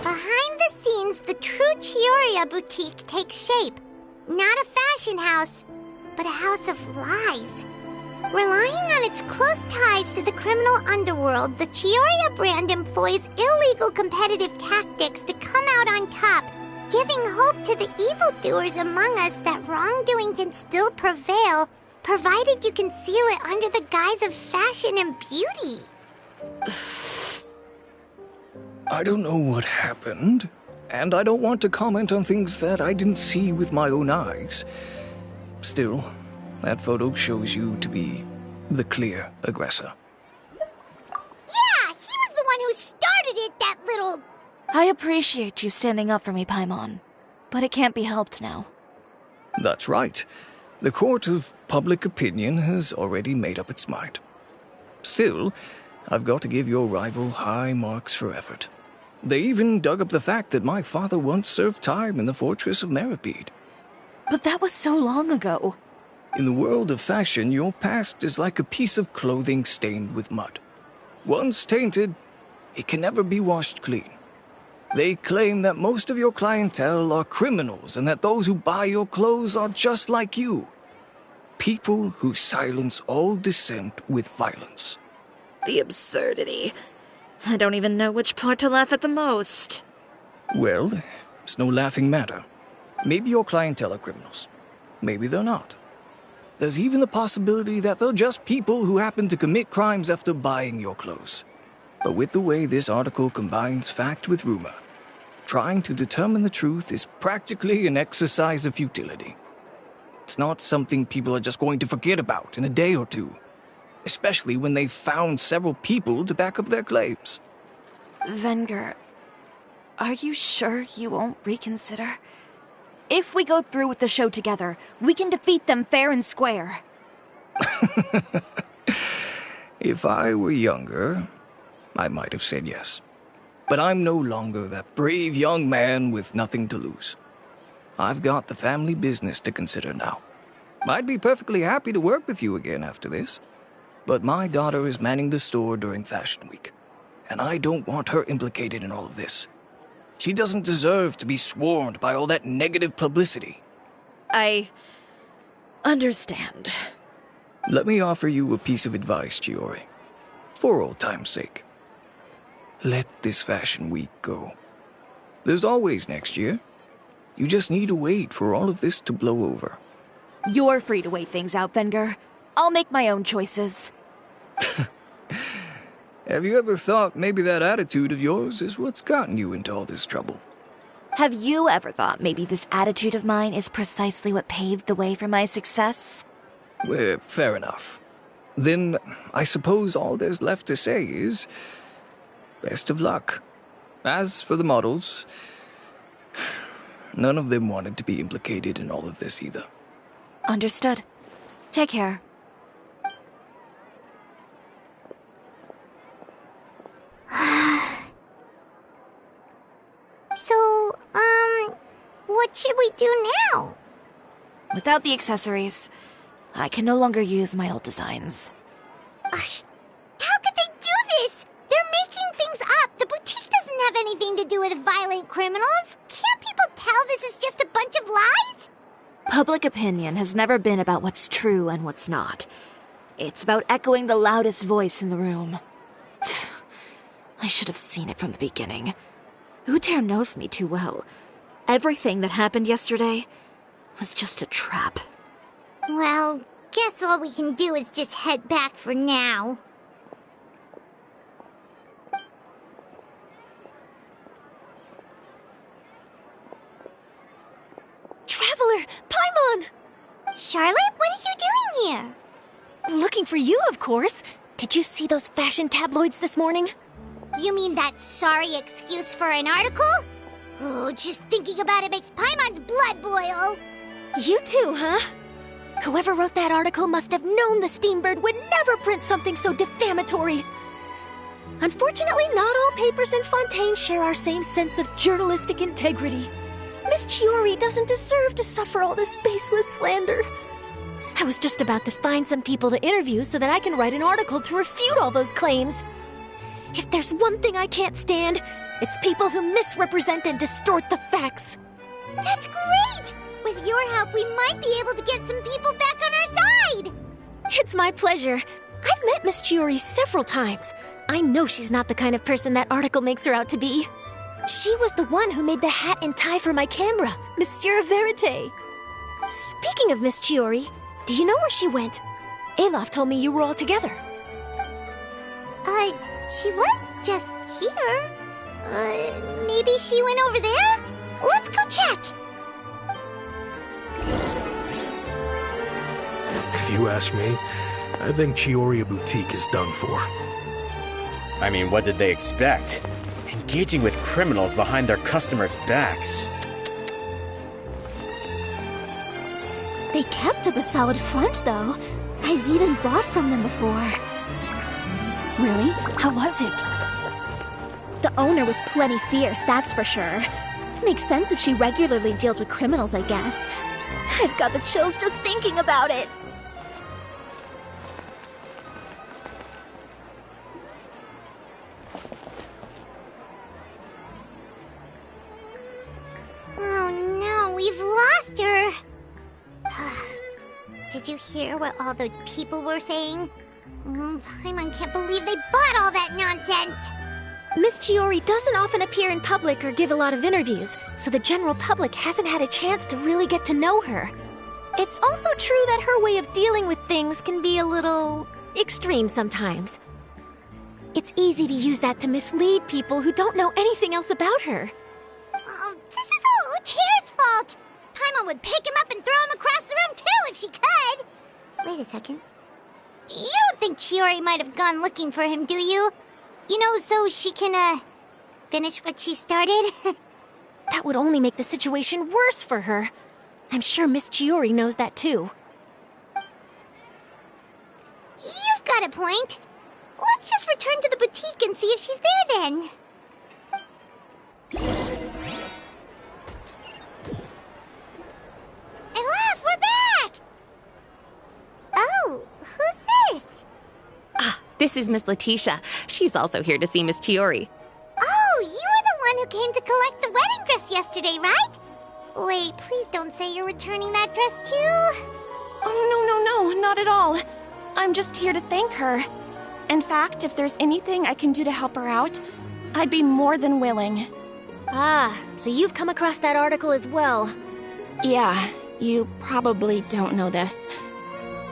Behind the scenes, the true Chiori boutique takes shape. Not a fashion house, but a house of lies. Relying on its close ties to the criminal underworld, the Chiori brand employs illegal competitive tactics to come out on top, giving hope to the evildoers among us that wrongdoing can still prevail, provided you conceal it under the guise of fashion and beauty. I don't know what happened, and I don't want to comment on things that I didn't see with my own eyes. Still, that photo shows you to be the clear aggressor. Yeah, he was the one who started it, that little... I appreciate you standing up for me, Paimon, but it can't be helped now. That's right. The court of public opinion has already made up its mind. Still, I've got to give your rival high marks for effort. They even dug up the fact that my father once served time in the fortress of Meripede. But that was so long ago. In the world of fashion, your past is like a piece of clothing stained with mud. Once tainted, it can never be washed clean. They claim that most of your clientele are criminals and that those who buy your clothes are just like you. People who silence all dissent with violence. The absurdity. I don't even know which part to laugh at the most. Well, it's no laughing matter. Maybe your clientele are criminals. Maybe they're not. There's even the possibility that they're just people who happen to commit crimes after buying your clothes. But with the way this article combines fact with rumor, trying to determine the truth is practically an exercise of futility. It's not something people are just going to forget about in a day or two, especially when they've found several people to back up their claims. Venger, are you sure you won't reconsider? If we go through with the show together, we can defeat them fair and square. If I were younger, I might have said yes. But I'm no longer that brave young man with nothing to lose. I've got the family business to consider now. I'd be perfectly happy to work with you again after this, but my daughter is manning the store during Fashion Week, and I don't want her implicated in all of this. She doesn't deserve to be swarmed by all that negative publicity. I understand. Let me offer you a piece of advice, Chiori, for old time's sake. Let this Fashion Week go. There's always next year. You just need to wait for all of this to blow over. You're free to wait things out, Venger. I'll make my own choices. Have you ever thought maybe that attitude of yours is what's gotten you into all this trouble? Have you ever thought maybe this attitude of mine is precisely what paved the way for my success? Well, fair enough. Then I suppose all there's left to say is... best of luck. As for the models, none of them wanted to be implicated in all of this either. Understood. Take care. So, what should we do now? Without the accessories, I can no longer use my old designs. How could they do this? They're making things up. The boutique doesn't have anything to do with violent criminals. Can't people tell this is just a bunch of lies? Public opinion has never been about what's true and what's not. It's about echoing the loudest voice in the room. I should have seen it from the beginning. Uter knows me too well. Everything that happened yesterday was just a trap. Well, guess all we can do is just head back for now. Traveler! Paimon! Charlotte, what are you doing here? Looking for you, of course. Did you see those fashion tabloids this morning? You mean that sorry excuse for an article? Oh, just thinking about it makes Paimon's blood boil. You too, huh? Whoever wrote that article must have known the Steambird would never print something so defamatory. Unfortunately, not all papers in Fontaine share our same sense of journalistic integrity. Miss Chiori doesn't deserve to suffer all this baseless slander. I was just about to find some people to interview so that I can write an article to refute all those claims. If there's one thing I can't stand, it's people who misrepresent and distort the facts. That's great! With your help, we might be able to get some people back on our side! It's my pleasure. I've met Miss Chiori several times. I know she's not the kind of person that article makes her out to be. She was the one who made the hat and tie for my camera, Monsieur Verite. Speaking of Miss Chiori, do you know where she went? Alof told me you were all together. She was just here. Maybe she went over there? Let's go check! If you ask me, I think Chiori Boutique is done for. I mean, what did they expect? Engaging with criminals behind their customers' backs. They kept up a solid front, though. I've even bought from them before. Really? How was it? The owner was plenty fierce, that's for sure. Makes sense if she regularly deals with criminals, I guess. I've got the chills just thinking about it. Oh no, we've lost her. Did you hear what all those people were saying? Paimon can't believe they bought all that nonsense. Miss Chiori doesn't often appear in public or give a lot of interviews, so the general public hasn't had a chance to really get to know her. It's also true that her way of dealing with things can be a little extreme sometimes. It's easy to use that to mislead people who don't know anything else about her. Oh, this is all Utier's fault. Paimon would pick him up and throw him across the room too if she could. Wait a second. You don't think Chiori might have gone looking for him, do you? You know, so she can, finish what she started? That would only make the situation worse for her. I'm sure Miss Chiori knows that too. You've got a point. Let's just return to the boutique and see if she's there then. Elaf, we're back! Oh, who's this? This is Miss Letitia. She's also here to see Miss Chiori. Oh, you were the one who came to collect the wedding dress yesterday, right? Wait, please don't say you're returning that dress too. Oh, no, not at all. I'm just here to thank her. In fact, if there's anything I can do to help her out, I'd be more than willing. Ah, so you've come across that article as well. Yeah, you probably don't know this,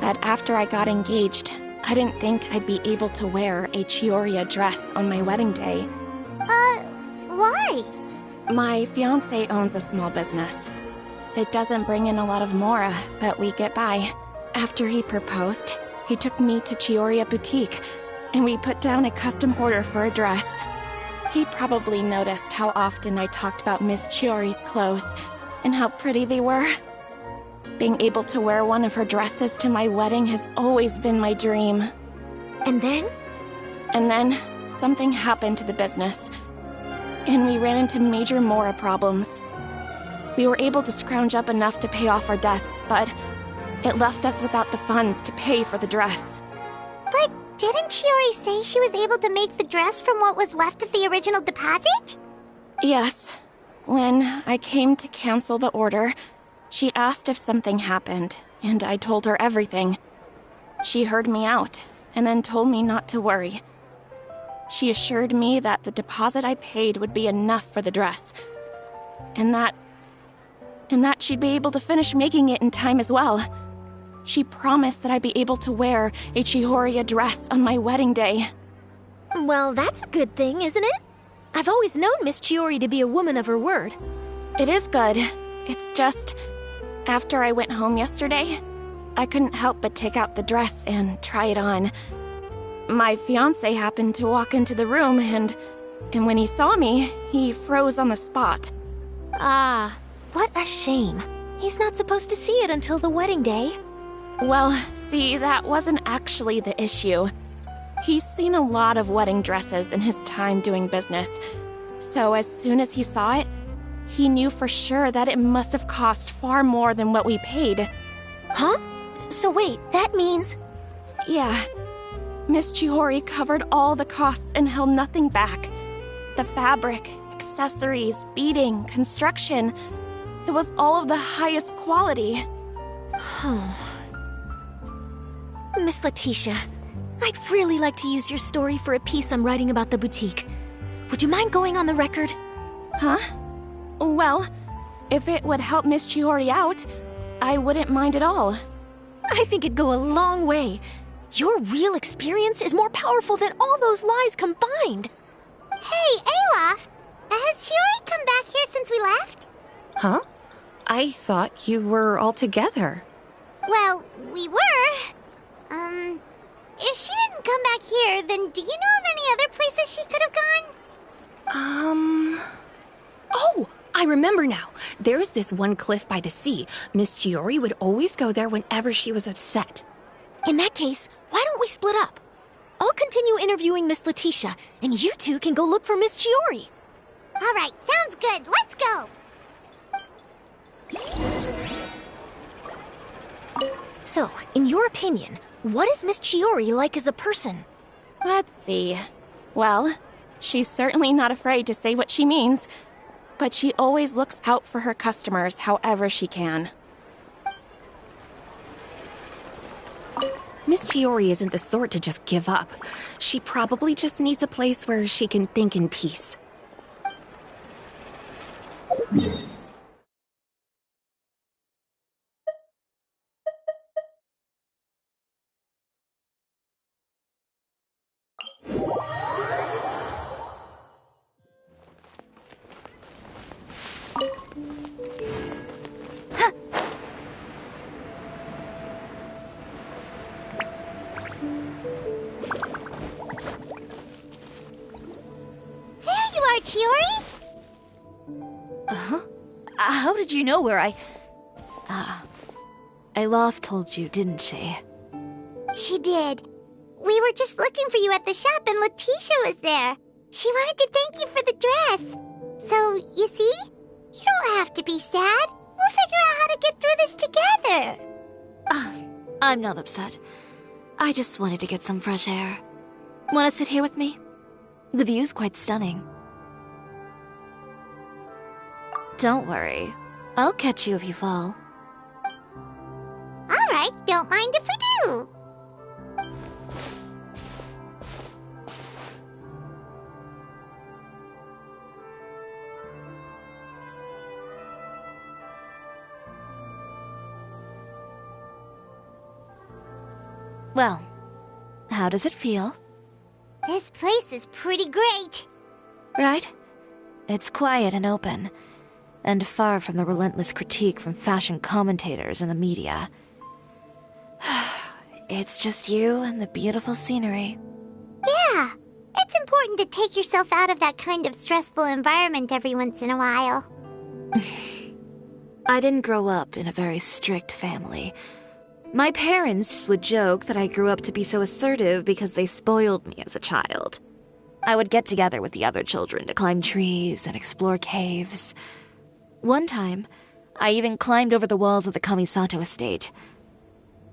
but after I got engaged, I didn't think I'd be able to wear a Chiori dress on my wedding day. Why? My fiancé owns a small business. It doesn't bring in a lot of mora, but we get by. After he proposed, he took me to Chiori Boutique, and we put down a custom order for a dress. He probably noticed how often I talked about Miss Chiori's clothes, and how pretty they were. Being able to wear one of her dresses to my wedding has always been my dream. And then? And then, something happened to the business, and we ran into major mora problems. We were able to scrounge up enough to pay off our debts, but it left us without the funds to pay for the dress. But didn't Chiori say she was able to make the dress from what was left of the original deposit? Yes. When I came to cancel the order, she asked if something happened, and I told her everything. She heard me out, and then told me not to worry. She assured me that the deposit I paid would be enough for the dress, and that she'd be able to finish making it in time as well. She promised that I'd be able to wear a Chiori dress on my wedding day. Well, that's a good thing, isn't it? I've always known Miss Chiori to be a woman of her word. It is good. It's just, after I went home yesterday, I couldn't help but take out the dress and try it on. My fiancé happened to walk into the room, and when he saw me, he froze on the spot. Ah, what a shame. He's not supposed to see it until the wedding day. Well, see, that wasn't actually the issue. He's seen a lot of wedding dresses in his time doing business, so as soon as he saw it, he knew for sure that it must have cost far more than what we paid. Huh? So wait, that means... Yeah. Miss Chiori covered all the costs and held nothing back. The fabric, accessories, beading, construction. It was all of the highest quality. Miss Letitia, I'd really like to use your story for a piece I'm writing about the boutique. Would you mind going on the record? Huh? Well, if it would help Miss Chiori out, I wouldn't mind at all. I think it'd go a long way. Your real experience is more powerful than all those lies combined. Hey, Olaf! Has Chiori come back here since we left? Huh? I thought you were all together. Well, we were. If she didn't come back here, then do you know of any other places she could have gone? Oh, I remember now. There's this one cliff by the sea. Miss Chiori would always go there whenever she was upset. In that case, why don't we split up? I'll continue interviewing Miss Letitia, and you two can go look for Miss Chiori. All right, sounds good. Let's go. So, in your opinion, what is Miss Chiori like as a person? Let's see. Well, she's certainly not afraid to say what she means, but she always looks out for her customers however she can. Miss Chiori isn't the sort to just give up. She probably just needs a place where she can think in peace. Chiori? How did you know where Eilaf told you, didn't she? She did. We were just looking for you at the shop and Letitia was there. She wanted to thank you for the dress. So, you see? You don't have to be sad. We'll figure out how to get through this together. I'm not upset. I just wanted to get some fresh air. Want to sit here with me? The view's quite stunning. Don't worry. I'll catch you if you fall. All right, don't mind if we do. Well, how does it feel? This place is pretty great. Right? It's quiet and open, and far from the relentless critique from fashion commentators and the media. It's just you and the beautiful scenery. Yeah, it's important to take yourself out of that kind of stressful environment every once in a while. I didn't grow up in a very strict family. My parents would joke that I grew up to be so assertive because they spoiled me as a child. I would get together with the other children to climb trees and explore caves. One time, I even climbed over the walls of the Kamisato estate.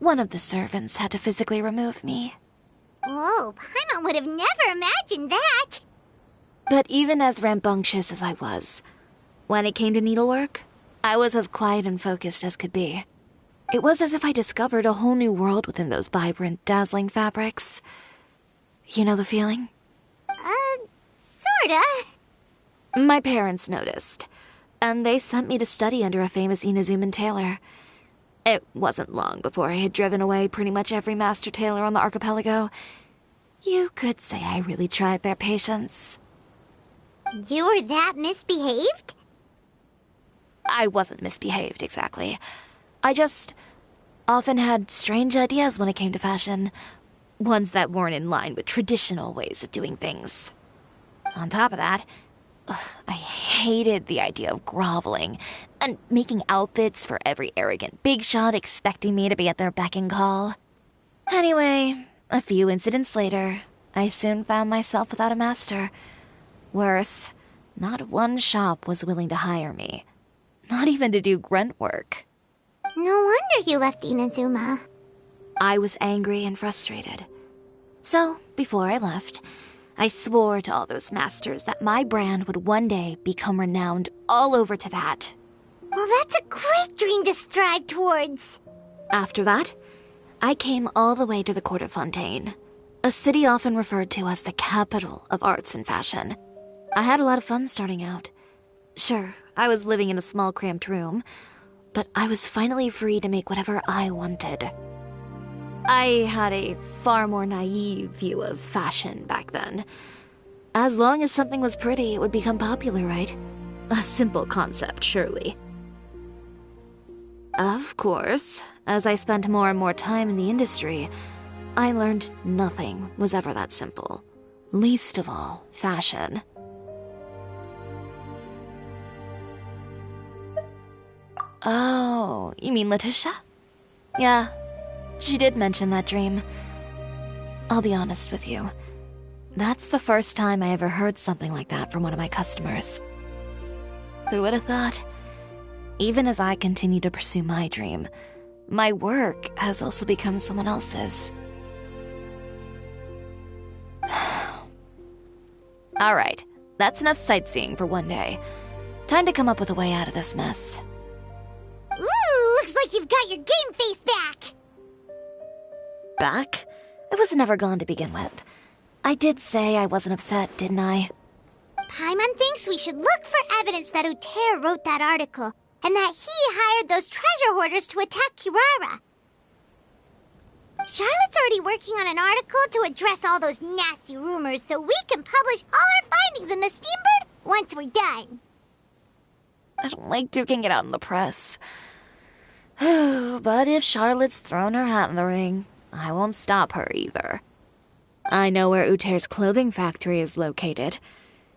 One of the servants had to physically remove me. Whoa, Paimon would have never imagined that. But even as rambunctious as I was, when it came to needlework, I was as quiet and focused as could be. It was as if I discovered a whole new world within those vibrant, dazzling fabrics. You know the feeling? Sorta. My parents noticed, and they sent me to study under a famous Inazuman tailor. It wasn't long before I had driven away pretty much every master tailor on the archipelago. You could say I really tried their patience. You were that misbehaved? I wasn't misbehaved, exactly. I just often had strange ideas when it came to fashion. Ones that weren't in line with traditional ways of doing things. On top of that, I hated the idea of groveling and making outfits for every arrogant big shot expecting me to be at their beck and call. Anyway, a few incidents later, I soon found myself without a master. Worse, not one shop was willing to hire me. Not even to do grunt work. No wonder you left Inazuma. I was angry and frustrated. So, before I left, I swore to all those masters that my brand would one day become renowned all over Teyvat. Well, that's a great dream to strive towards. After that, I came all the way to the court of Fontaine, a city often referred to as the capital of arts and fashion. I had a lot of fun starting out. Sure, I was living in a small cramped room, but I was finally free to make whatever I wanted. I had a far more naive view of fashion back then. As long as something was pretty, it would become popular, right? A simple concept, surely. Of course, as I spent more and more time in the industry, I learned nothing was ever that simple. Least of all, fashion. Oh, you mean Letitia? Yeah, she did mention that dream. I'll be honest with you. That's the first time I ever heard something like that from one of my customers. Who would have thought? Even as I continue to pursue my dream, my work has also become someone else's. Alright, that's enough sightseeing for one day. Time to come up with a way out of this mess. Ooh, looks like you've got your game face back! Back? It was never gone to begin with. I did say I wasn't upset, didn't I? Paimon thinks we should look for evidence that Uter wrote that article, and that he hired those treasure hoarders to attack Kirara. Charlotte's already working on an article to address all those nasty rumors so we can publish all our findings in the Steambird once we're done. I don't like duking it out in the press. But if Charlotte's thrown her hat in the ring, I won't stop her either. I know where Uter's clothing factory is located.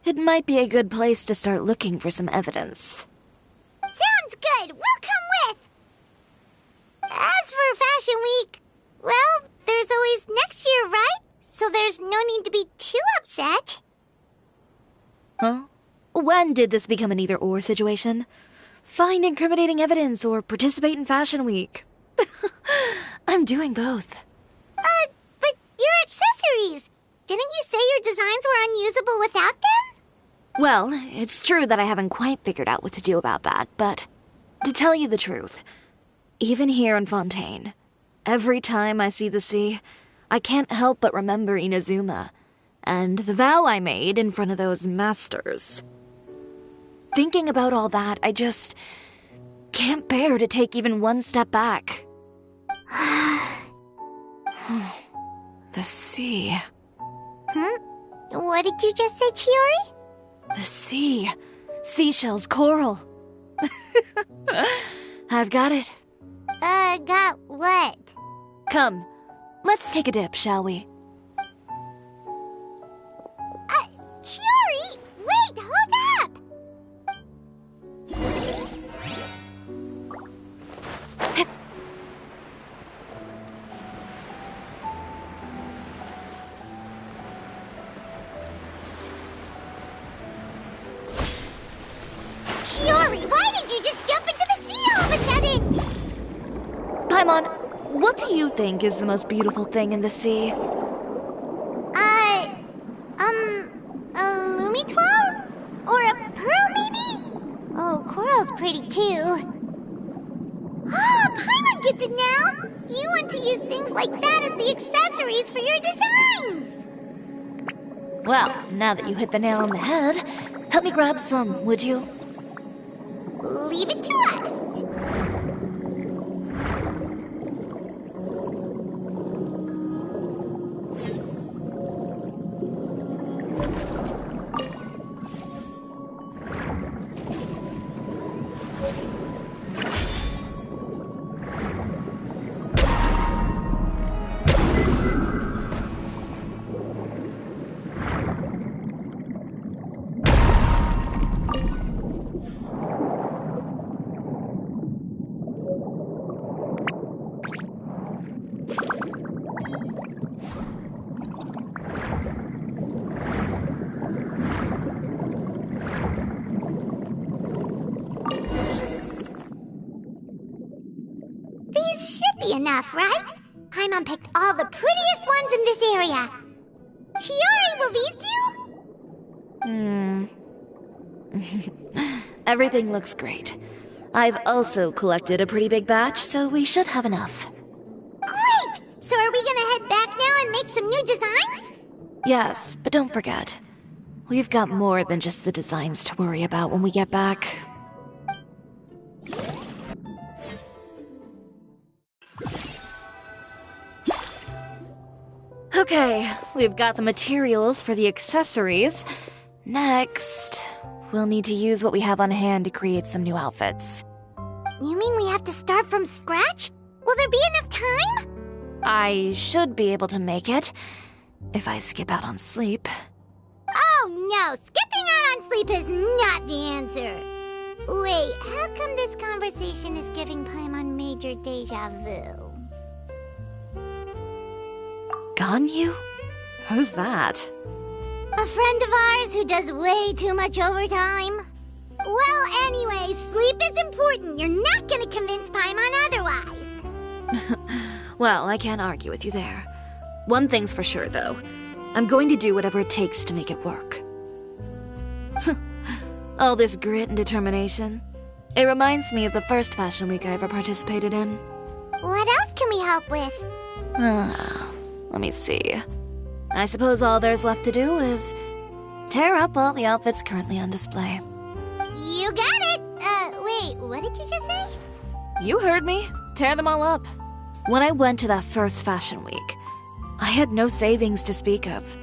It might be a good place to start looking for some evidence. Sounds good. We'll come with. As for Fashion Week, well, there's always next year, right? So there's no need to be too upset. Huh? When did this become an either-or situation? Find incriminating evidence or participate in Fashion Week. I'm doing both. But your accessories! Didn't you say your designs were unusable without them? Well, it's true that I haven't quite figured out what to do about that, but to tell you the truth, even here in Fontaine, every time I see the sea, I can't help but remember Inazuma, and the vow I made in front of those masters. Thinking about all that, I just can't bear to take even one step back. The sea. What did you just say, Chiori? The sea. Seashells, coral. I've got it. Got what? Come, let's take a dip, shall we? Chiori! Wait, hold up! Chiori, why did you just jump into the sea all of a sudden? Paimon, what do you think is the most beautiful thing in the sea? A Lumitoile? Or a pearl, maybe? Oh, coral's pretty too. Oh, Paimon gets it now! You want to use things like that as the accessories for your designs! Well, now that you hit the nail on the head, help me grab some, would you? Leave it to us! Enough, right? Paimon picked all the prettiest ones in this area. Chiori, will these do? Everything looks great. I've also collected a pretty big batch, so we should have enough. Great! So are we gonna head back now and make some new designs? Yes, but don't forget, we've got more than just the designs to worry about when we get back. Okay, we've got the materials for the accessories. Next, we'll need to use what we have on hand to create some new outfits. You mean we have to start from scratch? Will there be enough time? I should be able to make it, if I skip out on sleep. Oh no, skipping out on sleep is not the answer. Wait, how come this conversation is giving Paimon major deja vu? Ganyu? Who's that? A friend of ours who does way too much overtime. Well, anyway, sleep is important. You're not gonna convince Paimon otherwise. Well, I can't argue with you there. One thing's for sure, though. I'm going to do whatever it takes to make it work. All this grit and determination. It reminds me of the first fashion week I ever participated in. What else can we help with? Let me see. I suppose all there's left to do is tear up all the outfits currently on display. You got it! Wait, what did you just say? You heard me. Tear them all up. When I went to that first fashion week, I had no savings to speak of.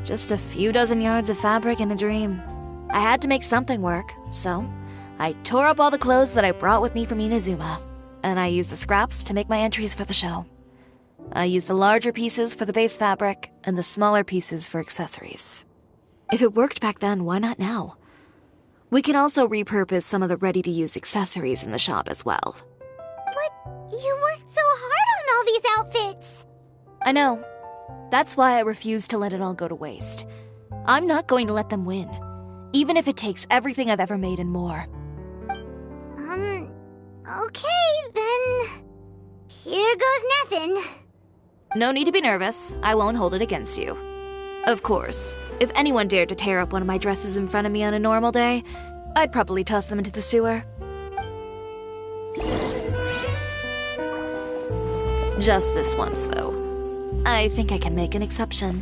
Just a few dozen yards of fabric and a dream. I had to make something work, so I tore up all the clothes that I brought with me from Inazuma, and I used the scraps to make my entries for the show. I used the larger pieces for the base fabric and the smaller pieces for accessories. If it worked back then, why not now? We can also repurpose some of the ready-to-use accessories in the shop as well. But you worked so hard on all these outfits! I know. That's why I refuse to let it all go to waste. I'm not going to let them win, even if it takes everything I've ever made and more. Okay, then. Here goes nothing. No need to be nervous. I won't hold it against you. Of course, if anyone dared to tear up one of my dresses in front of me on a normal day, I'd probably toss them into the sewer. Just this once, though. I think I can make an exception.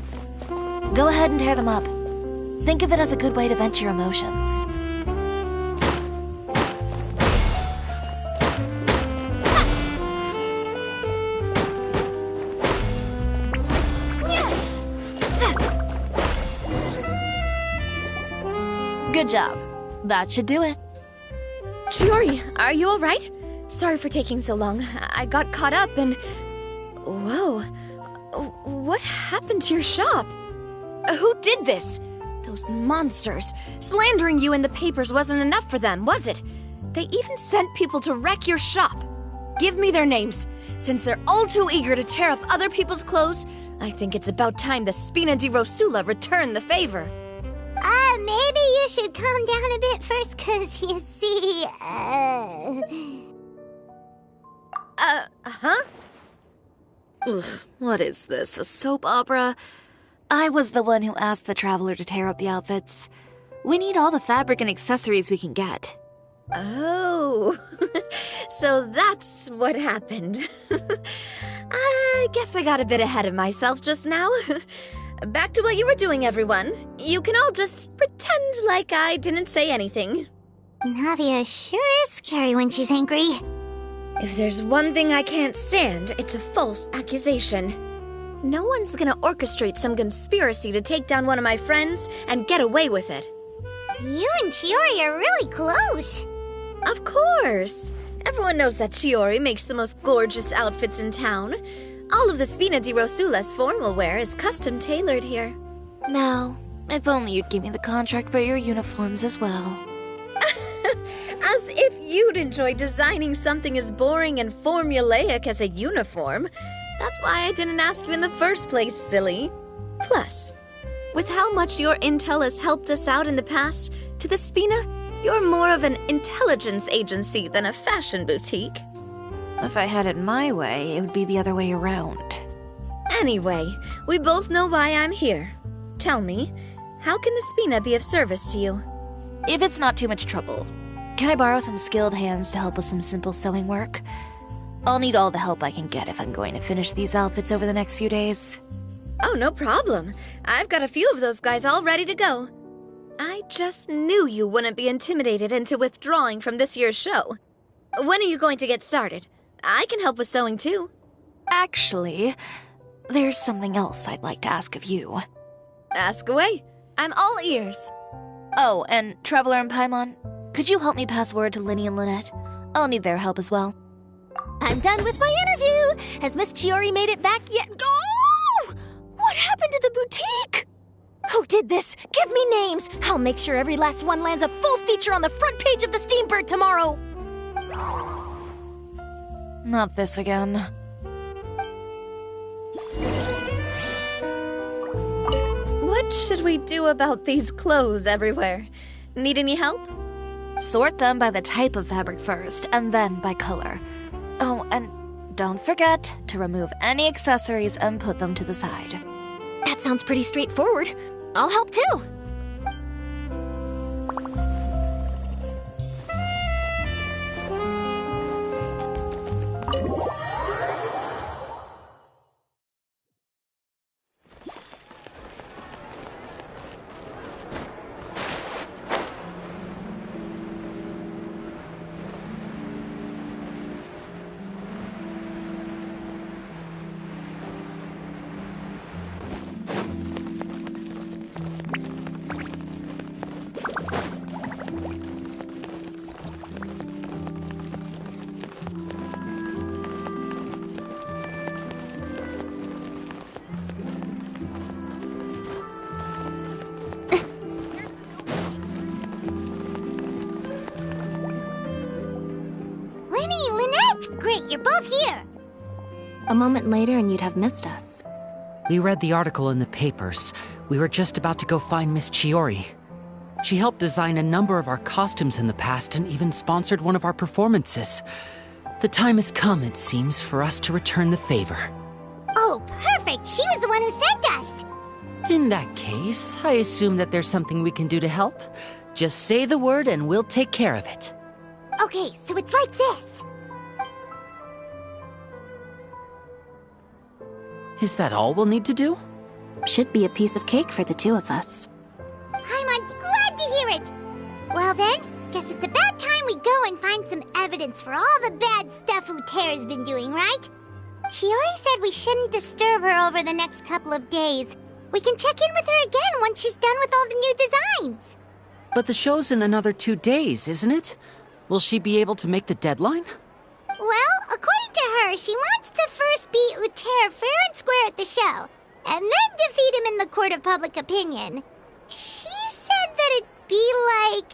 Go ahead and tear them up. Think of it as a good way to vent your emotions. Good job. That should do it. Chiori, are you alright? Sorry for taking so long. I got caught up and... Whoa. What happened to your shop? Who did this? Those monsters. Slandering you in the papers wasn't enough for them, was it? They even sent people to wreck your shop. Give me their names. Since they're all too eager to tear up other people's clothes, I think it's about time the Spina di Rosula return the favor. Maybe you should calm down a bit first, cause you see, Ugh, what is this, a soap opera? I was the one who asked the traveler to tear up the outfits. We need all the fabric and accessories we can get. Oh, so that's what happened. I guess I got a bit ahead of myself just now. Back to what you were doing, everyone. You can all just pretend like I didn't say anything. Navia sure is scary when she's angry. If there's one thing I can't stand, it's a false accusation. No one's gonna orchestrate some conspiracy to take down one of my friends and get away with it. You and Chiori are really close. Of course. Everyone knows that Chiori makes the most gorgeous outfits in town. All of the Spina di Rosula's formal wear is custom tailored here. Now, if only you'd give me the contract for your uniforms as well. As if you'd enjoy designing something as boring and formulaic as a uniform. That's why I didn't ask you in the first place, silly. Plus, with how much your intel has helped us out in the past, to the Spina, you're more of an intelligence agency than a fashion boutique. If I had it my way, it would be the other way around. Anyway, we both know why I'm here. Tell me, how can the Spina be of service to you? If it's not too much trouble, can I borrow some skilled hands to help with some simple sewing work? I'll need all the help I can get if I'm going to finish these outfits over the next few days. Oh, no problem. I've got a few of those guys all ready to go. I just knew you wouldn't be intimidated into withdrawing from this year's show. When are you going to get started? I can help with sewing too. Actually, there's something else I'd like to ask of you. Ask away. I'm all ears. Oh, and Traveler and Paimon, could you help me pass word to Linny and Lynette? I'll need their help as well. I'm done with my interview! Has Miss Chiori made it back yet? Oh! What happened to the boutique? Who did this? Give me names! I'll make sure every last one lands a full feature on the front page of the Steambird tomorrow! Not this again. What should we do about these clothes everywhere? Need any help? Sort them by the type of fabric first, and then by color. Oh, and don't forget to remove any accessories and put them to the side. That sounds pretty straightforward. I'll help too. You're both here! A moment later and you'd have missed us. We read the article in the papers. We were just about to go find Miss Chiori. She helped design a number of our costumes in the past and even sponsored one of our performances. The time has come, it seems, for us to return the favor. Oh, perfect! She was the one who sent us! In that case, I assume that there's something we can do to help. Just say the word and we'll take care of it. Okay, so it's like this. Is that all we'll need to do? Should be a piece of cake for the two of us. Paimon's glad to hear it! Well then, guess it's about time we go and find some evidence for all the bad stuff Uterra's been doing, right? Chiori said we shouldn't disturb her over the next couple of days. We can check in with her again once she's done with all the new designs. But the show's in another 2 days, isn't it? Will she be able to make the deadline? Well, according to her, she wants to first beat Uter fair and square at the show, and then defeat him in the court of public opinion. She said that it'd be like,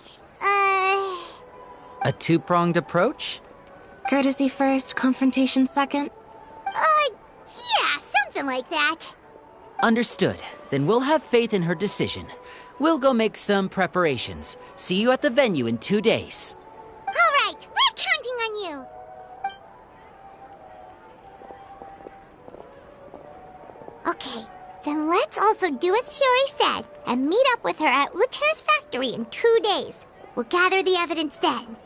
A two-pronged approach? Courtesy first, confrontation second? Yeah, something like that. Understood. Then we'll have faith in her decision. We'll go make some preparations. See you at the venue in 2 days. All right, we're counting on you. Okay, then let's also do as Chiori said and meet up with her at Uter's factory in 2 days. We'll gather the evidence then.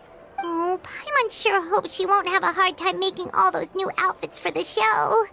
Oh, Paimon sure hopes she won't have a hard time making all those new outfits for the show.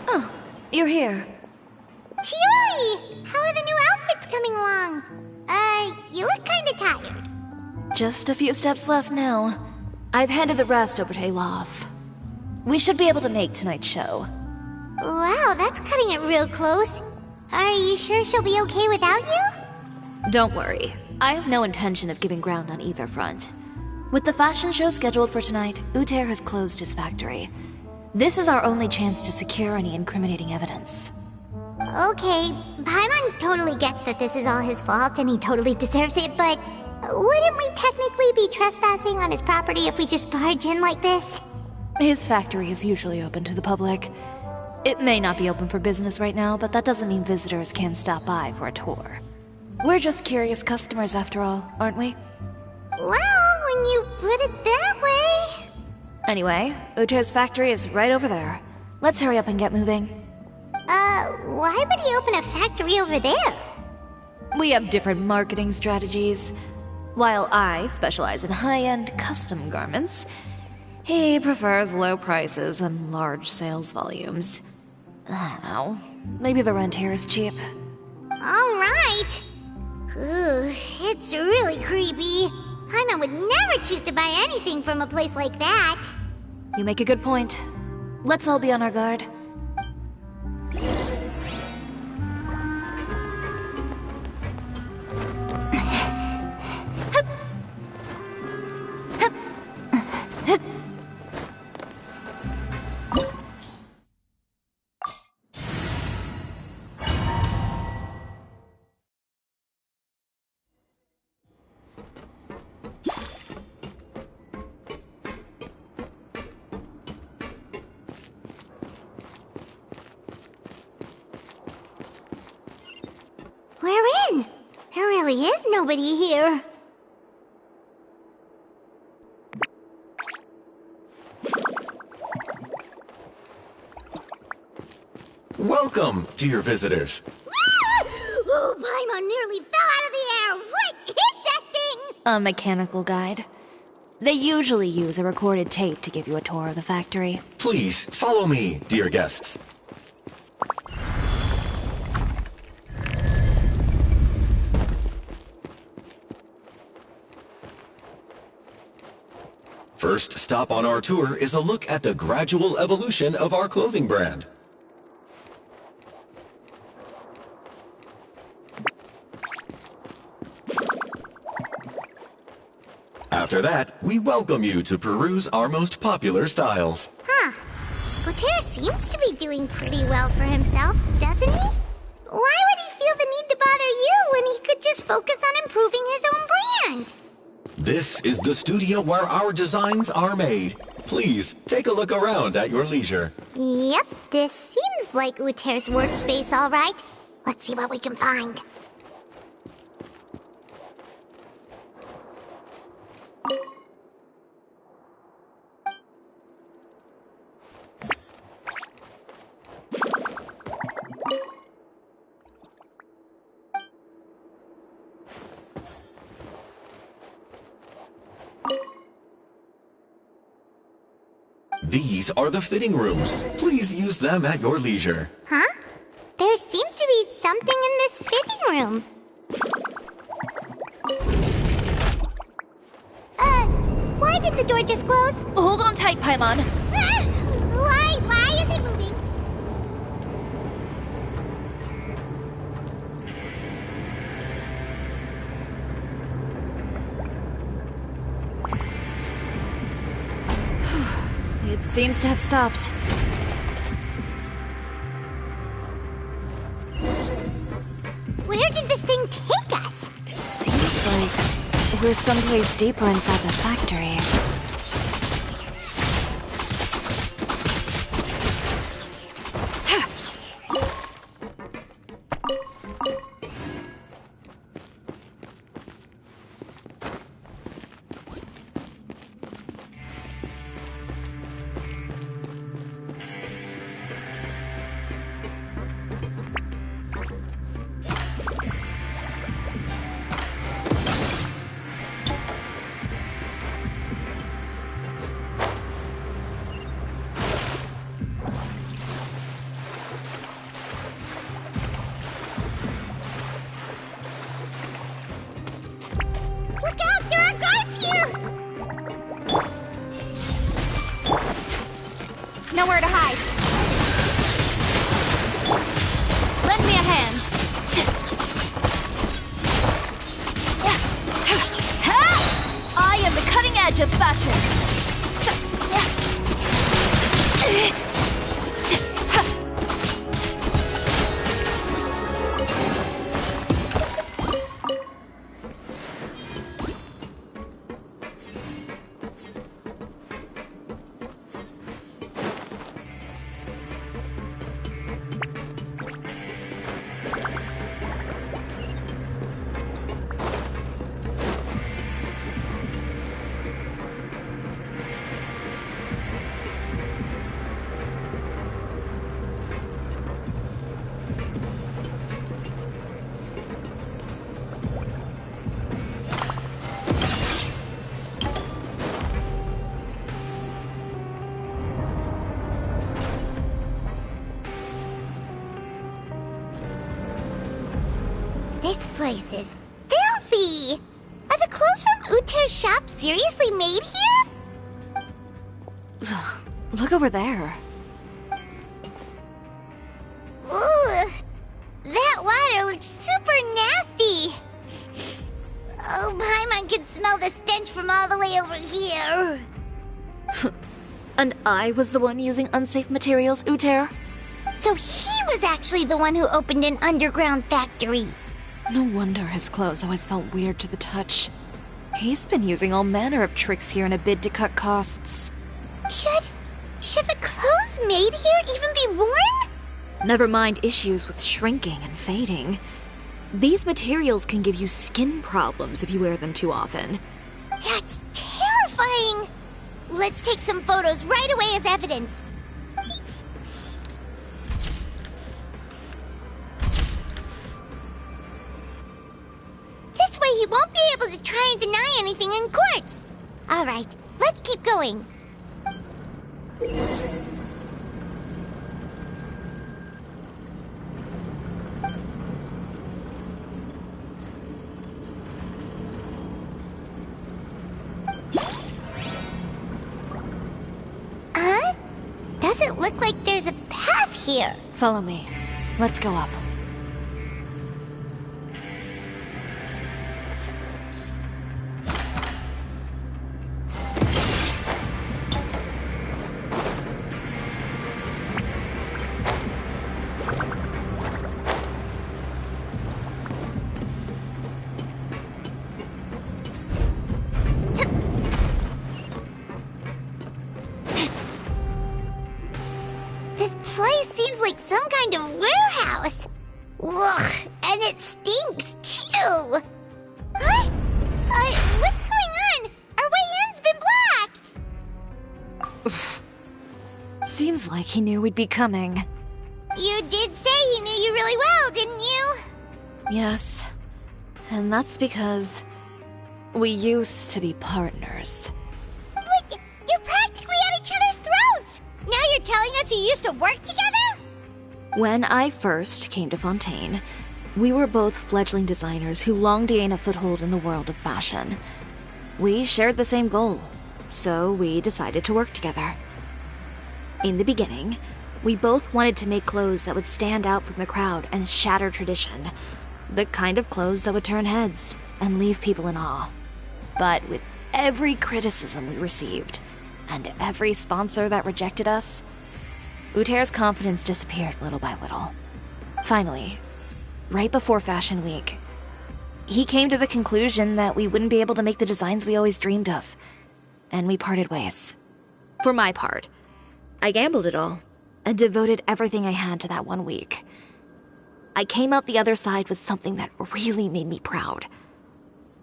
Oh, you're here. Chiori! How are the new outfits coming along? You look kinda tired. Just a few steps left now. I've handed the rest over to Elof. We should be able to make tonight's show. Wow, that's cutting it real close. Are you sure she'll be okay without you? Don't worry. I have no intention of giving ground on either front. With the fashion show scheduled for tonight, Uter has closed his factory. This is our only chance to secure any incriminating evidence. Okay, Paimon totally gets that this is all his fault and he totally deserves it, but wouldn't we technically be trespassing on his property if we just barge in like this? His factory is usually open to the public. It may not be open for business right now, but that doesn't mean visitors can stop by for a tour. We're just curious customers after all, aren't we? Well, When you put it that way... Anyway, Uter's factory is right over there. Let's hurry up and get moving. Why would he open a factory over there? We have different marketing strategies. While I specialize in high-end custom garments, he prefers low prices and large sales volumes. I don't know. Maybe the rent here is cheap. Alright. Ooh, it's really creepy. Paimon would never choose to buy anything from a place like that. You make a good point. Let's all be on our guard. We're in. There really is nobody here. Welcome, dear visitors. Oh, Paimon nearly fell out of the air. What is that thing? A mechanical guide. They usually use a recorded tape to give you a tour of the factory. Please, follow me, dear guests. First stop on our tour is a look at the gradual evolution of our clothing brand. After that, we welcome you to peruse our most popular styles. Huh. Uter seems to be doing pretty well for himself, doesn't he? Why would he feel the need to bother you when he could just focus on improving his own brand? This is the studio where our designs are made. Please, take a look around at your leisure. Yep, this seems like Uter's workspace, all right. Let's see what we can find. These are the fitting rooms. Please use them at your leisure. Huh? There seems to be something in this fitting room. Why did the door just close? Hold on tight, Paimon. Why is it moving? It seems to have stopped. Where did this thing take us? It seems like we're someplace deeper inside the factory. Look out! There are guards here! Nowhere to hide. Lend me a hand. I am the cutting edge of fashion. This place is filthy! Are the clothes from Uter's shop seriously made here? Look over there. Ooh, that water looks super nasty! Oh, Paimon can smell the stench from all the way over here. And I was the one using unsafe materials, Uter? So he was actually the one who opened an underground factory. No wonder his clothes always felt weird to the touch. He's been using all manner of tricks here in a bid to cut costs. Should the clothes made here even be worn? Never mind issues with shrinking and fading. These materials can give you skin problems if you wear them too often. That's terrifying! Let's take some photos right away as evidence. This way he won't be able to try and deny anything in court. Alright, let's keep going. Huh? Doesn't look like there's a path here. Follow me. Let's go up. This place seems like some kind of warehouse. Ugh, and it stinks too. Huh? What's going on? Our way in's been blocked. Seems like he knew we'd be coming. You did say he knew you really well, didn't you? Yes. And that's because we used to be partners. But you're practically at each other's throats. Now you're telling us you used to work together? When I first came to Fontaine, we were both fledgling designers who longed to gain a foothold in the world of fashion. We shared the same goal, so we decided to work together. In the beginning, we both wanted to make clothes that would stand out from the crowd and shatter tradition. The kind of clothes that would turn heads and leave people in awe. But with every criticism we received, and every sponsor that rejected us, Uter's confidence disappeared little by little. Finally, right before Fashion Week, he came to the conclusion that we wouldn't be able to make the designs we always dreamed of, and we parted ways. For my part, I gambled it all and devoted everything I had to that 1 week. I came out the other side with something that really made me proud.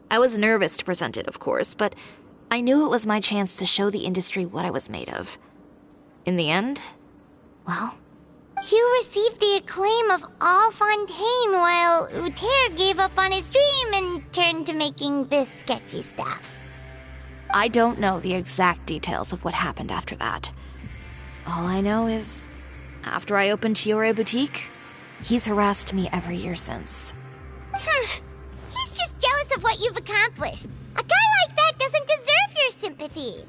I was nervous to present it, of course, but I knew it was my chance to show the industry what I was made of. In the end, well... You received the acclaim of all Fontaine while Uter gave up on his dream and turned to making this sketchy stuff. I don't know the exact details of what happened after that. All I know is, after I opened Chiori Boutique, he's harassed me every year since. He's just jealous of what you've accomplished. A guy like that doesn't deserve your sympathy.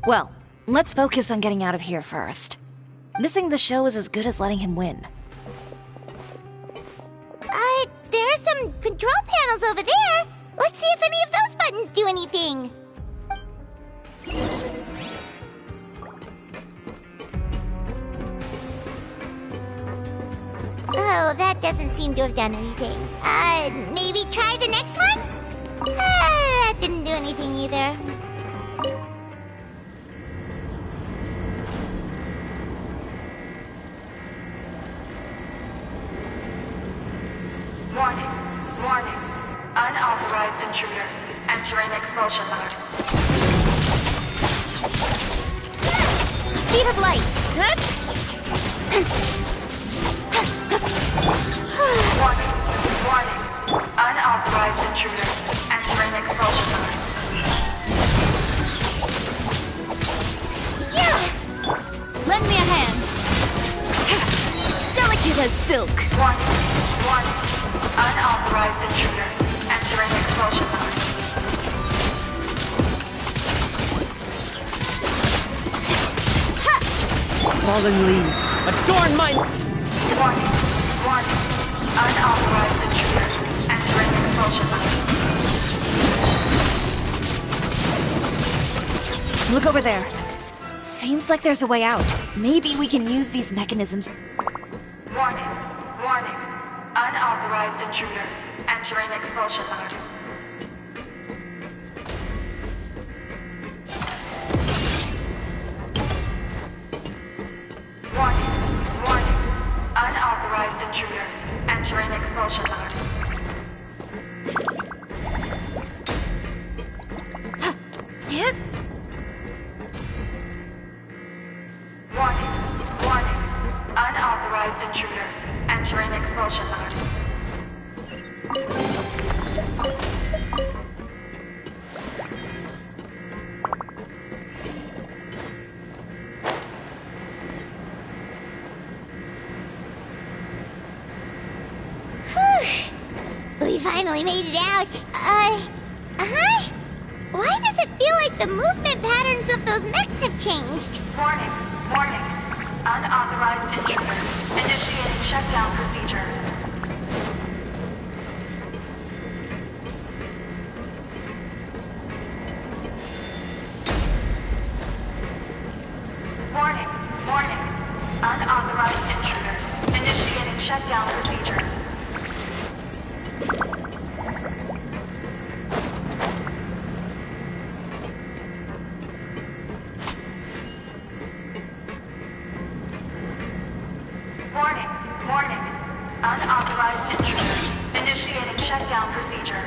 Well, let's focus on getting out of here first. Missing the show is as good as letting him win. There are some control panels over there. Let's see if any of those buttons do anything. Oh, that doesn't seem to have done anything. Maybe try the next one? That didn't do anything either. Warning. Warning. Unauthorized intruders entering expulsion mode. Speed of light. Warning. Warning. Unauthorized intruders entering expulsion mode. Lend me a hand. Delicate as silk. Warning. Warning. Unauthorized intruders. Entering expulsion mode. Fallen leaves. Adorn my... Warning. Warning. Unauthorized intruders. Entering expulsion mode. Look over there. Seems like there's a way out. Maybe we can use these mechanisms. Warning. Warning. Unauthorized intruders. Entering expulsion mode. Warning. Warning. Unauthorized intruders. Entering expulsion mode. Hit? Warning. Warning. Unauthorized intruders. Entering expulsion mode. We finally made it out. Huh? Why does it feel like the movement patterns of those mechs have changed? Warning. Warning. Unauthorized intruder. Initiating shutdown procedure. Warning. Warning. Unauthorized intruders. Initiating shutdown procedure. Warning. Warning. Unauthorized intruders. Initiating shutdown procedure.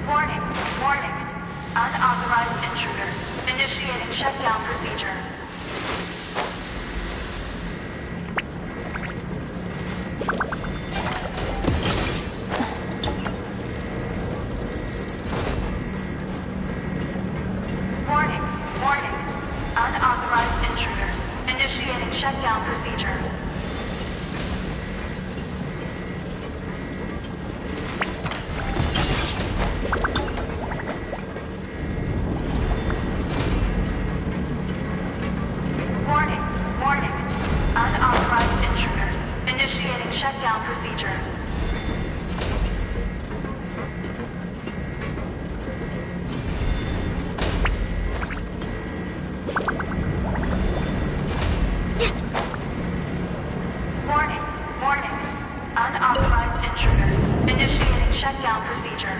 Warning. Warning. Unauthorized intruders. Initiating shutdown procedure. Warning. Warning. Unauthorized intruders. Initiating shutdown procedure. Warning. Warning. Unauthorized intruders. Initiating shutdown procedure. Warning. Warning. Unauthorized intruders. Initiating shutdown procedure.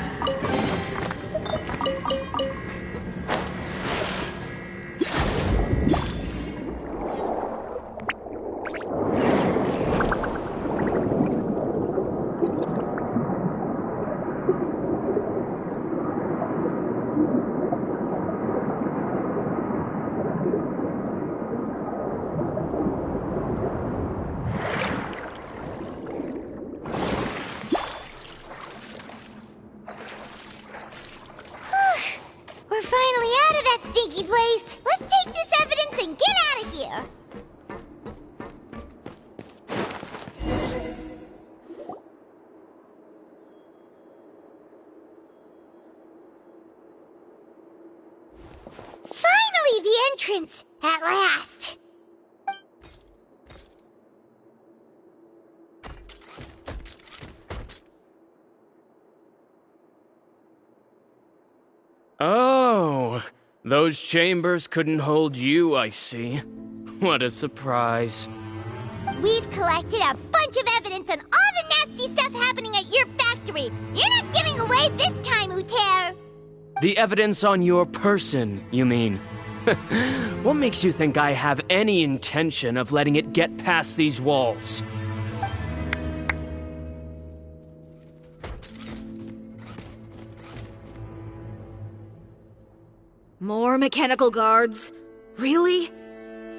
We're finally out of that stinky place. Let's take this evidence and get out of here. Finally, the entrance! At last! Oh, those chambers couldn't hold you, I see. What a surprise. We've collected a bunch of evidence on all the nasty stuff happening at your factory. You're not getting away this time, Uter. The evidence on your person, you mean? What makes you think I have any intention of letting it get past these walls? More mechanical guards? Really?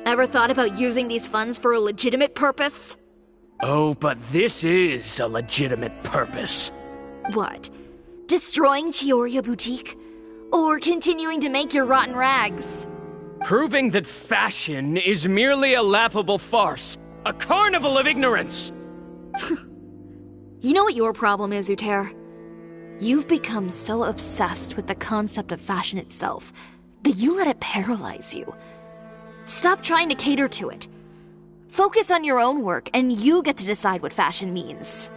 Ever thought about using these funds for a legitimate purpose? Oh, but this is a legitimate purpose. What? Destroying Chiori Boutique? Or continuing to make your rotten rags? Proving that fashion is merely a laughable farce. A carnival of ignorance! You know what your problem is, Uter? You've become so obsessed with the concept of fashion itself that you let it paralyze you. Stop trying to cater to it. Focus on your own work, and you get to decide what fashion means.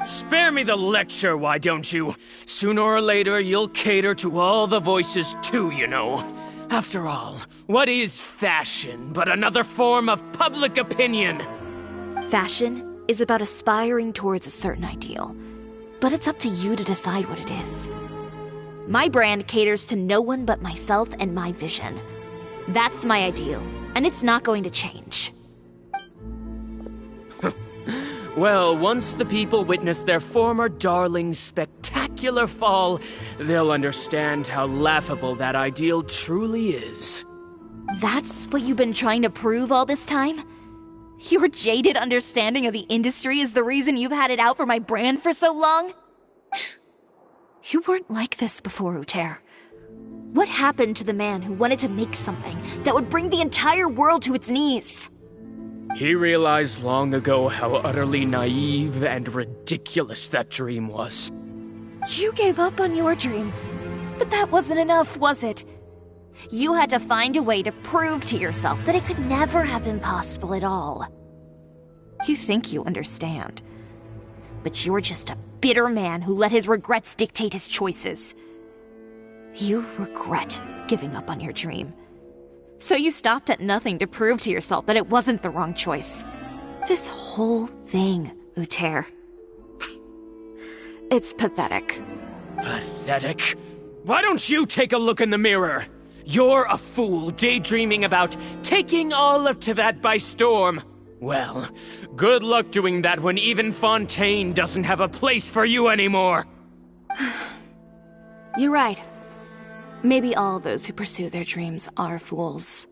Spare me the lecture, why don't you? Sooner or later, you'll cater to all the voices too, you know. After all, what is fashion but another form of public opinion? Fashion is about aspiring towards a certain ideal, but it's up to you to decide what it is. My brand caters to no one but myself and my vision. That's my ideal, and it's not going to change. Well, once the people witness their former darling's spectacular fall, they'll understand how laughable that ideal truly is. That's what you've been trying to prove all this time? Your jaded understanding of the industry is the reason you've had it out for my brand for so long? You weren't like this before, Uter. What happened to the man who wanted to make something that would bring the entire world to its knees? He realized long ago how utterly naive and ridiculous that dream was. You gave up on your dream, but that wasn't enough, was it? You had to find a way to prove to yourself that it could never have been possible at all. You think you understand, but you're just a bitter man who let his regrets dictate his choices. You regret giving up on your dream. So you stopped at nothing to prove to yourself that it wasn't the wrong choice. This whole thing, Uter. It's pathetic. Pathetic? Why don't you take a look in the mirror? You're a fool daydreaming about taking all of Teyvat by storm. Well, good luck doing that when even Fontaine doesn't have a place for you anymore. You're right. Maybe all those who pursue their dreams are fools.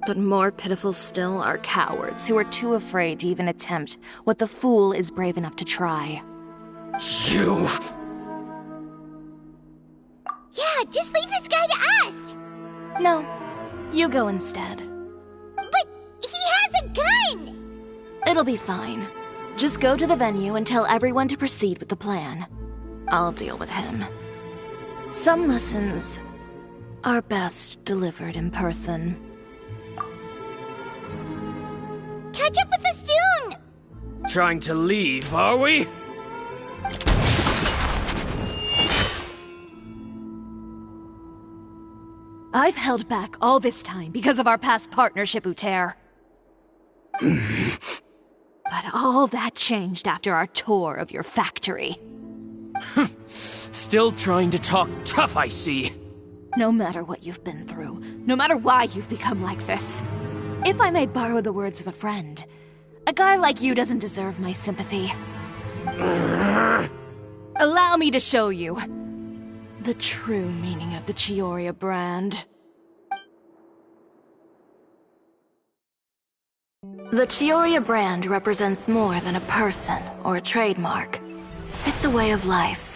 But more pitiful still are cowards who are too afraid to even attempt what the fool is brave enough to try. You! Yeah, just leave this guy to us! No, you go instead. But he has a gun! It'll be fine. Just go to the venue and tell everyone to proceed with the plan. I'll deal with him. Some lessons are best delivered in person. Catch up with us soon! Trying to leave, are we? I've held back all this time because of our past partnership, Uter. But all that changed after our tour of your factory. Still trying to talk tough, I see. No matter what you've been through, no matter why you've become like this, if I may borrow the words of a friend, a guy like you doesn't deserve my sympathy. Allow me to show you the true meaning of the Chiori brand. The Chiori brand represents more than a person or a trademark. It's a way of life.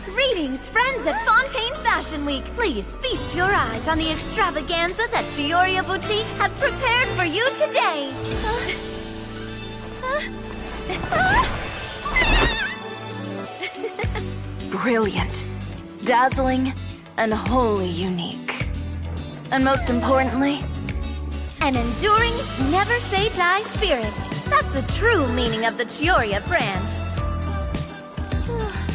Greetings, friends at Fontaine Fashion Week. Please feast your eyes on the extravaganza that Chiori Boutique has prepared for you today. Brilliant, dazzling, and wholly unique. And most importantly, an enduring, never-say-die spirit. That's the true meaning of the Chiori brand.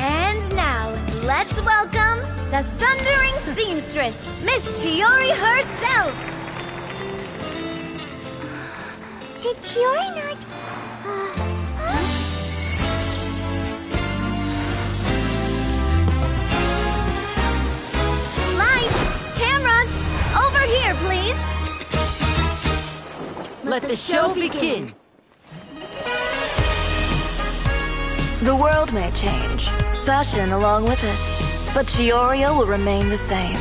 And now, let's welcome the thundering seamstress, Miss Chiori herself! Did Chiori not... Lights! Cameras! Over here, please! Let the show begin! The world may change, fashion along with it, but Chiori will remain the same.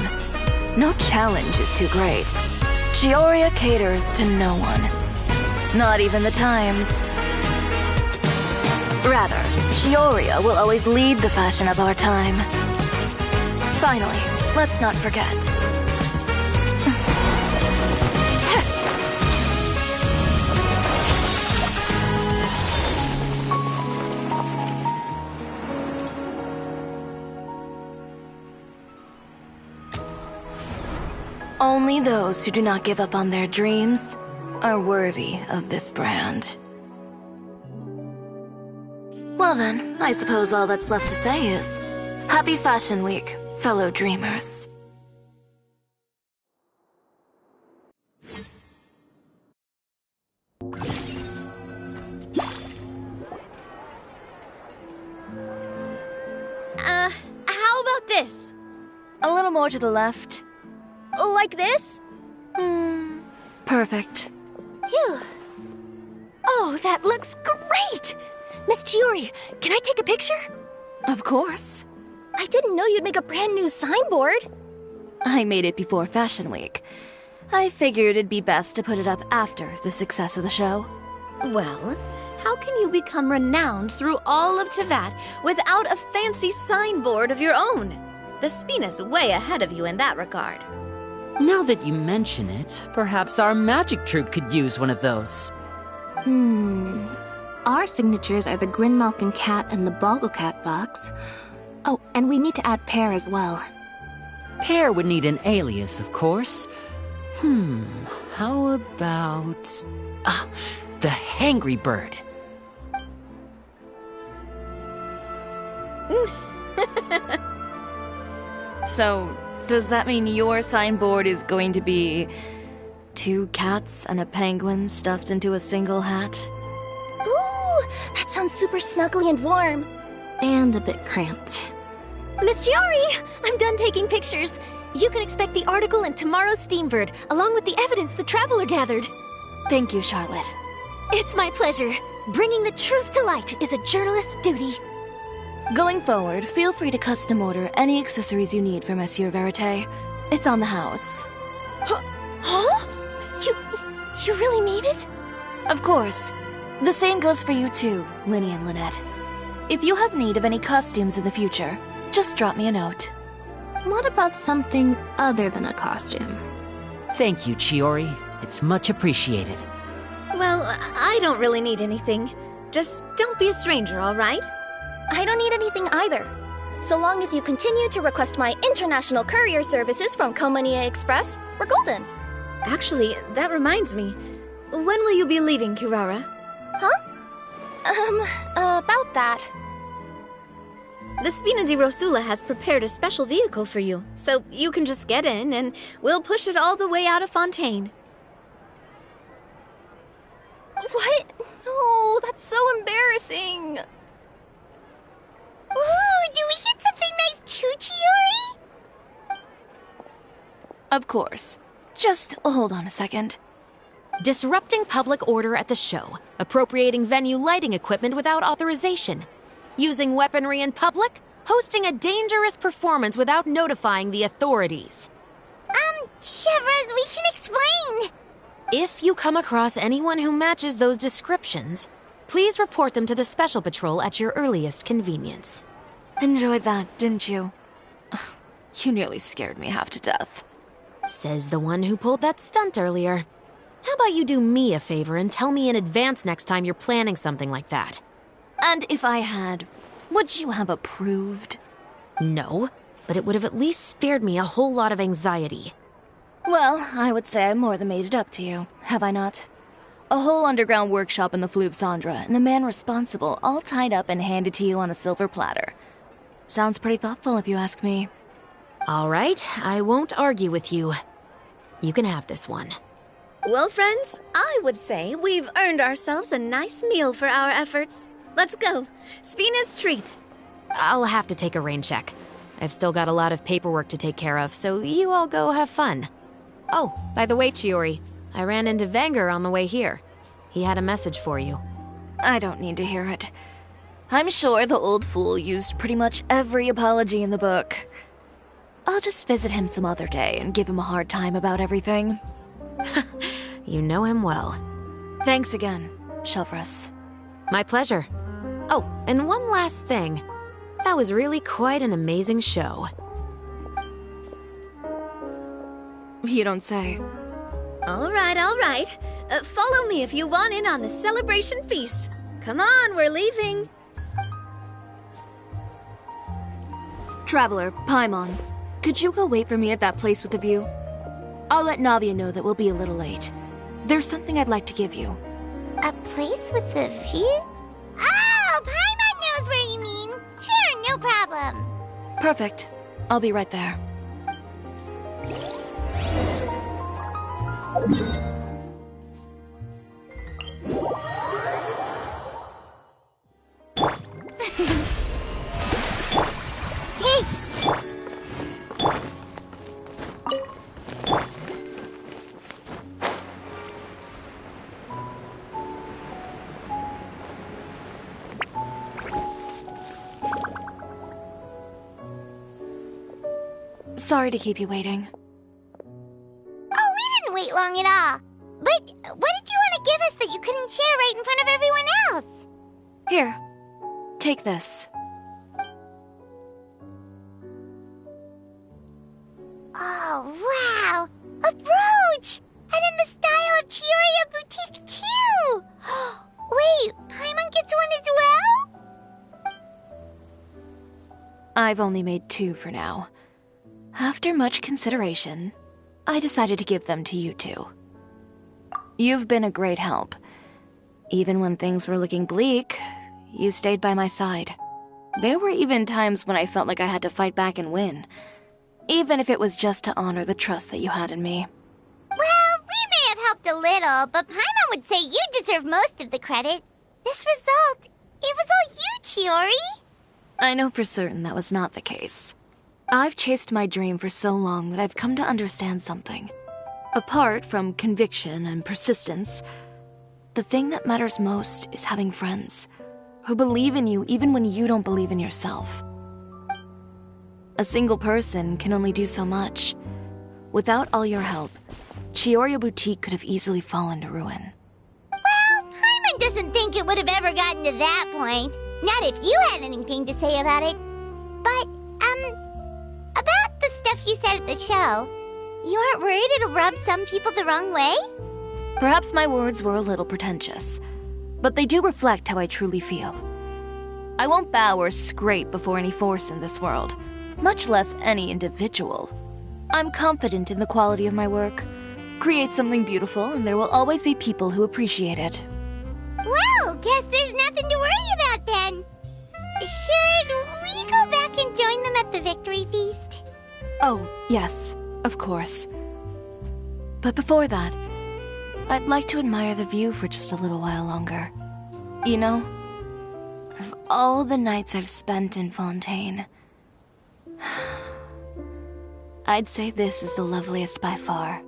No challenge is too great. Chiori caters to no one, not even the times. Rather, Chiori will always lead the fashion of our time. Finally, let's not forget. Only those who do not give up on their dreams are worthy of this brand. Well then, I suppose all that's left to say is, Happy Fashion Week, fellow dreamers. How about this? A little more to the left. Like this? Perfect. Phew. Oh, that looks great! Miss Chiori, can I take a picture? Of course. I didn't know you'd make a brand new signboard. I made it before Fashion Week. I figured it'd be best to put it up after the success of the show. Well, how can you become renowned through all of Tevat without a fancy signboard of your own? The Spina's way ahead of you in that regard. Now that you mention it, perhaps our magic troupe could use one of those. Our signatures are the Grinmalkin cat and the Bogglecat box. Oh, and we need to add Pear as well. Pear would need an alias, of course. How about... the Hangry Bird. So, does that mean your signboard is going to be 2 cats and a penguin stuffed into a single hat? Ooh, that sounds super snuggly and warm. And a bit cramped. Miss Chiori, I'm done taking pictures. You can expect the article in tomorrow's Steambird, along with the evidence the Traveler gathered. Thank you, Charlotte. It's my pleasure. Bringing the truth to light is a journalist's duty. Going forward, feel free to custom order any accessories you need for Monsieur Verite. It's on the house. Huh? You really mean it? Of course. The same goes for you too, Linny and Lynette. If you have need of any costumes in the future, just drop me a note. What about something other than a costume? Thank you, Chiori. It's much appreciated. Well, I don't really need anything. Just don't be a stranger, all right? I don't need anything either. So long as you continue to request my international courier services from Komania Express, we're golden. Actually, that reminds me. When will you be leaving, Kirara? Huh? About that. The Spina di Rosula has prepared a special vehicle for you, so you can just get in and we'll push it all the way out of Fontaine. What? No, that's so embarrassing. Ooh, do we get something nice too, Chiori? Of course. Just hold on a second. Disrupting public order at the show, appropriating venue lighting equipment without authorization, using weaponry in public, hosting a dangerous performance without notifying the authorities. Chevras, we can explain! If you come across anyone who matches those descriptions, please report them to the Special Patrol at your earliest convenience. Enjoyed that, didn't you? Ugh, you nearly scared me half to death. Says the one who pulled that stunt earlier. How about you do me a favor and tell me in advance next time you're planning something like that? And if I had, would you have approved? No, but it would have at least spared me a whole lot of anxiety. Well, I would say I more than made it up to you, have I not? A whole underground workshop in the Fleuve Cendre, and the man responsible all tied up and handed to you on a silver platter. Sounds pretty thoughtful if you ask me. All right, I won't argue with you. You can have this one. Well, friends, I would say we've earned ourselves a nice meal for our efforts. Let's go. Spina's treat. I'll have to take a rain check. I've still got a lot of paperwork to take care of, so you all go have fun. Oh, by the way, Chiori, I ran into Vanger on the way here. He had a message for you. I don't need to hear it. I'm sure the old fool used pretty much every apology in the book. I'll just visit him some other day and give him a hard time about everything. You know him well. Thanks again, Chevras. My pleasure. Oh, and one last thing. That was really quite an amazing show. You don't say. All right, all right. Follow me if you want in on the celebration feast. Come on, we're leaving. Traveler, Paimon, could you go wait for me at that place with the view? I'll let Navia know that we'll be a little late. There's something I'd like to give you. A place with the view? Oh, Paimon knows where you mean. Sure, no problem. Perfect. I'll be right there. Hey! Sorry to keep you waiting. Oh, we didn't wait long at all. But what did you want to give us that you couldn't share right in front of everyone else? Here, take this. Oh, wow! A brooch! And in the style of Chiori Boutique, too! Wait, Paimon gets one as well? I've only made 2 for now. After much consideration, I decided to give them to you two. You've been a great help. Even when things were looking bleak, you stayed by my side. There were even times when I felt like I had to fight back and win, even if it was just to honor the trust that you had in me. Well, we may have helped a little, but Paimon would say you deserve most of the credit. This result, it was all you, Chiori. I know for certain that was not the case. I've chased my dream for so long that I've come to understand something. Apart from conviction and persistence, the thing that matters most is having friends who believe in you even when you don't believe in yourself. A single person can only do so much. Without all your help, Chiori Boutique could have easily fallen to ruin. Well, Paimon doesn't think it would have ever gotten to that point. Not if you had anything to say about it. But, about the stuff you said at the show, you aren't worried it'll rub some people the wrong way? Perhaps my words were a little pretentious, but they do reflect how I truly feel. I won't bow or scrape before any force in this world, much less any individual. I'm confident in the quality of my work. Create something beautiful, and there will always be people who appreciate it. Well, guess there's nothing to worry about then. Should we go back and join them at the victory feast? Oh, yes, of course. But before that, I'd like to admire the view for just a little while longer. You know, of all the nights I've spent in Fontaine, I'd say this is the loveliest by far.